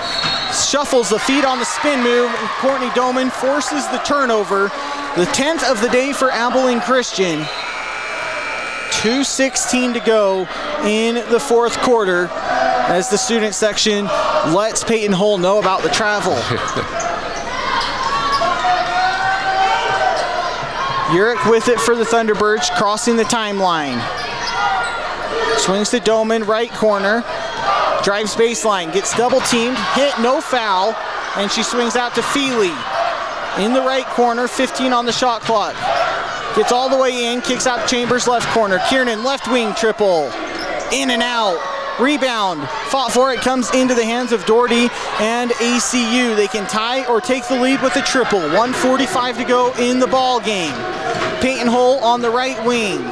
Shuffles the feet on the spin move. And Courtney Doman forces the turnover. The 10th of the day for Abilene Christian. 2:16 to go in the fourth quarter as the student section lets Peyton Hull know about the travel. Urick with it for the Thunderbirds, crossing the timeline. Swings to Doman, right corner. Drives baseline, gets double teamed, hit, no foul, and she swings out to Feely. In the right corner, 15 on the shot clock. Gets all the way in, kicks out Chambers left corner. Kiernan left wing triple. In and out. Rebound. Fought for it, comes into the hands of Doherty and ACU. They can tie or take the lead with a triple. 1:45 to go in the ball game. Peyton Hull on the right wing.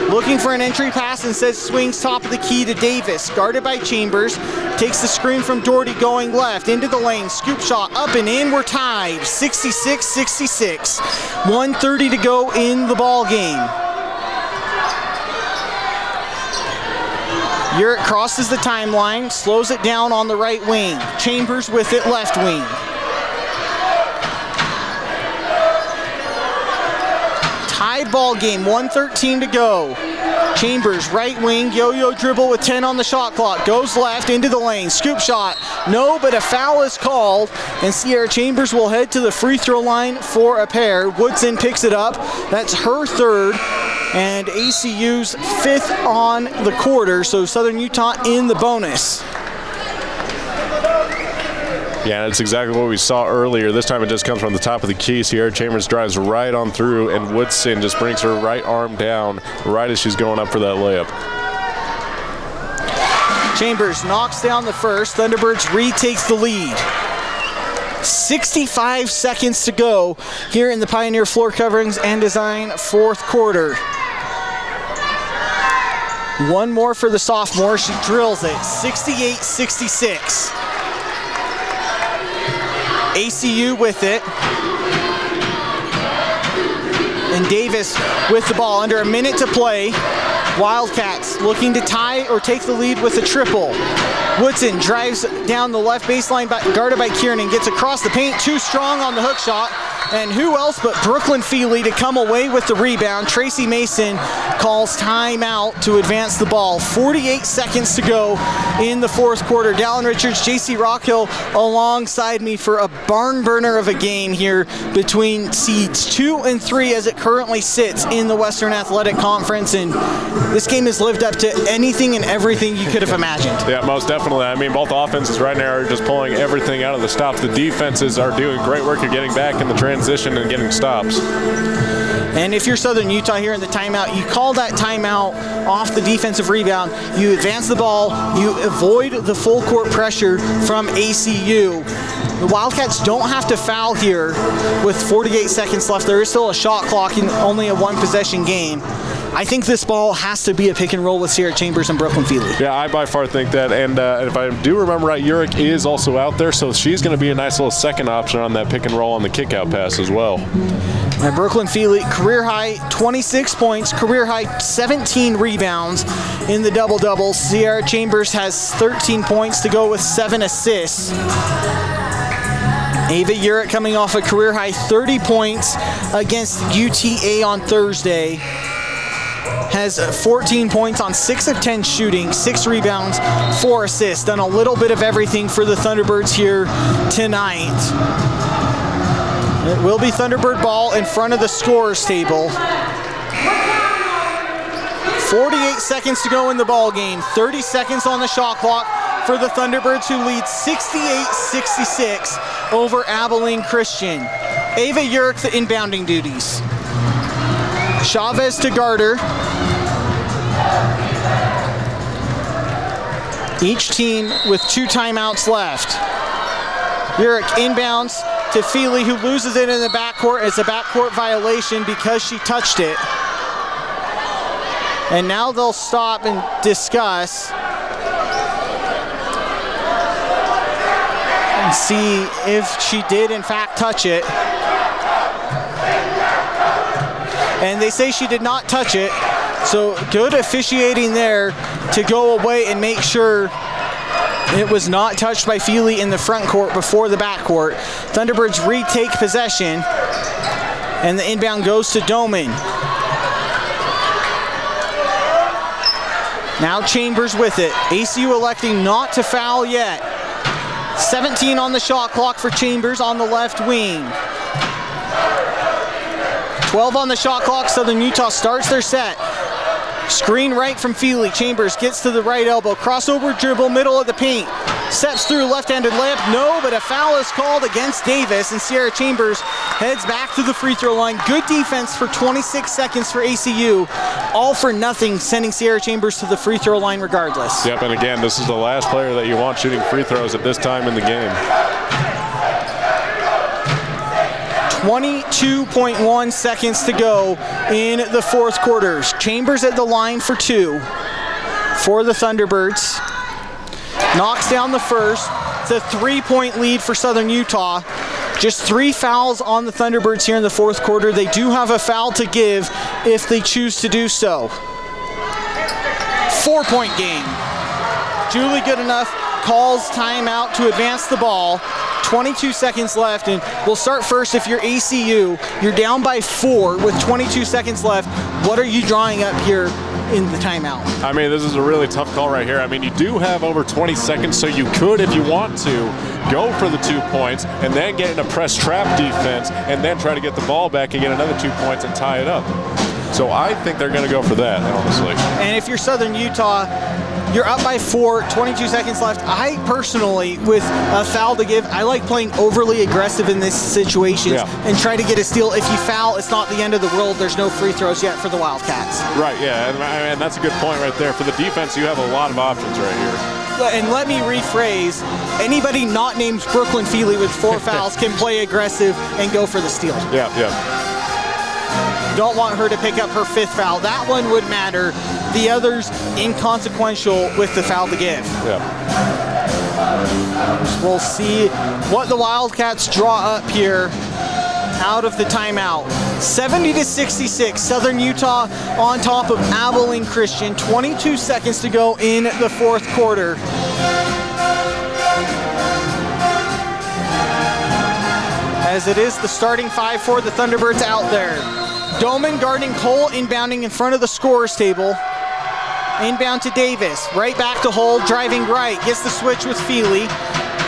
Looking for an entry pass and says swings top of the key to Davis. Guarded by Chambers. Takes the screen from Doherty going left. Into the lane. Scoop shot up and in. We're tied. 66-66. 1:30 to go in the ball game. Urick crosses the timeline. Slows it down on the right wing. Chambers with it left wing. Tied ball game, 1:13 to go. Chambers, right wing, yo-yo dribble with 10 on the shot clock. Goes left into the lane, scoop shot. No, but a foul is called, and Sierra Chambers will head to the free throw line for a pair. Woodson picks it up. That's her third, and ACU's fifth on the quarter, so Southern Utah in the bonus. Yeah, that's exactly what we saw earlier. This time it just comes from the top of the key. Sierra Chambers drives right on through, and Woodson just brings her right arm down right as she's going up for that layup. Chambers knocks down the first. Thunderbirds retakes the lead. 65 seconds to go here in the Pioneer Floor Coverings and Design fourth quarter. One more for the sophomore. She drills it. 68-66. ACU with it. And Davis with the ball. Under a minute to play. Wildcats looking to tie or take the lead with a triple. Woodson drives down the left baseline, guarded by Kieran, gets across the paint, too strong on the hook shot. And who else but Brooklyn Feely to come away with the rebound. Tracy Mason calls timeout to advance the ball. 48 seconds to go in the fourth quarter. Dallin Richards, JC Rockhill alongside me for a barn burner of a game here between seeds 2 and 3 as it currently sits in the Western Athletic Conference. And this game has lived up to anything and everything you could have imagined. Yeah, most definitely. I mean, both offenses right now are just pulling everything out of the stops. The defenses are doing great work at getting back in the transition and getting stops. And if you're Southern Utah here in the timeout, you call that timeout off the defensive rebound, you advance the ball, you avoid the full court pressure from ACU. The Wildcats don't have to foul here with 48 seconds left. There is still a shot clock in only a one possession game. I think this ball has to be a pick and roll with Sierra Chambers and Brooklyn Feely. Yeah, I by far think that. And if I do remember right, Urick is also out there, so she's going to be a nice little second option on that pick and roll on the kick out pass as well. And Brooklyn Feely, career high 26 points, career high 17 rebounds in the double-double. Sierra Chambers has 13 points to go with 7 assists. Ava Urick coming off a career high 30 points against UTA on Thursday. Has 14 points on 6 of 10 shooting, 6 rebounds, 4 assists. Done a little bit of everything for the Thunderbirds here tonight. It will be Thunderbird ball in front of the scorers table. 48 seconds to go in the ball game. 30 seconds on the shot clock for the Thunderbirds, who lead 68-66 over Abilene Christian. Ava Urick, the inbounding duties. Chavez to Garter. Each team with 2 timeouts left. Urick inbounds to Feely, who loses it in the backcourt. It's a backcourt violation because she touched it. And now they'll stop and discuss and see if she did in fact touch it. And they say she did not touch it. So good officiating there to go away and make sure it was not touched by Feely in the front court before the back court. Thunderbirds retake possession, and the inbound goes to Doman. Now Chambers with it. ACU electing not to foul yet. 17 on the shot clock for Chambers on the left wing. 12 on the shot clock. Southern Utah starts their set. Screen right from Feely. Chambers gets to the right elbow. Crossover dribble, middle of the paint. Steps through, left-handed layup. No, but a foul is called against Davis, and Sierra Chambers heads back to the free throw line. Good defense for 26 seconds for ACU. All for nothing, sending Sierra Chambers to the free throw line regardless. Yep, and again, this is the last player that you want shooting free throws at this time in the game. 22.1 seconds to go in the fourth quarter. Chambers at the line for 2 for the Thunderbirds. Knocks down the first. It's a 3-point lead for Southern Utah. Just 3 fouls on the Thunderbirds here in the fourth quarter. They do have a foul to give if they choose to do so. 4-point game. Julie Goodenough calls timeout to advance the ball. 22 seconds left, and we'll start first. If you're ACU, you're down by 4 with 22 seconds left. What are you drawing up here in the timeout? I mean, this is a really tough call right here. I mean, you do have over 20 seconds, so you could, if you want to, go for the 2 points and then get in a press trap defense and then try to get the ball back and get another 2 points and tie it up. So I think they're going to go for that, honestly. And if you're Southern Utah, you're up by 4, 22 seconds left. I personally, with a foul to give, I like playing overly aggressive in this situation and try to get a steal. If you foul, it's not the end of the world. There's no free throws yet for the Wildcats. Right, yeah, and that's a good point right there. For the defense, you have a lot of options right here. And let me rephrase, anybody not named Brooklyn Feely with 4 fouls can play aggressive and go for the steal. Yeah, yeah. Don't want her to pick up her 5th foul. That one would matter. The others inconsequential with the foul to give. Yeah. We'll see what the Wildcats draw up here out of the timeout. 70-66, Southern Utah on top of Abilene Christian. 22 seconds to go in the fourth quarter. As it is the starting five for the Thunderbirds out there. Doman guarding Cole, inbounding in front of the scorer's table. Inbound to Davis, right back to Hull, driving right, gets the switch with Feely.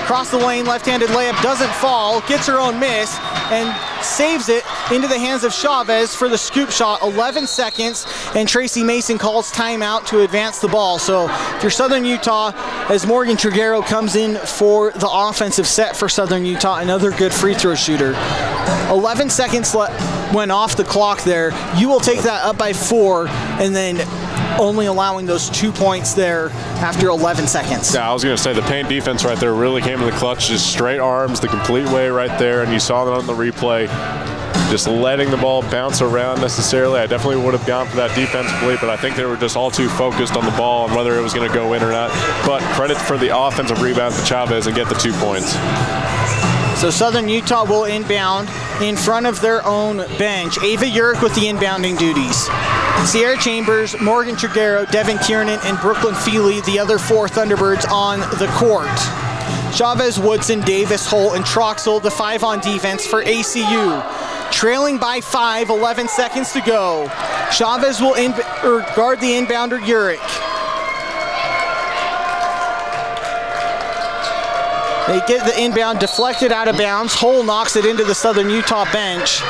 Across the lane, left-handed layup, doesn't fall, gets her own miss, and saves it into the hands of Chavez for the scoop shot. 11 seconds, and Tracy Mason calls timeout to advance the ball. So if you're Southern Utah, as Morgan Triguero comes in for the offensive set for Southern Utah, another good free throw shooter. 11 seconds went off the clock there. You will take that up by 4, and then only allowing those 2 points there after 11 seconds. Yeah, I was going to say the paint defense right there really came in the clutch, just straight arms the complete way right there, and you saw that on the replay, just letting the ball bounce around necessarily. I definitely would have gone for that defensively, but I think they were just all too focused on the ball and whether it was going to go in or not. But credit for the offensive rebound to Chavez and get the 2 points. So Southern Utah will inbound in front of their own bench. Ava Urick with the inbounding duties. Sierra Chambers, Morgan Triguero, Devin Kiernan, and Brooklyn Feely, the other 4 Thunderbirds on the court. Chavez, Woodson, Davis, Hull, and Troxel, the 5 on defense for ACU. Trailing by 5, 11 seconds to go. Chavez will guard the inbounder Urick. They get the inbound deflected out of bounds. Hull knocks it into the Southern Utah bench.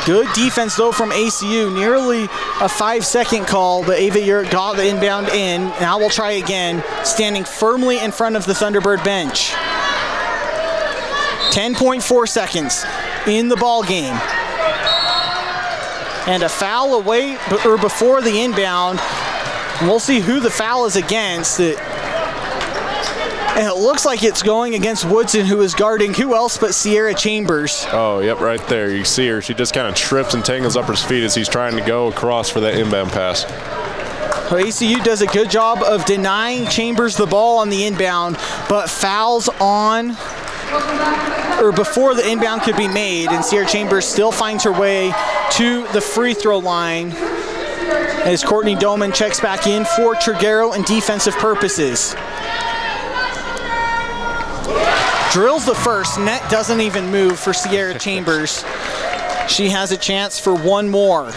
Good defense, though, from ACU. Nearly a 5-second call, but Ava Urick got the inbound in. Now we'll try again, standing firmly in front of the Thunderbird bench. 10.4 seconds in the ball game. And a foul away or before the inbound. And we'll see who the foul is against. And it looks like it's going against Woodson, who is guarding who else but Sierra Chambers. Oh, yep, right there. You see her. She just kind of trips and tangles up her feet as he's trying to go across for that inbound pass. So ACU does a good job of denying Chambers the ball on the inbound, but fouls on or before the inbound could be made, and Sierra Chambers still finds her way to the free throw line as Courtney Doman checks back in for Triguero and defensive purposes. Drills the first, net doesn't even move for Sierra Chambers. She has a chance for one more.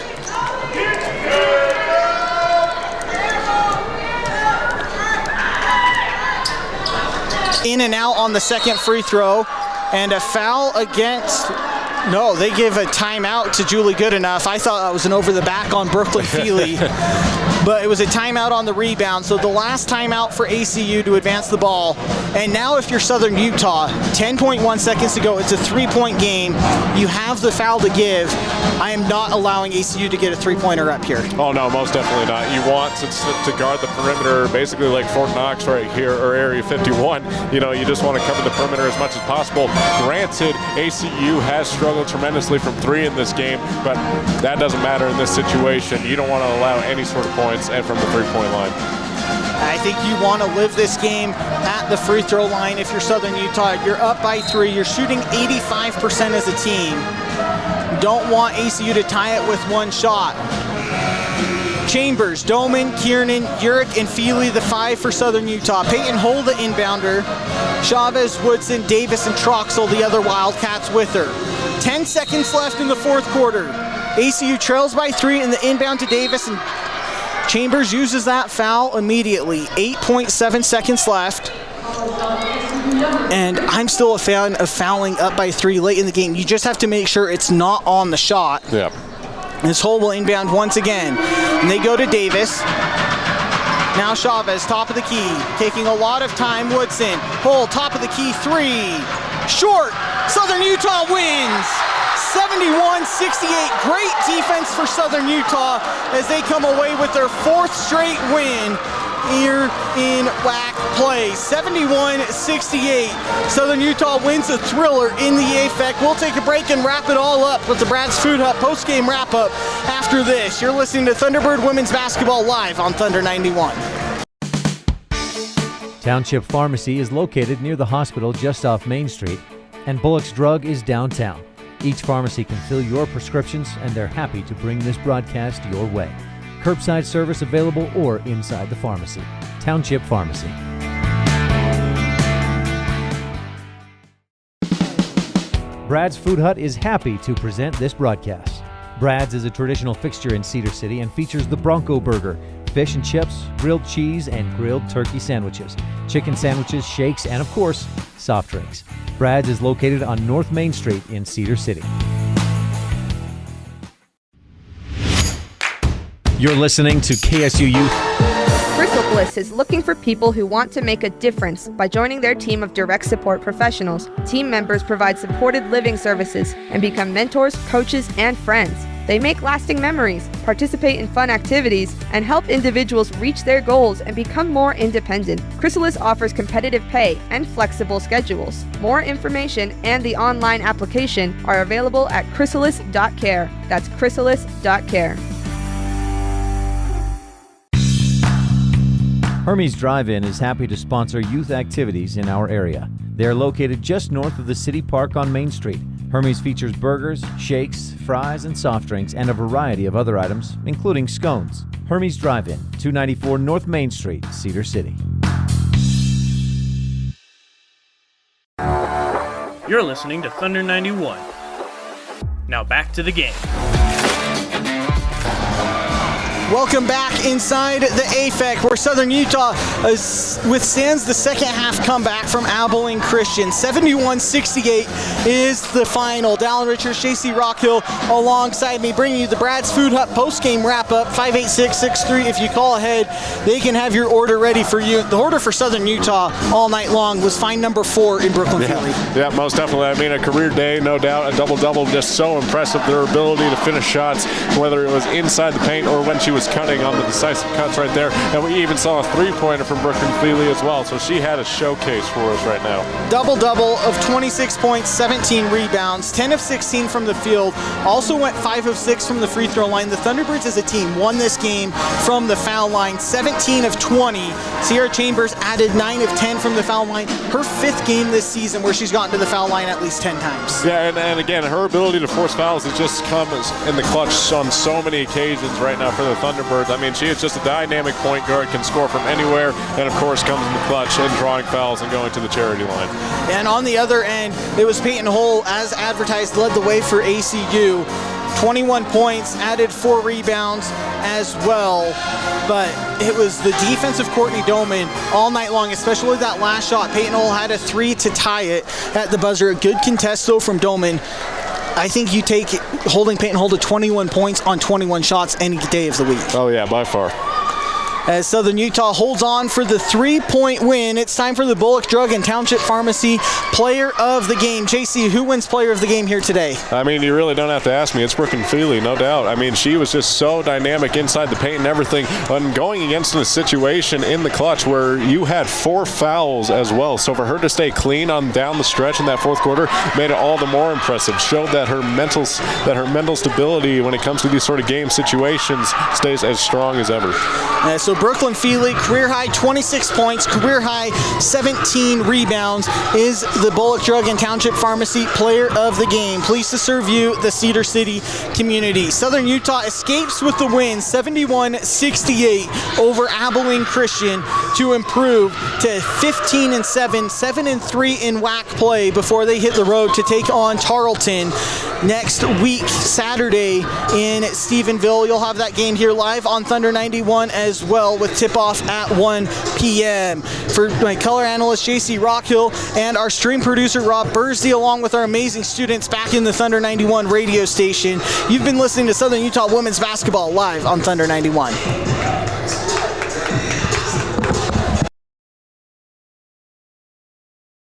In and out on the second free throw, and a foul against, no, they give a timeout to Julie Goodenough. I thought that was an over the back on Brooklyn Feely, but it was a timeout on the rebound. So the last timeout for ACU to advance the ball. And now if you're Southern Utah, 10.1 seconds to go, it's a 3-point game. You have the foul to give. I am not allowing ACU to get a 3-pointer up here. Oh no, most definitely not. You want to guard the perimeter, basically like Fort Knox right here, or Area 51. You know, you just want to cover the perimeter as much as possible. Granted, ACU has struggled tremendously from 3 in this game, but that doesn't matter in this situation. You don't want to allow any sort of points and from the 3-point line. I think you want to live this game at the free throw line if you're Southern Utah. You're up by 3. You're shooting 85% as a team. Don't want ACU to tie it with one shot. Chambers, Doman, Kiernan, Urick, and Feely, the 5 for Southern Utah. Peyton Hull, the inbounder. Chavez, Woodson, Davis, and Troxel, the other Wildcats with her. 10 seconds left in the fourth quarter. ACU trails by 3 in the inbound to Davis, and Chambers uses that foul immediately. 8.7 seconds left. And I'm still a fan of fouling up by 3 late in the game. You just have to make sure it's not on the shot. Yep. This Hull will inbound once again. And they go to Davis. Now Chavez, top of the key. Taking a lot of time, Woodson. Hull, top of the key, 3. Short. Southern Utah wins. 71-68. Great defense for Southern Utah as they come away with their 4th straight win here in WAC play. 71-68. Southern Utah wins a thriller in the AFEC. We'll take a break and wrap it all up with the Brad's Food Hut post-game wrap-up after this. You're listening to Thunderbird Women's Basketball live on Thunder 91. Township Pharmacy is located near the hospital just off Main Street, and Bullock's Drug is downtown. Each pharmacy can fill your prescriptions, and they're happy to bring this broadcast your way. Curbside service available or inside the pharmacy. Township Pharmacy. Brad's Food Hut is happy to present this broadcast. Brad's is a traditional fixture in Cedar City and features the Bronco Burger, fish and chips, grilled cheese, and grilled turkey sandwiches, chicken sandwiches, shakes, and of course, soft drinks. Brad's is located on North Main Street in Cedar City. You're listening to KSU Youth. Crystal Bliss is looking for people who want to make a difference by joining their team of direct support professionals. Team members provide supported living services and become mentors, coaches, and friends. They make lasting memories, participate in fun activities, and help individuals reach their goals and become more independent. Chrysalis offers competitive pay and flexible schedules. More information and the online application are available at chrysalis.care. That's chrysalis.care. Hermes Drive-In is happy to sponsor youth activities in our area. They are located just north of the City Park on Main Street. Hermes features burgers, shakes, fries, and soft drinks, and a variety of other items, including scones. Hermes Drive-In, 294 North Main Street, Cedar City. You're listening to Thunder 91. Now back to the game. Welcome back inside the AFEC, where Southern Utah withstands the second half comeback from Abilene Christian. 71-68 is the final. Dallin Richards, JC Rockhill alongside me, bringing you the Brad's Food Hut post-game wrap-up. 58663. If you call ahead, they can have your order ready for you. The order for Southern Utah all night long was find number 4 in Brooklyn Fury. Yeah, most definitely. I mean, a career day, no doubt. A double-double, just so impressive. Their ability to finish shots, whether it was inside the paint or when she was cutting on the decisive cuts right there. And we even saw a three-pointer from Brooklyn Feely as well. So she had a showcase for us right now. Double-double of 26 points, 17 rebounds, 10 of 16 from the field. Also went 5 of 6 from the free throw line. The Thunderbirds as a team won this game from the foul line, 17 of 20. Sierra Chambers added 9 of 10 from the foul line. Her 5th game this season where she's gotten to the foul line at least 10 times. Yeah, and again, her ability to force fouls has just come in the clutch on so many occasions right now for the Thunderbirds. I mean, she is just a dynamic point guard, can score from anywhere, and of course comes in the clutch and drawing fouls and going to the charity line. And on the other end, it was Peyton Hull, as advertised, led the way for ACU. 21 points, added 4 rebounds as well. But it was the defense of Courtney Doman all night long, especially that last shot. Peyton Hull had a 3 to tie it at the buzzer. A good contest, though, from Doman. I think you take holding Peyton Hull to 21 points on 21 shots any day of the week. Oh, yeah, by far. As Southern Utah holds on for the 3-point win, it's time for the Bullock Drug and Township Pharmacy Player of the Game. JC, who wins Player of the Game here today? I mean, you really don't have to ask me. It's Brooklyn Feely, no doubt. I mean, she was just so dynamic inside the paint and everything. And going against a situation in the clutch where you had 4 fouls as well. So for her to stay clean on down the stretch in that fourth quarter made it all the more impressive. Showed that her mental stability when it comes to these sort of game situations stays as strong as ever. So Brooklyn Feely, career high 26 points, career high 17 rebounds, is the Bullock Drug and Township Pharmacy Player of the Game. Pleased to serve you, the Cedar City community. Southern Utah escapes with the win, 71-68 over Abilene Christian, to improve to 15-7, 7-3 in WAC play before they hit the road to take on Tarleton next week, Saturday in Stephenville. You'll have that game here live on Thunder 91 as well, with tip-off at 1 p.m. For my color analyst, JC Rockhill, and our stream producer, Rob Bursey, along with our amazing students back in the Thunder 91 radio station, you've been listening to Southern Utah Women's Basketball live on Thunder 91.